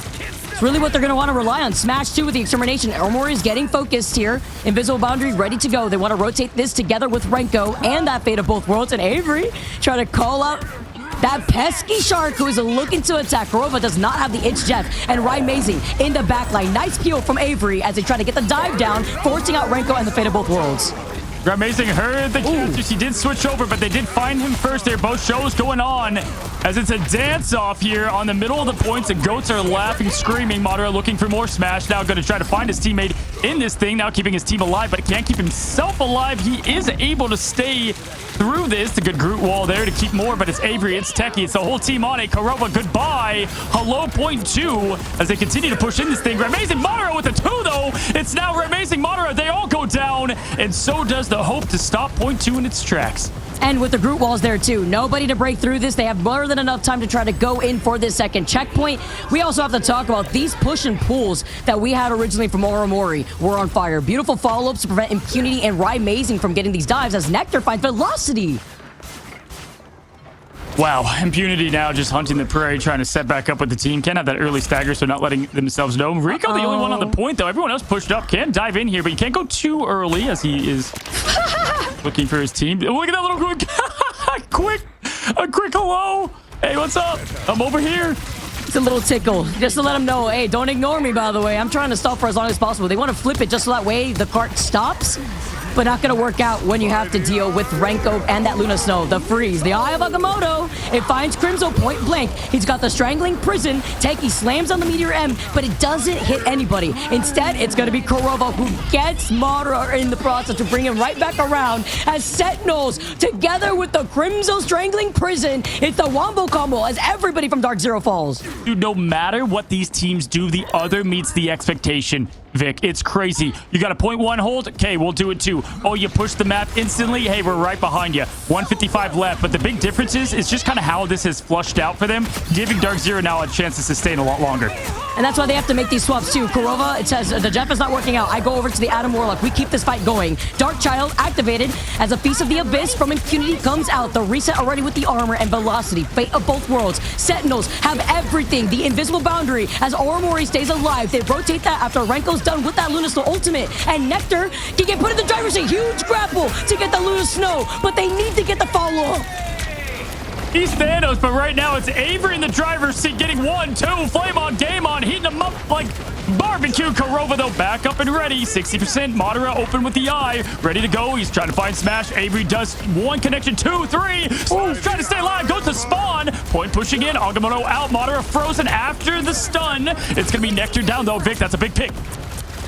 it's really what they're going to want to rely on. Smash 2 with the extermination. Elmore is getting focused here. Invisible Boundary ready to go. They want to rotate this together with Renko and that fate of both worlds. And Avery trying to call out that pesky shark who is looking to attack. Kurova does not have the Itch Jeff. And Amazing in the backline. Nice peel from Avery as they try to get the dive down, forcing out Renko and the fate of both worlds. Amazing heard the characters. He did switch over, but they did find him first there. Both shows going on as it's a dance-off here on the middle of the points. The goats are laughing, screaming. Madara looking for more smash. Now going to try to find his teammate in this thing. Now keeping his team alive, but can't keep himself alive. He is able to stay through this. The good Groot wall there to keep more, but it's Avery, it's Techie, it's the whole team on it. Kurova, goodbye. Hello, point two, as they continue to push in this thing. Amazing Madara with the two, though. It's now Amazing Madara. They all go down, and so does the hope to stop point two in its tracks. And with the Groot walls there too. Nobody to break through this. They have more than enough time to try to go in for this second checkpoint. We also have to talk about these push and pulls that we had originally from Orimori were on fire. Beautiful follow-ups to prevent Impunity and Amazing from getting these dives as Nectar finds Velocity. Wow, Impunity now just hunting the prey, trying to set back up with the team. Can't have that early stagger, so not letting themselves know. Rico, the only one on the point, though. Everyone else pushed up. Can dive in here, but you can't go too early as he is looking for his team. Look at that little quick hello. Hey, what's up? I'm over here. It's a little tickle, just to let them know, hey, don't ignore me, by the way. I'm trying to stop for as long as possible. They want to flip it just so that way the cart stops, but not going to work out when you have to deal with Renko and that Luna Snow. The freeze, the Eye of Agamotto. It finds Crimzo point blank. He's got the strangling prison. Techie slams on the Meteor M, but it doesn't hit anybody. Instead, it's going to be Kurova who gets Madara in the process to bring him right back around as Sentinels, together with the Crimzo strangling prison, it's the Wombo combo as everybody from DarkZero falls. Dude, no matter what these teams do, the other meets the expectation. Vic, it's crazy. You got a 0.1 hold? Okay, we'll do it too. Oh, you push the map instantly? Hey, we're right behind you. 155 left. But the big difference is, it's just kind of how this has flushed out for them, giving DarkZero now a chance to sustain a lot longer. And that's why they have to make these swaps too. Kurova, it says the Jeff is not working out. I go over to the Adam Warlock. We keep this fight going. Dark Child activated as a Feast of the Abyss from Impunity comes out. The reset already with the armor and velocity. Fate of both worlds. Sentinels have everything. The invisible boundary as Oromori stays alive. They rotate that after Renko's done with that Luna Snow ultimate. And Nectar can get put in the driver's seat. Huge grapple to get the Luna Snow. But they need to get the follow-up. He's Thanos, but right now it's Avery in the driver's seat getting 1, 2, flame on, game on, heating them up like barbecue. Kurova, though, back up and ready. 60%. Madara open with the eye. Ready to go. He's trying to find Smash. Avery does 1 connection, 2, 3. Ooh, trying to stay alive. Goes to spawn. Point pushing in. Agamotto out. Madara frozen after the stun. It's going to be Nectar down, though. Vic, that's a big pick.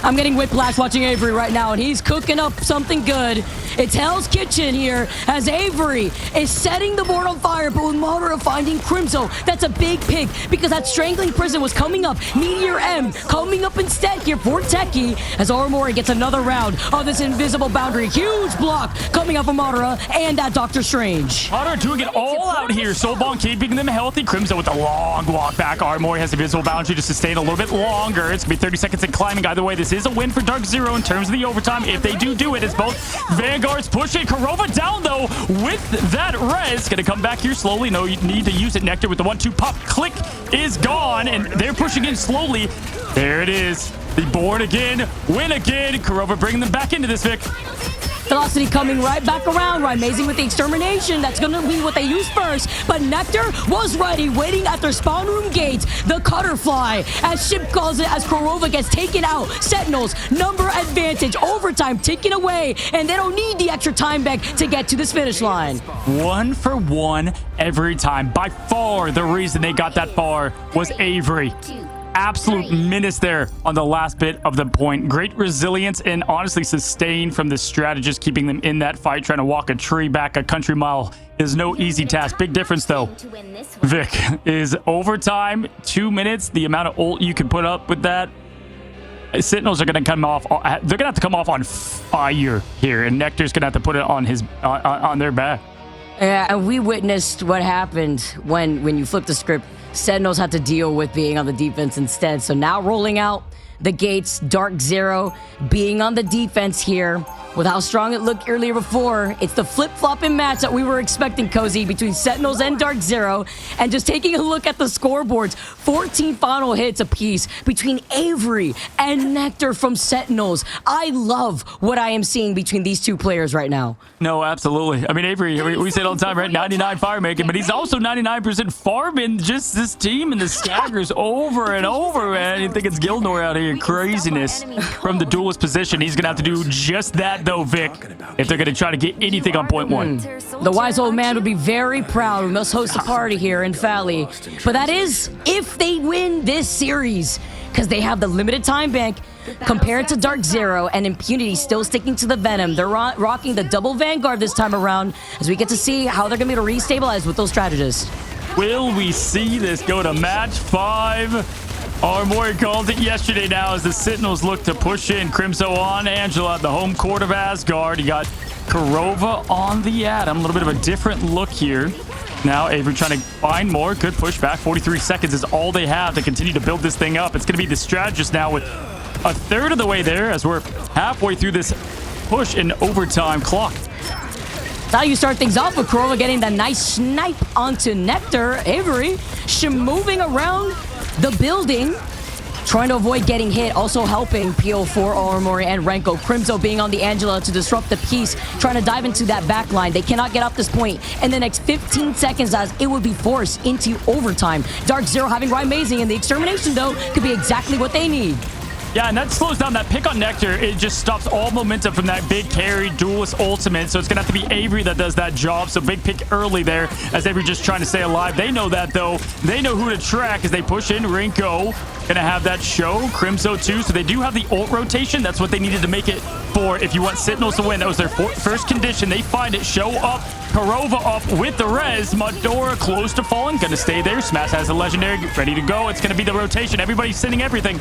I'm getting whiplash watching Avery right now, and he's cooking up something good. It's Hell's Kitchen here as Avery is setting the board on fire, but with Madara finding Crimzo, that's a big pick because that Strangling Prison was coming up. Meteor M coming up instead here for Techie as Oromori gets another round of this invisible boundary. Huge block coming up from Madara and that Doctor Strange. Madara doing it all out here. Soulbone keeping them healthy. Crimzo with a long walk back. Oromori has the invisible boundary to sustain a little bit longer. It's going to be 30 seconds in climbing. Either way, this is a win for DarkZero in terms of the overtime. If they do it, it's both Vanguards pushing. Kurova down, though, with that res. Going to come back here slowly. No need to use it. Nectar with the 1-2 pop. Click is gone, and they're pushing in slowly. There it is. The board again. Win again. Kurova bringing them back into this, Vic. Velocity coming right back around. Amazing with the extermination. That's going to be what they use first. But Nectar was ready, waiting at their spawn room gates. The Cutterfly, as Ship calls it, as Kurova gets taken out. Sentinels, number advantage. Overtime ticking away. And they don't need the extra time back to get to this finish line. 1 for 1 every time. By far, the reason they got that far was Avery. Absolute menace there on the last bit of the point. Great resilience and honestly sustained from the strategist, keeping them in that fight. Trying to walk a tree back a country mile is no easy task. Big difference though. Vic is overtime, 2 minutes. The amount of ult you can put up with that. Sentinels are going to come off. They're going to have to come off on fire here, and Nectar's going to have to put it on his on their back. Yeah, and we witnessed what happened when you flip the script. Sentinels had to deal with being on the defense instead. So now rolling out the gates, DarkZero being on the defense here. With how strong it looked earlier before, it's the flip-flopping match that we were expecting, Cozy, between Sentinels and DarkZero. And just taking a look at the scoreboards, 14 final hits apiece between Avery and Nectar from Sentinels. I love what I am seeing between these two players right now. No, absolutely. I mean, Avery, we say it all the time, right? 99 fire making, but he's also 99% farming just this team and the staggers over and over, man. You think it's Gilnor out here. Craziness from the duelist position. He's going to have to do just that, though, Vic, if they're going to try to get anything on point 1. The wise old man would be very proud. We must host a party here in Fally. But that is if they win this series, because they have the limited time bank compared to DarkZero, and Impunity still sticking to the Venom. They're rocking the double Vanguard this time around, as we get to see how they're going to be able to restabilize with those strategists. Will we see this go to match 5? Oromori called it yesterday now as the Sentinels look to push in. Crimzo on Angela at the home court of Asgard. You got Kurova on the Atom. A little bit of a different look here. Now Avery trying to find more. Good pushback. 43 seconds is all they have to continue to build this thing up. It's going to be the strategist now with a third of the way there as we're halfway through this push in overtime clock. Now you start things off with Kurova getting that nice snipe onto Nectar. Avery moving around the building, trying to avoid getting hit, also helping PO4, Oromori, and Renko. Crimzo being on the Angela to disrupt the piece, trying to dive into that back line. They cannot get off this point in the next 15 seconds as it would be forced into overtime. DarkZero having Amazing, and the extermination, though, could be exactly what they need. Yeah, and that slows down that pick on Nectar. It just stops all momentum from that big carry duelist ultimate. So it's going to have to be Avery that does that job. So big pick early there as Avery just trying to stay alive. They know that, though. They know who to track as they push in. Rinko going to have that show. Crimzo, too. So they do have the ult rotation. That's what they needed to make it for if you want Sentinels to win. That was their first condition. They find it. Show up. Kurova up with the res. Madora close to falling. Going to stay there. Smash has a legendary ready to go. It's going to be the rotation. Everybody's sending everything.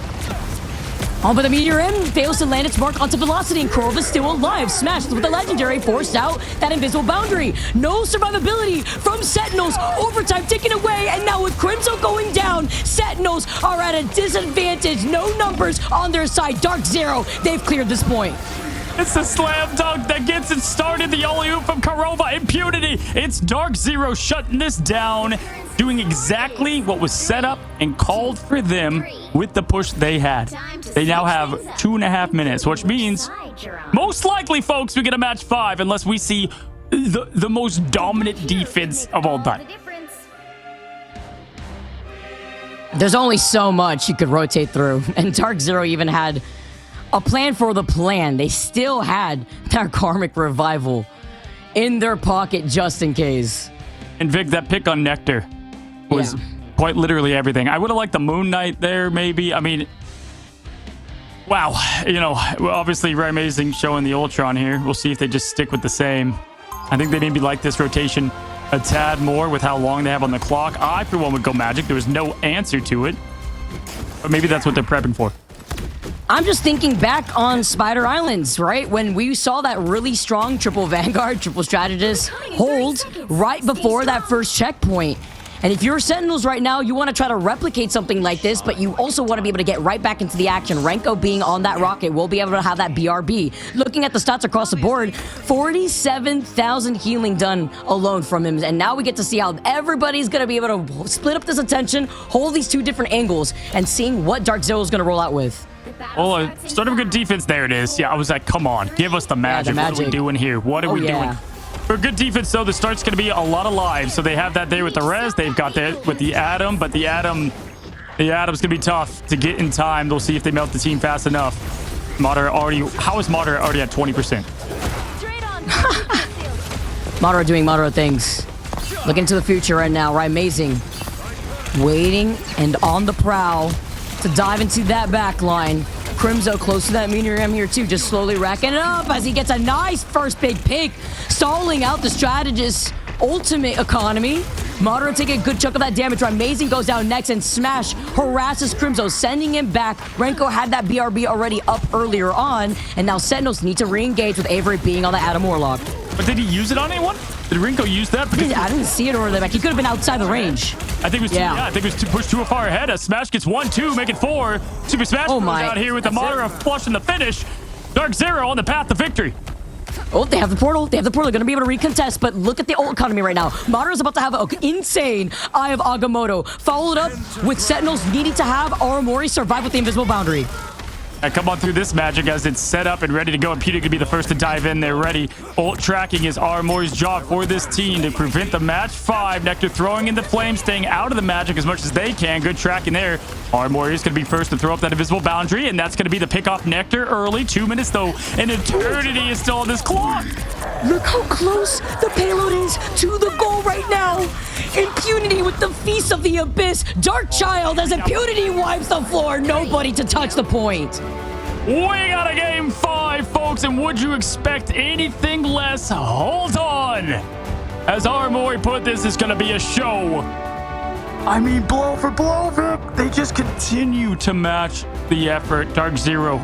Oh, but the Meteor M fails to land its mark onto Velocity, and Kurova is still alive. Smashed with the Legendary, forced out that invisible boundary. No survivability from Sentinels. Overtime taken away, and now with Crimson going down, Sentinels are at a disadvantage. No numbers on their side. DarkZero, they've cleared this point. It's the slam dunk that gets it started. The alley-oop from Kurova. Impunity. It's DarkZero shutting this down, doing exactly what was set up and called for them with the push they had. They now have 2.5 minutes, which means most likely, folks, we get a match 5 unless we see the most dominant defense of all time. There's only so much you could rotate through, and DarkZero even had a plan for the plan. They still had their Karmic Revival in their pocket just in case. And Vic, that pick on Nectar was quite literally everything. I would have liked the Moon Knight there, maybe. I mean, wow. You know, obviously very amazing showing the Ultron here. We'll see if they just stick with the same. I think they maybe like this rotation a tad more with how long they have on the clock. I, for one, would go Magic. There was no answer to it. But maybe that's what they're prepping for. I'm just thinking back on Spider Islands, right? When we saw that really strong triple Vanguard, triple Strategist hold right before that first checkpoint. And if you're Sentinels right now, you want to try to replicate something like this, but you also want to be able to get right back into the action. Renko being on that rocket will be able to have that BRB. Looking at the stats across the board, 47,000 healing done alone from him. And now we get to see how everybody's going to be able to split up this attention, hold these two different angles, and seeing what DarkZero is going to roll out with. Well, start of a good defense. There it is. Yeah, I was like, come on, give us the magic. What are we doing here? What are we doing? For good defense, though, the start's going to be a lot of lives. So they have that there with the res. They've got that with the Atom, but the Atom's going to be tough to get in time. They'll see if they melt the team fast enough. How is Madara already at 20%? Madara doing Madara things. Looking to the future right now, right? Amazing. Waiting and on the prowl to dive into that back line. Crimzo close to that Meteor M here too, just slowly racking it up as he gets a nice first big pick, stalling out the Strategist's ultimate economy. Madara taking a good chunk of that damage. Amazing goes down next, and Smash harasses Crimzo, sending him back. Renko had that BRB already up earlier on, and now Sentinels need to re-engage with Avery being on the Atom Warlock. But did he use it on anyone? Did Renko use that? I didn't see it over the back. He could have been outside the range. I think it was I think it was pushed too far ahead. As Smash gets 1-2, make it 4. Super Smash goes out here with the Madara flush in the finish. DarkZero on the path to victory. Oh, they have the portal. They have the portal. They're going to be able to recontest, but look at the ult economy right now. Madara's about to have an insane Eye of Agamotto, followed up with Sentinels needing to have Aramori survive with the invisible boundary. Come on through this magic as it's set up and ready to go. And Peter could be the first to dive in there. Ready. Ult tracking is Aramori's job for this team to prevent the match 5. Nectar throwing in the flame, staying out of the magic as much as they can. Good tracking there. Aramori is going to be first to throw up that invisible boundary, and that's going to be the pick off Nectar early. 2 minutes though. An eternity is still on this clock. Look how close the payload is to the goal right now. Impunity with the Feast of the Abyss. Dark Child as Impunity wipes the floor. Nobody to touch the point. We got a game 5, folks, and would you expect anything less? Hold on. As Aramori put this, is going to be a show. I mean, blow for blow, Vic. They just continue to match the effort. DarkZero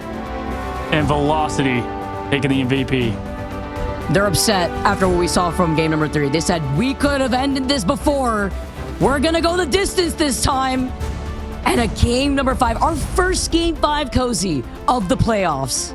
and Velocity taking the MVP. They're upset after what we saw from game number 3. They said, we could have ended this before. We're going to go the distance this time. And a game number 5, our first game 5, Cozy, of the playoffs.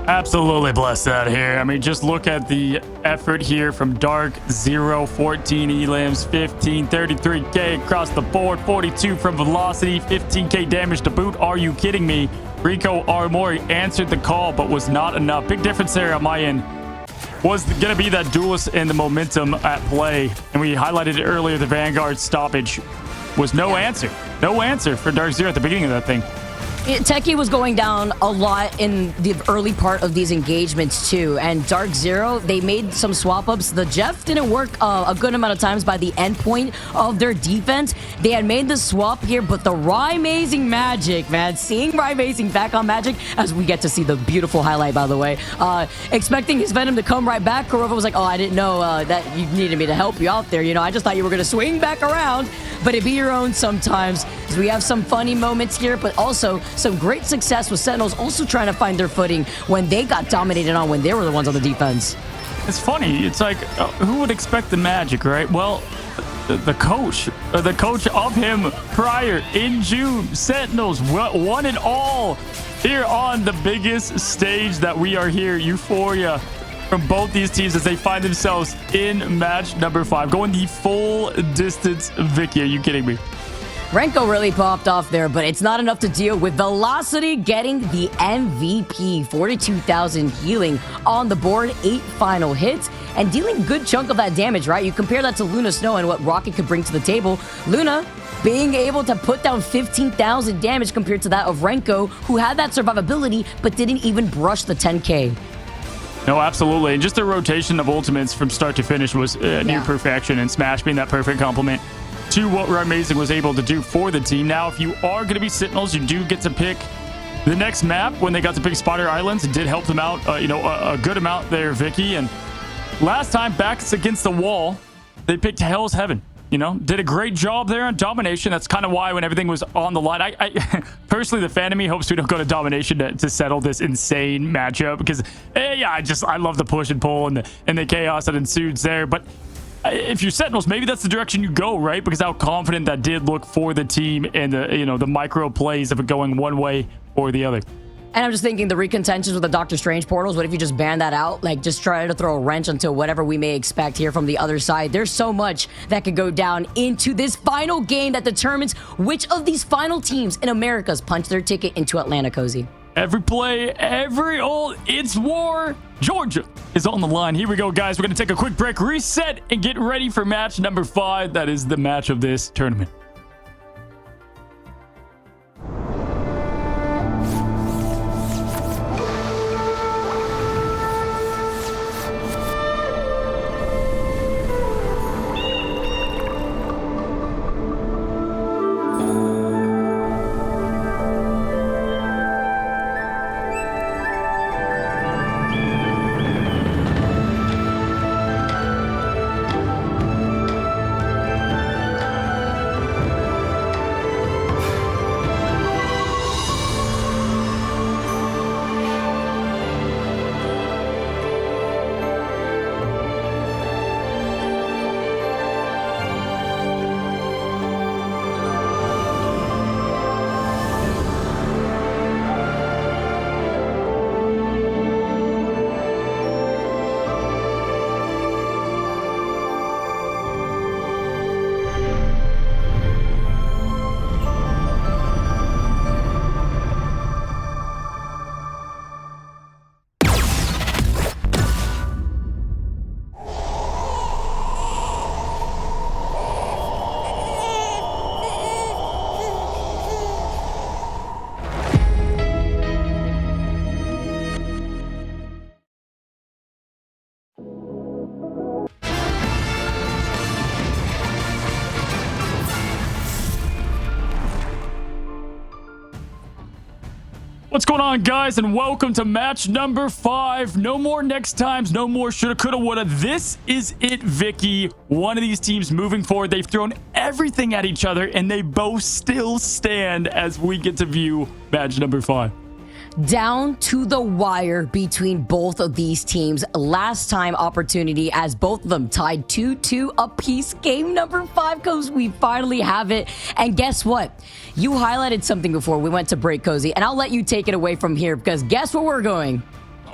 Absolutely blessed out here. I mean, just look at the effort here from DarkZero. 14 elims, 15, 33k across the board, 42 from Velocity, 15k damage to boot. Are you kidding me? Rico Aramori answered the call, but was not enough. Big difference there on my end. Was going to be that duelist and the momentum at play. And we highlighted it earlier, the Vanguard stoppage was no answer. No answer for DarkZero at the beginning of that thing. Techie was going down a lot in the early part of these engagements too, and DarkZero, they made some swap-ups. The Jeff didn't work a good amount of times by the end point of their defense. They had made the swap here, but the Amazing Magic, man, seeing Amazing back on Magic, as we get to see the beautiful highlight, by the way, expecting his Venom to come right back. Kurova was like, oh, I didn't know that you needed me to help you out there. You know, I just thought you were going to swing back around, but it be your own sometimes. We have some funny moments here, but also some great success with Sentinels also trying to find their footing when they got dominated on when they were the ones on the defense. It's funny. It's like, who would expect the magic, right? Well, the coach of him prior in June, Sentinels won it all here on the biggest stage that we are here. Euphoria from both these teams as they find themselves in match number 5, going the full distance. Vicky, are you kidding me? Renko really popped off there, but it's not enough to deal with Velocity getting the MVP. 42,000 healing on the board, 8 final hits, and dealing a good chunk of that damage, right? You compare that to Luna Snow and what Rocket could bring to the table. Luna being able to put down 15,000 damage compared to that of Renko, who had that survivability, but didn't even brush the 10K. No, absolutely. And just the rotation of ultimates from start to finish was near perfection, and Smash being that perfect complement to what Amazing was able to do for the team. Now, if you are going to be Sentinels, you do get to pick the next map. When they got to pick Spider Islands, it did help them out, a good amount there, Vicky. And last time, backs against the wall, they picked Hell's Heaven. Did a great job there on domination. That's kind of why when everything was on the line, I personally, the fan of me hopes we don't go to domination to settle this insane matchup, because I love the push and pull and the chaos that ensues there. But if you're Sentinels, maybe that's the direction you go, right? Because how confident that did look for the team and the micro plays of it going one way or the other. And I'm just thinking the recontentions with the Doctor Strange portals, what if you just ban that out? Like, just try to throw a wrench into whatever we may expect here from the other side. There's so much that could go down into this final game that determines which of these final teams in America's punch their ticket into Atlanta, Cozy. Every play, it's war. Georgia is on the line. Here we go, guys. We're going to take a quick break, reset, and get ready for match number 5. That is the match of this tournament. What's going on, guys, and welcome to match number 5. No more next times, no more shoulda, coulda, woulda. This is it, Vicky. One of these teams moving forward. They've thrown everything at each other, and they both still stand as we get to view match number 5. Down to the wire between both of these teams. Last time opportunity as both of them tied 2-2 apiece. Game number 5, because we finally have it. And guess what? You highlighted something before we went to break, Cozy, and I'll let you take it away from here, because guess where we're going?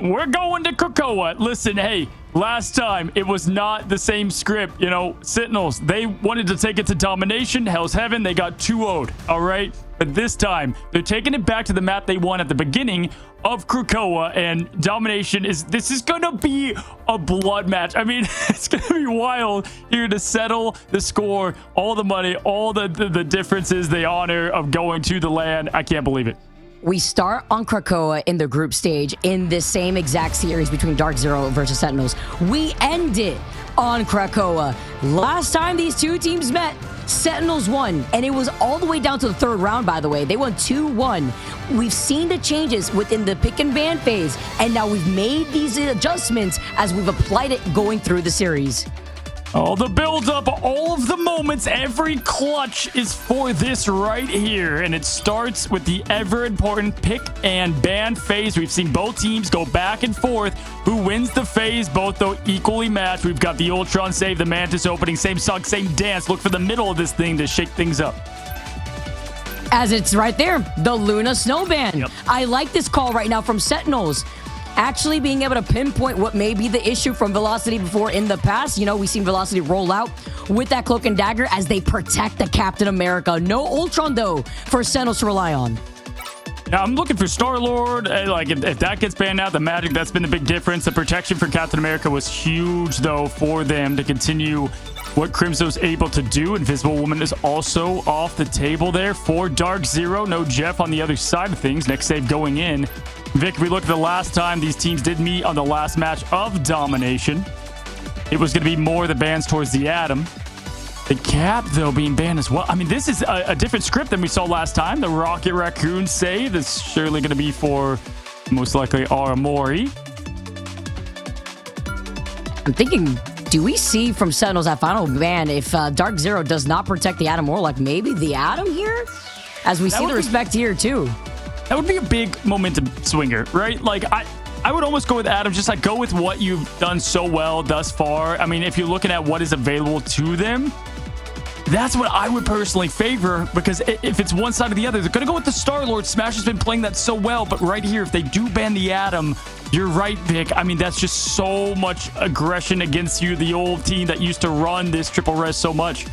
We're going to Krakoa. Listen, hey, last time it was not the same script. Sentinels, they wanted to take it to domination. Hell's Heaven, they got 2-0'd, all right? But this time, they're taking it back to the map they won at the beginning of Krakoa, and domination this is going to be a blood match. I mean, it's going to be wild here to settle the score, all the money, all the differences, the honor of going to the land. I can't believe it. We start on Krakoa in the group stage in this same exact series between DarkZero versus Sentinels. We end it on Krakoa. Last time these two teams met, Sentinels won, and it was all the way down to the 3rd round, by the way. They won 2-1. We've seen the changes within the pick and ban phase, and now we've made these adjustments as we've applied it going through the series. All the build-up, all of the moments, every clutch is for this right here. And it starts with the ever-important pick and ban phase. We've seen both teams go back and forth. Who wins the phase? Both, though, equally matched. We've got the Ultron save, the Mantis opening. Same song, same dance. Look for the middle of this thing to shake things up. As it's right there, the Luna Snowman. Yep. I like this call right now from Sentinels. Actually being able to pinpoint what may be the issue from Velocity before in the past. You know, we've seen Velocity roll out with that Cloak and Dagger as they protect the Captain America. No Ultron, though, for Sentinels to rely on. Now, I'm looking for Star-Lord. Like, if that gets banned out, the magic, that's been the big difference. The protection for Captain America was huge, though, for them to continue what Crimso's able to do. Invisible Woman is also off the table there for DarkZero. No Jeff on the other side of things. Next save going in. Vic, we looked at the last time these teams did meet on the last match of Domination. It was going to be more the bans towards the Atom. The Cap, though, being banned as well. I mean, this is a different script than we saw last time. The Rocket Raccoon save is surely going to be for, most likely, Aramori. I'm thinking, do we see from Sentinels that final ban if DarkZero does not protect the Atom, or like maybe the Atom here? As we see the respect here, too. That would be a big momentum swinger, right? Like, I would almost go with Adam, just like go with what you've done so well thus far. I mean, if you're looking at what is available to them, that's what I would personally favor, because if it's one side or the other, they're going to go with the Star-Lord. Smash has been playing that so well, but right here, if they do ban the Atom, you're right, Vic. I mean, that's just so much aggression against you, the old team that used to run this triple res so much.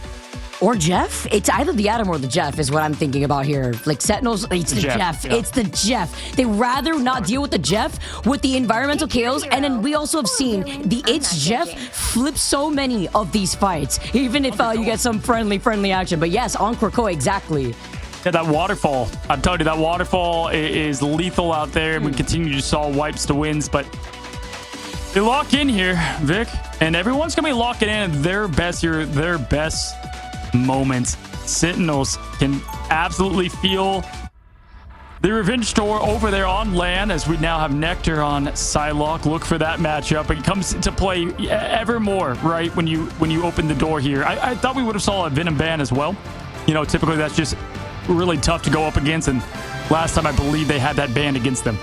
Or Jeff? It's either the Atom or the Jeff is what I'm thinking about here. Like Sentinels, it's the Jeff. Yeah. It's the Jeff. They rather not deal with the Jeff with the environmental chaos. And then we also have seen the It's Jeff flip so many of these fights, even if you get some friendly action. But yes, on Krakoa, exactly. Yeah, that waterfall. I'm telling you, that waterfall is lethal out there. We continue to saw wipes to wins, but they lock in here, Vic. And everyone's going to be locking in their best here, their best moments. Sentinels can absolutely feel the revenge tour over there on land, as we now have Nectar on Psylocke. Look for that matchup. It comes into play ever more, right, when you open the door here. I thought we would have saw a Venom ban as well. You know, typically that's just really tough to go up against, and last time I believe they had that ban against them.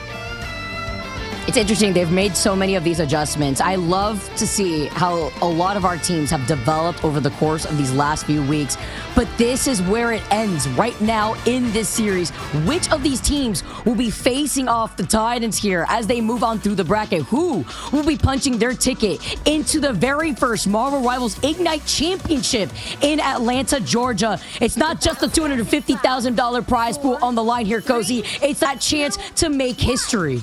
It's interesting. They've made so many of these adjustments. I love to see how a lot of our teams have developed over the course of these last few weeks. But this is where it ends right now in this series. Which of these teams will be facing off the Titans here as they move on through the bracket? Who will be punching their ticket into the very first Marvel Rivals Ignite Championship in Atlanta, Georgia? It's not just the $250,000 prize pool on the line here, Cozy. It's that chance to make history.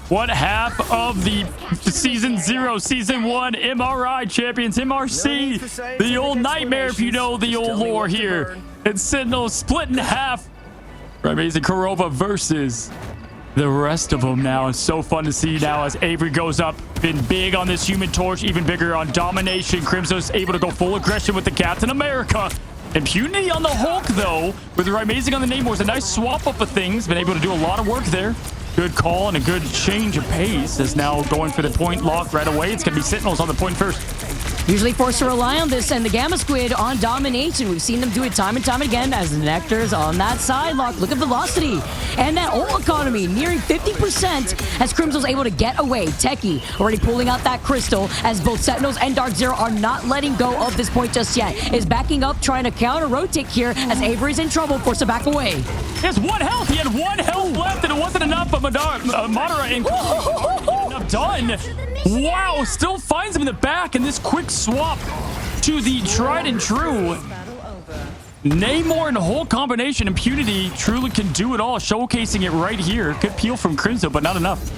What half of the Season 0, Season 1 MRI champions, MRC, the old nightmare if you know the old lore here. And Sentinels split in half. Amazing Kurova versus the rest of them now. It's so fun to see now as Avery goes up. Been big on this Human Torch, even bigger on Domination. Crimso's able to go full aggression with the Captain America. Impunity on the Hulk, though, with the Amazing on the Namors. A nice swap up of things. Been able to do a lot of work there. Good call and a good change of pace is now going for the point lock right away. It's going to be Sentinels on the point first. Usually forced to rely on this, and the Gamma Squid on Domination. We've seen them do it time and time again as the Nectar's on that side lock. Look at Velocity and that ult economy nearing 50% as Crimso's able to get away. Techie already pulling out that crystal as both Sentinels and DarkZero are not letting go of this point just yet. Is backing up, trying to counter-rotate here as Avery's in trouble, forced to back away. He has 1 health. He had 1 health left, and it wasn't enough, but Madara enough done. Wow, still finds him in the back, and this quick swap to the tried and true Namor and Hulk combination. Impunity truly can do it all, showcasing it right here. Good peel from Crimson, but not enough.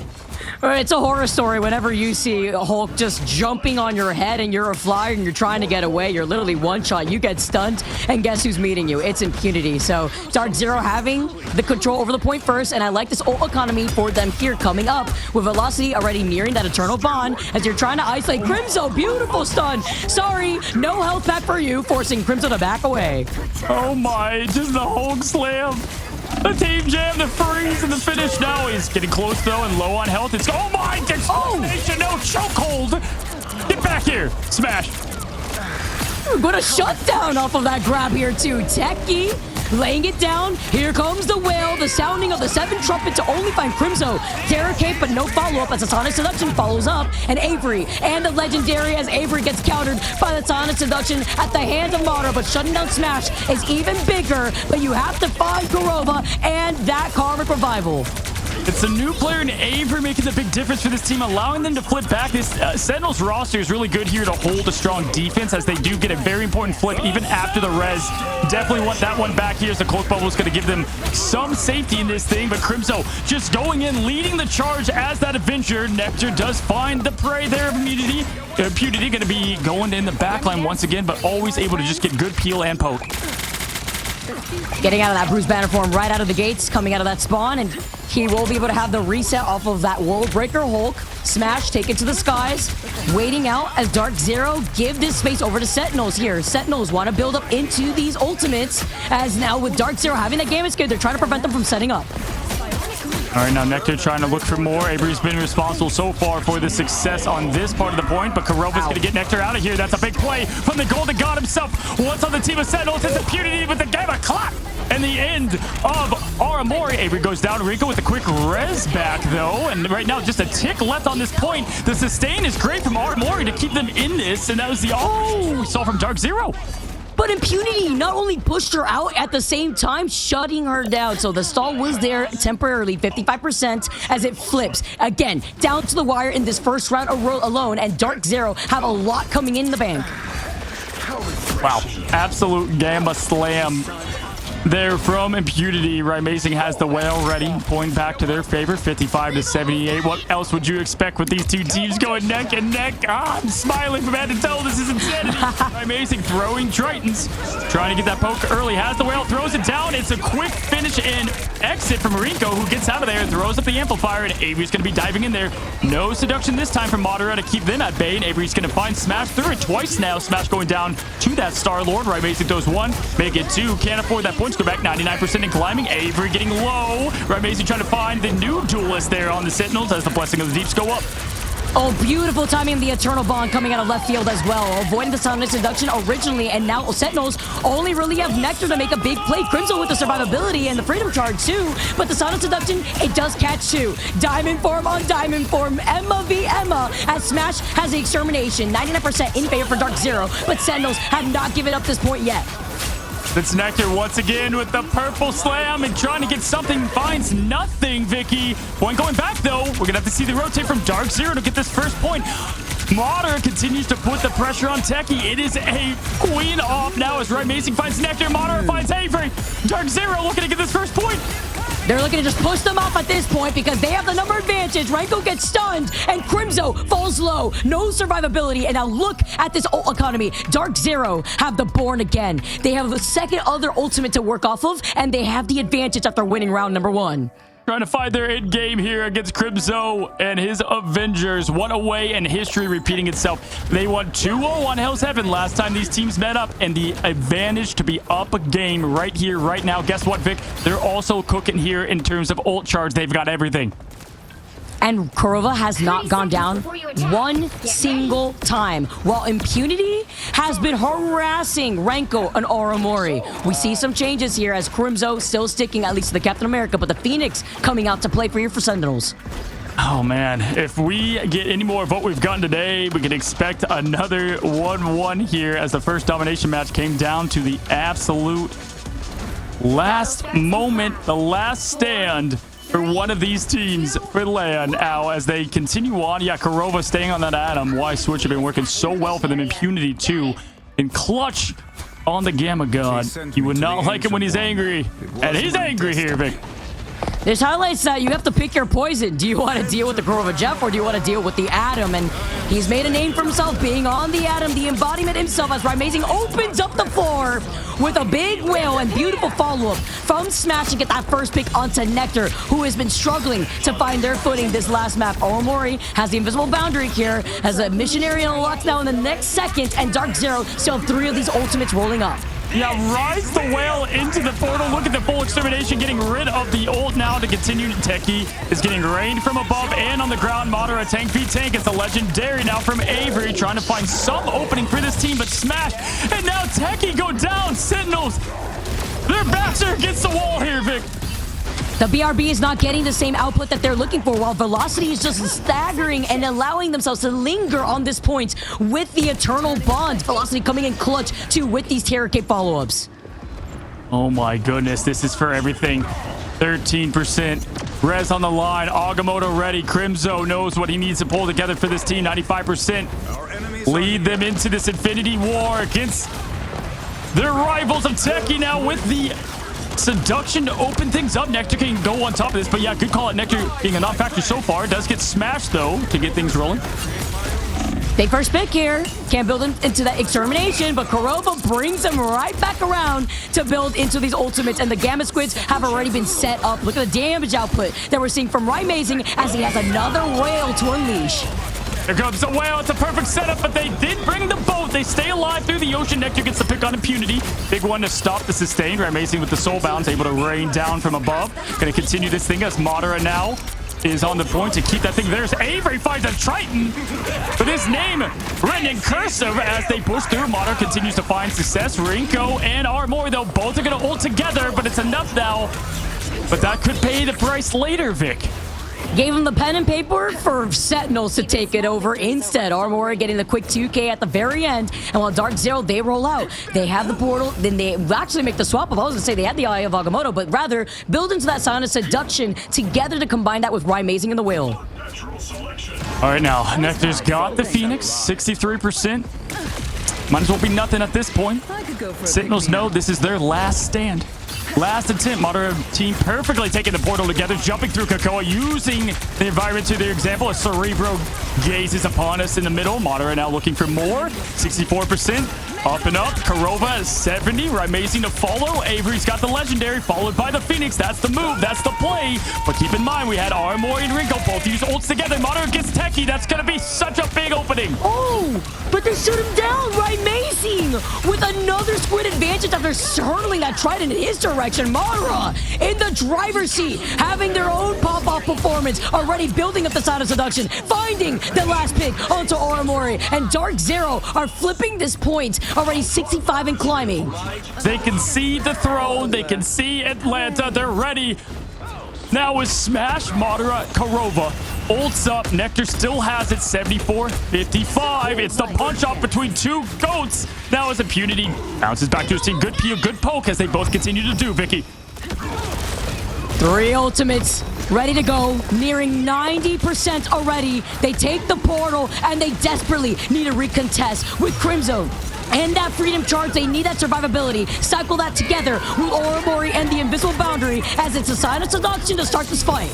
It's a horror story whenever you see Hulk just jumping on your head and you're a flyer and you're trying to get away. You're literally one shot. You get stunned, and guess who's meeting you? It's Impunity. So DarkZero having the control over the point first, and I like this ult economy for them here coming up with Velocity already nearing that Eternal Bond as you're trying to isolate Crimson. Beautiful stun. Sorry, no health pack for you, forcing Crimson to back away. Oh my, just the Hulk slam. The team jam, the freeze, and the finish now. He's getting close, though, and low on health. It's, oh my, no chokehold. Get back here. Smash. Ooh, but a shutdown off of that grab here too. Techie laying it down. Here comes the whale. The sounding of the 7 trumpet to only find Crimzo. Terror Cape, but no follow-up as the Sonic Seduction follows up. And Avery and the Legendary as Avery gets countered by the Sonic Seduction at the hands of Mara. But shutting down Smash is even bigger. But you have to find Kurova and that Karmic Revival. It's a new player in Avery making the big difference for this team, allowing them to flip back. This Sentinels roster is really good here to hold a strong defense as they do get a very important flip even after the res. Definitely want that one back here as the cloak bubble is going to give them some safety in this thing. But Crimzo just going in, leading the charge as that Avenger. Nectar does find the prey there of Immunity. Impunity going to be going in the backline once again, but always able to just get good peel and poke. Getting out of that Bruce Banner form right out of the gates, coming out of that spawn, and he will be able to have the reset off of that World Breaker Hulk. Smash, take it to the skies. Waiting out as DarkZero give this space over to Sentinels here. Sentinels want to build up into these ultimates, as now with DarkZero having that game escape, they're trying to prevent them from setting up. All right, now Nectar trying to look for more. Avery's been responsible so far for the success on this part of the point, but Kurova's going to get Nectar out of here. That's a big play from the Golden God himself. Once on the team of Sentinels, it's Impunity with the game of clap. And the end of Aramori. Avery goes down. Rico with a quick res back, though. And right now, just a tick left on this point. The sustain is great from Aramori to keep them in this. And that was the all we saw from DarkZero. But Impunity not only pushed her out at the same time, shutting her down. So the stall was there temporarily, 55% as it flips. Again, down to the wire in this first round alone. And DarkZero have a lot coming in the bank. Wow. Absolute Gamma Slam there from Impunity. Right, Amazing has the whale ready, pulling back to their favor, 55-78. What else would you expect with these two teams going neck and neck? I'm smiling from head to toe. This is insanity. Right, Amazing throwing Tritons, trying to get that poke early. Has the whale, throws it down. It's a quick finish and exit from Rico, who gets out of there, throws up the amplifier, and Avery's going to be diving in there. No seduction this time from Madara to keep them at bay, and Avery's going to find Smash through it twice now. Smash going down to that Star-Lord. Right, Amazing throws 1, make it 2. Can't afford that point. Go back 99% and climbing. Avery getting low. Right, Amazing trying to find the new duelist there on the Sentinels as the Blessing of the Deeps go up. Oh, beautiful timing. The Eternal Bond coming out of left field as well. Avoiding the Sonic Seduction originally, and now Sentinels only really have Nectar to make a big play. Crimson with the survivability and the Freedom Charge too, but the Sonic Seduction, it does catch too. Diamond form on Diamond form. Emma v Emma as Smash has the Extermination. 99% in favor for DarkZero, but Sentinels have not given up this point yet. That's Nectar once again with the purple slam and trying to get something. Finds nothing, Vicky. Point going back, though. We're going to have to see the rotate from DarkZero to get this first point. Madara continues to put the pressure on Techie. It is a queen off now as Right Amazing finds Nectar. Madara finds Avery. DarkZero looking to get this first point. They're looking to just push them off at this point because they have the number advantage. Ranko gets stunned, and Crimzo falls low. No survivability, and now look at this ult economy. DarkZero have the Born again. They have the second other ultimate to work off of, and they have the advantage after winning round number 1. Trying to find their end game here against Crimzo and his Avengers. One away and history repeating itself. They won 2-0 on Hell's Heaven last time these teams met up, and the advantage to be up a game right here, right now. Guess what, Vic? They're also cooking here in terms of ult charge. They've got everything. And Kurova has not gone down one single time, while Impunity has been harassing Ranko and Aramori. We see some changes here as Crimzo still sticking at least to the Captain America, but the Phoenix coming out to play for Sentinels. Oh, man. If we get any more of what we've gotten today, we can expect another 1-1 here as the first domination match came down to the absolute last moment, the last stand for one of these teams for LAN now as they continue on. Yeah, Kurova staying on that Atom. Why Switch have been working so well for them. Impunity too. And clutch on the Gamma God. He would not like it when he's angry. And he's angry here, Vic. This highlights that you have to pick your poison. Do you want to deal with the Kurova Jeff or do you want to deal with the Atom? And he's made a name for himself being on the Atom, the embodiment himself, as Amazing opens up the floor with a big whale and beautiful follow-up from Smash to get that first pick onto Nectar, who has been struggling to find their footing this last map. Aramori has the invisible boundary here, has a missionary unlocked now in the next second, and DarkZero still have 3 of these ultimates rolling up. Yeah, rides the whale into the portal. Look at the full extermination, getting rid of the ult now to continue. Techie is getting rained from above and on the ground. Madara tank v tank. It's the legendary now from Avery, trying to find some opening for this team, but Smash and Techie go down. Sentinels, their backs are against the wall here, Vic. The BRB is not getting the same output that they're looking for, while Velocity is just staggering and allowing themselves to linger on this point with the Eternal Bond. Velocity coming in clutch, too, with these Terror Cape follow-ups. Oh my goodness, this is for everything. 13%. Res on the line. Agamotto ready. Crimzo knows what he needs to pull together for this team. 95%. Lead them into this Infinity War against their rivals of Techie now with the Seduction to open things up. Nectar can go on top of this, but yeah, good call it. Nectar being a non-factor so far. Does get smashed, though, to get things rolling. Big first pick here. Can't build him into that extermination, but Kurova brings him right back around to build into these ultimates, and the Gamma Squids have already been set up. Look at the damage output that we're seeing from Rymazing as he has another whale to unleash. Here comes the whale. It's a perfect setup, but they did bring the boat. They stay alive through the ocean. Nectar gets the pick on Impunity. Big one to stop the sustain. Rymazing with the soul bounce, able to rain down from above. Going to continue this thing as Madara now is on the point to keep that thing. There's Avery finds a Triton with his name written in cursive as they push through. Madara continues to find success. Rinko and Armor, though, both are going to ult together, but it's enough now. But that could pay the price later, Vic. Gave him the pen and paper for Sentinels to take it over instead. Armor getting the quick 2K at the very end. And while DarkZero, they roll out. They have the portal. Then they actually make the swap of, I was going to say they had the Eye of Agamotto, but rather build into that Sign of Seduction together to combine that with Rymazing and the Whale. All right, now, Nectar's got the Phoenix, 63%. Might as well be nothing at this point. Sentinels know this is their last stand. Last attempt. Madara team perfectly taking the portal together, jumping through Kakoa, using the environment to their example. A Cerebro gazes upon us in the middle. Madara now looking for more. 64%. Up and up. Kurova 70. Rymazing to follow. Avery's got the legendary, followed by the Phoenix. That's the move. That's the play. But keep in mind, we had Armor and Rinko both use ults together. Madara gets Techie. That's going to be such a big opening. Oh, but they shoot him down. Rymazing with another squid advantage after hurling that Trident in his direction. Madara in the driver's seat, having their own pop-off performance, already building up the Sign of Seduction, finding the last pick onto Aramori, and DarkZero are flipping this point, already 65 and climbing. They can see the throne. They can see Atlanta. They're ready. Now is Smash. Madara, Kurova ults up. Nectar still has it. 74-55. It's the punch-off between two goats. Now as Impunity bounces back to his team. Good peel, good poke as they both continue to do, Vicky. 3 ultimates ready to go, nearing 90% already. They take the portal, and they desperately need a recontest with Crimzo. And that Freedom Charge, they need that survivability. Cycle that together with Oromori and the Invisible Boundary as it's a Sign of Seduction to start this fight.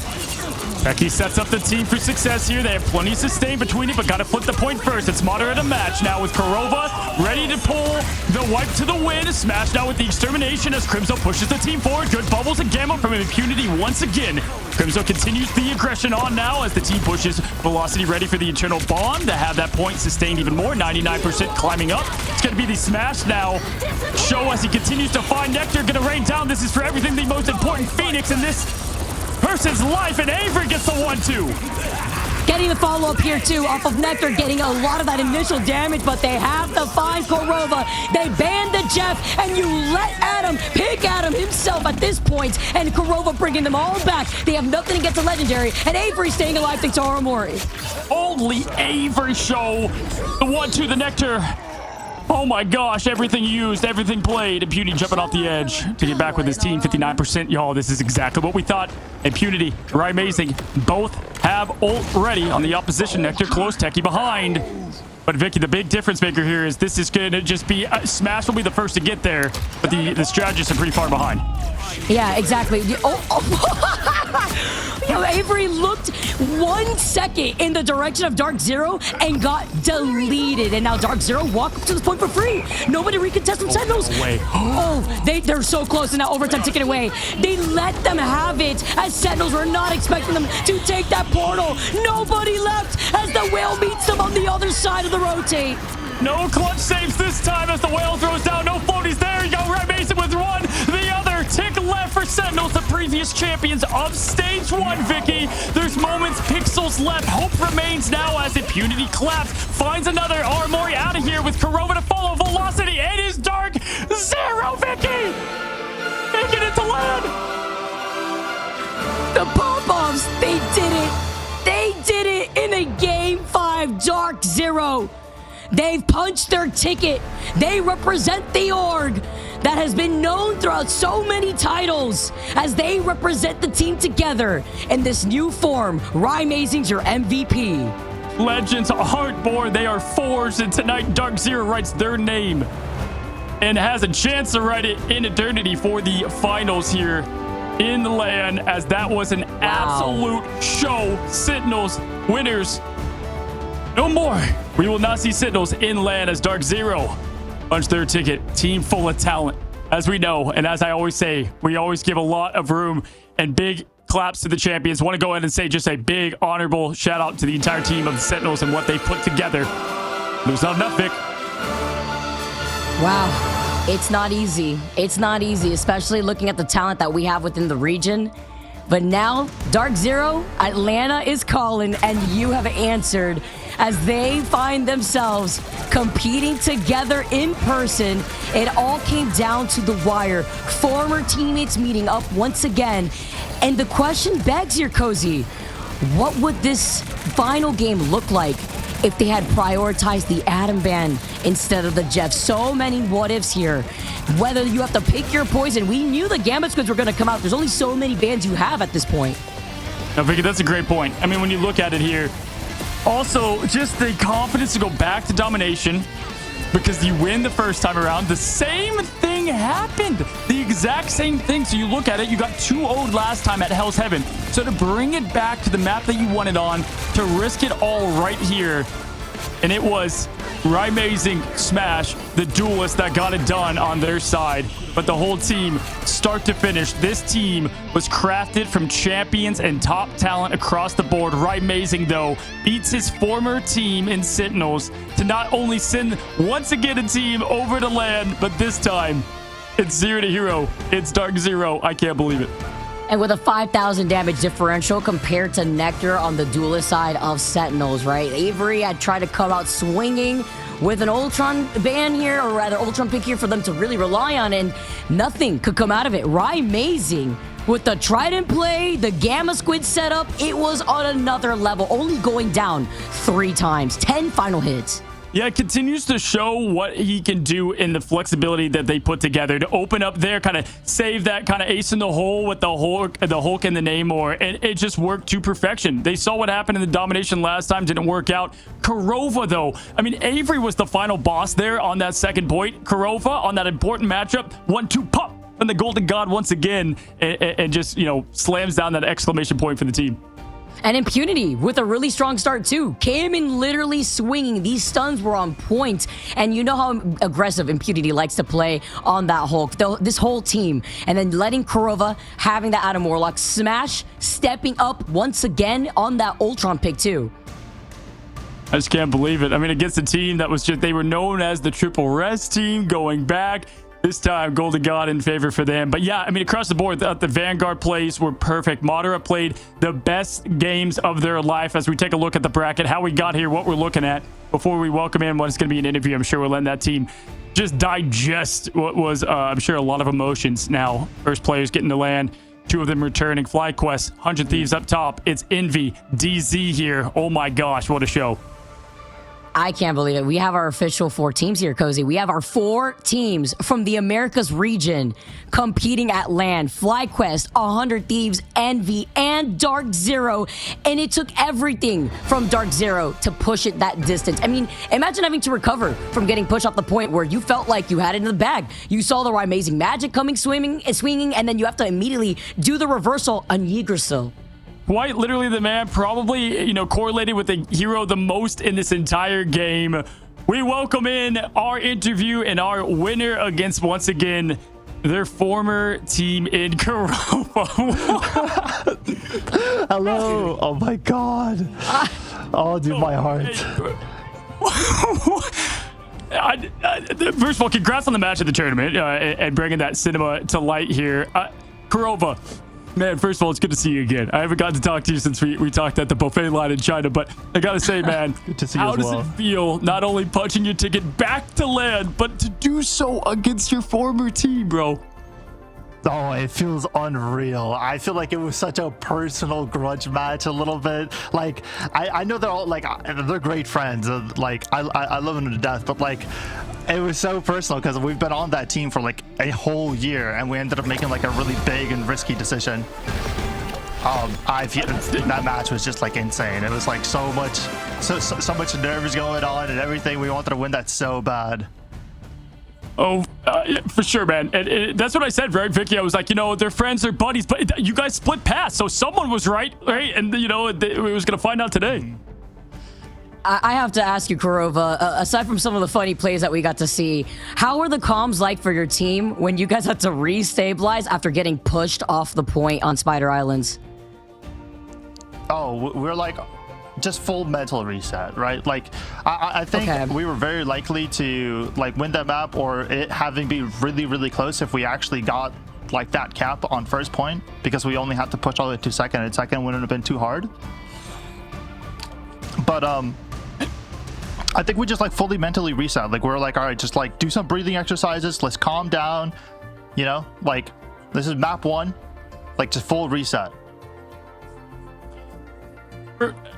Becky sets up the team for success here. They have plenty of sustain between it, but got to flip the point first. It's Madara to match now with Kurova ready to pull the wipe to the win. Smash now with the extermination as Crimzo pushes the team forward. Good bubbles and Gamma from Impunity once again. Crimzo continues the aggression on now as the team pushes Velocity ready for the Eternal Bond to have that point sustained even more. 99% climbing up. It's going to be the Smash now. Show as he continues to find Nectar. Going to rain down. This is for everything the most important Phoenix in this person's life, and Avery gets the 1-2. Getting the follow-up here, too, off of Nectar, getting a lot of that initial damage, but they have to find Kurova. They ban the Jeff, and you let Adam pick Adam himself at this point, and Kurova bringing them all back. They have nothing against the Legendary, and Avery staying alive thanks to Aramori. Only Avery show the 1-2, the Nectar. Oh my gosh, everything used, everything played. Impunity jumping off the edge to get back with his team. 59%. Y'all, this is exactly what we thought. Impunity, Rymazing, both have ult ready on the opposition. Nectar close, Techie behind. But Vicky, the big difference maker here is this is going to just be... Smash will be the first to get there, but the strategists are pretty far behind. Yeah, exactly. Yo, Avery looked 1 second in the direction of DarkZero and got deleted. And now DarkZero walk up to this point for free. Nobody recontest from Sentinels. They're so close, and now overtime taken away. They let them have it as Sentinels were not expecting them to take that portal. Nobody left as the Whale meets them on the other side of the rotate. No clutch saves this time as the Whale throws down. No floaties. There you go. Rymazing with one. The other tick left for Sentinels, the previous champions of Stage 1, Vicky. There's moments, pixels left. Hope remains now as Impunity claps. Finds another Armori out of here with Kurova to follow. Velocity. It is Dark DarkZero. They've punched their ticket. They represent the org that has been known throughout so many titles as they represent the team together in this new form. Rymazing's your MVP. Legends aren't born, they are forged, and tonight DarkZero writes their name and has a chance to write it in eternity for the finals here in the LAN, as that was an absolute show. Sentinels winners. No more. We will not see Sentinels in LAN as DarkZero punched their ticket. Team full of talent, as we know. And as I always say, we always give a lot of room and big claps to the champions. Want to go ahead and say just a big honorable shout out to the entire team of the Sentinels and what they put together. There's not enough, Vic. Wow. It's not easy. It's not easy, especially looking at the talent that we have within the region. But now, DarkZero, Atlanta is calling, and you have answered as they find themselves competing together in person. It all came down to the wire. Former teammates meeting up once again. And the question begs here, Cozy, what would this final game look like if they had prioritized the Atom Band instead of the Jeff? So many what ifs here. Whether you have to pick your poison. We knew the Gambit Squids were going to come out. There's only so many bands you have at this point. Now, Vicky, that's a great point. I mean, when you look at it here, also just the confidence to go back to domination because you win the first time around. The same thing happened. The exact same thing. So you look at it, you got 2-0'd last time at Hell's Heaven. So to bring it back to the map that you wanted on, to risk it all right here, and it was Rymazing Smash, the duelist, that got it done on their side. But the whole team, start to finish, this team was crafted from champions and top talent across the board. Rymazing, though, beats his former team in Sentinels to not only send once again a team over to LAN, but this time it's 0 to hero. It's DarkZero. I can't believe it. And with a 5,000 damage differential compared to Nectar on the duelist side of Sentinels, right? Avery had tried to come out swinging with an Ultron ban here, or rather Ultron pick here for them to really rely on, and nothing could come out of it. Rymazing with the Trident play, the Gamma Squid setup, it was on another level, only going down 3 times, 10 final hits. Yeah, it continues to show what he can do in the flexibility that they put together to open up there, kind of save that kind of ace in the hole with the Hulk and the Namor, and it just worked to perfection. They saw what happened in the domination last time, didn't work out. Kurova, though, I mean, Avery was the final boss there on that second point. Kurova on that important matchup, 1-2 pop, and the Golden God once again, and just, you know, slams down that exclamation point for the team. And Impunity with a really strong start too. Came in literally swinging. These stuns were on point. And you know how aggressive Impunity likes to play on that Hulk. This whole team. And then letting Kurova having the Adam Warlock smash, stepping up once again on that Ultron pick too. I just can't believe it. I mean, against a team that was just, they were known as the Triple Res team going back. This time, Golden God in favor for them. But yeah, I mean, across the board, the Vanguard plays were perfect. Madara played the best games of their life. As we take a look at the bracket, how we got here, what we're looking at, before we welcome in what's going to be an interview, I'm sure we're letting that team just digest what was, I'm sure, a lot of emotions now. First players getting to LAN, 2 of them returning. FlyQuest, 100 Thieves up top. It's Envy, DZ here. Oh my gosh, what a show. I can't believe it. We have our official 4 teams here, Cozy. We have our 4 teams from the Americas region competing at LAN. FlyQuest, 100 Thieves, Envy, and DarkZero. And it took everything from DarkZero to push it that distance. I mean, imagine having to recover from getting pushed off the point where you felt like you had it in the bag. You saw the Rymazing magic coming swinging, and then you have to immediately do the reversal on Yggdrasil. Quite literally the man probably, you know, correlated with the hero the most in this entire game. We welcome in our interview and our winner against, once again, their former team in Kurova. Hello. Oh my god. Oh, dude, my heart. First of all, congrats on the match of the tournament and bringing that cinema to light here. Kurova. Man, first of all, it's good to see you again. I haven't gotten to talk to you since we talked at the buffet line in China, but I gotta say, man, good to see you how as does well. it feel not only punching your ticket back to LAN, but to do so against your former team, bro? Oh, it feels unreal. I feel like it was such a personal grudge match a little bit. Like, I know they're all, like, they're great friends. Like, I love them to death, but, like, it was so personal because we've been on that team for, like, a whole year, and we ended up making, like, a really big and risky decision. That match was just, like, insane. It was, like, so much nerves going on and everything. We wanted to win that so bad. Oh, yeah, for sure, man. And that's what I said, right, Vicky? I was like, you know, they're friends, they're buddies, but you guys split paths, so someone was right? And, you know, we was going to find out today. I have to ask you, Kurova, aside from some of the funny plays that we got to see, how were the comms like for your team when you guys had to re-stabilize after getting pushed off the point on Spider Islands? Oh, we're like... just full mental reset, right? Like, I think we were very likely to like win that map or it having been really, really close if we actually got like that cap on first point, because we only had to push all the way to second, and second wouldn't have been too hard. But I think we just like fully mentally reset. Like, we're like, all right, just like do some breathing exercises, let's calm down, you know, like this is map 1, like just full reset.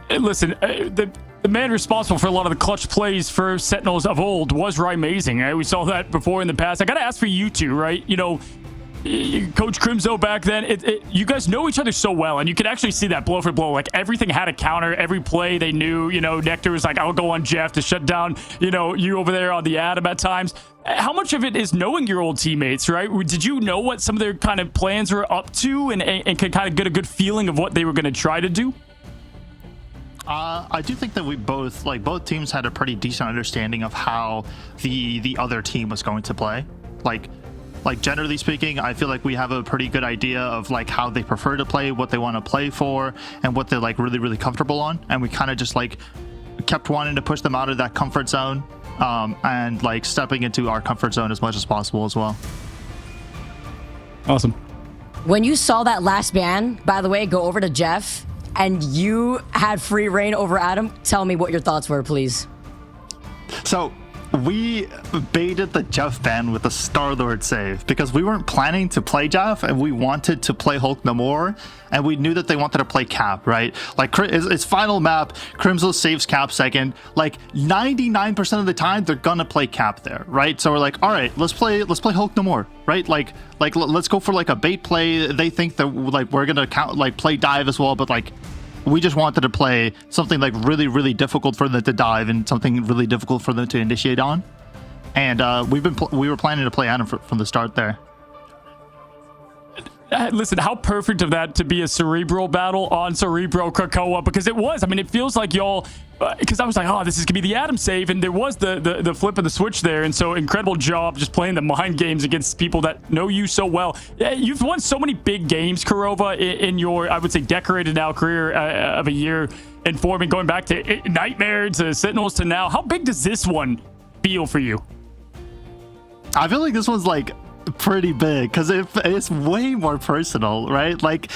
Listen, the man responsible for a lot of the clutch plays for Sentinels of old was amazing, right? We saw that before in the past. I gotta ask for you two, right? You know, Coach Crimzo back then, you guys know each other so well, and you could actually see that blow for blow. Like, everything had a counter, every play they knew. You know, Nectar was like, I'll go on Jeff to shut down, you know, you over there on the Adam at times. How much of it is knowing your old teammates, right? Did you know what some of their kind of plans were up to and could kind of get a good feeling of what they were going to try to do? I do think that we both teams had a pretty decent understanding of how the other team was going to play. Like generally speaking, I feel like we have a pretty good idea of like how they prefer to play, what they want to play for, and what they're like really, really comfortable on. And we kind of just like kept wanting to push them out of that comfort zone, and like stepping into our comfort zone as much as possible as well. Awesome. When you saw that last ban, by the way, go over to Jeff, and you had free reign over Adam, tell me what your thoughts were, please. So we baited the Jeff ban with a Star-Lord save because we weren't planning to play Jeff, and we wanted to play Hulk no more, and we knew that they wanted to play Cap, right? Like, its final map, Crimzo saves Cap second. Like 99% of the time, they're gonna play Cap there, right? So we're like, all right, let's play Hulk no more, right? Like let's go for like a bait play. They think that like we're gonna play dive as well, but like we just wanted to play something like really, really difficult for them to dive and something really difficult for them to initiate on. And we were planning to play Adam from the start there. Listen, how perfect of that to be a Cerebral battle on Cerebro Krakoa, because it was. I mean, it feels like y'all, because I was like, oh, this is gonna be the Adam save, and there was the flip of the switch there, and so incredible job just playing the mind games against people that know you so well. You've won so many big games, Kurova, in your, I would say, decorated now career of a year in forming, going back to Nightmare to Sentinels to now. How big does this one feel for you? I feel like this one's like pretty big because it's way more personal, right? Like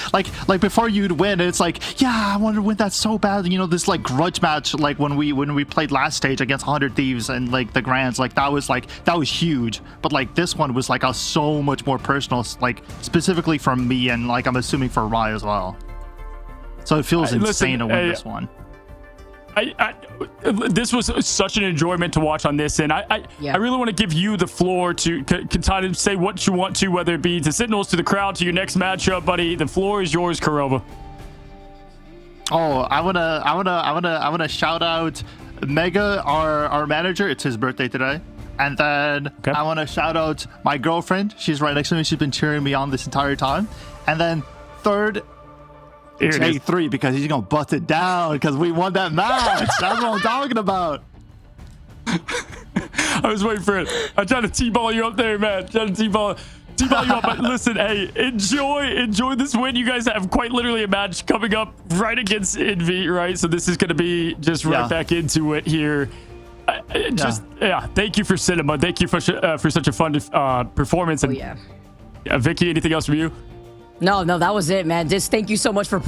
before you'd win, it's like, yeah, I wanted to win that so bad, you know, this like grudge match, like when we played last stage against 100 Thieves and like the Grands, like that was huge. But like this one was like so much more personal, like specifically for me, and like I'm assuming for Rai as well. So it feels insane to win this one. This was such an enjoyment to watch on this, and I really want to give you the floor to continue to say what you want to, whether it be to Sentinels, to the crowd, to your next matchup, buddy. The floor is yours, Kurova. Oh, I wanna shout out Mega, our manager. It's his birthday today. And then I want to shout out my girlfriend. She's right next to me. She's been cheering me on this entire time. And then third, J3, because he's gonna bust it down because we won that match. That's what I'm talking about. I was waiting for it. I'm trying to T-ball you up there, man. Trying to T-ball you up. But listen, hey, enjoy this win. You guys have quite literally a match coming up right against Envy, right? So this is gonna be just right back into it here. Thank you for cinema. Thank you for such a fun performance. And Vicky, anything else from you? No, that was it, man. Just thank you so much for putting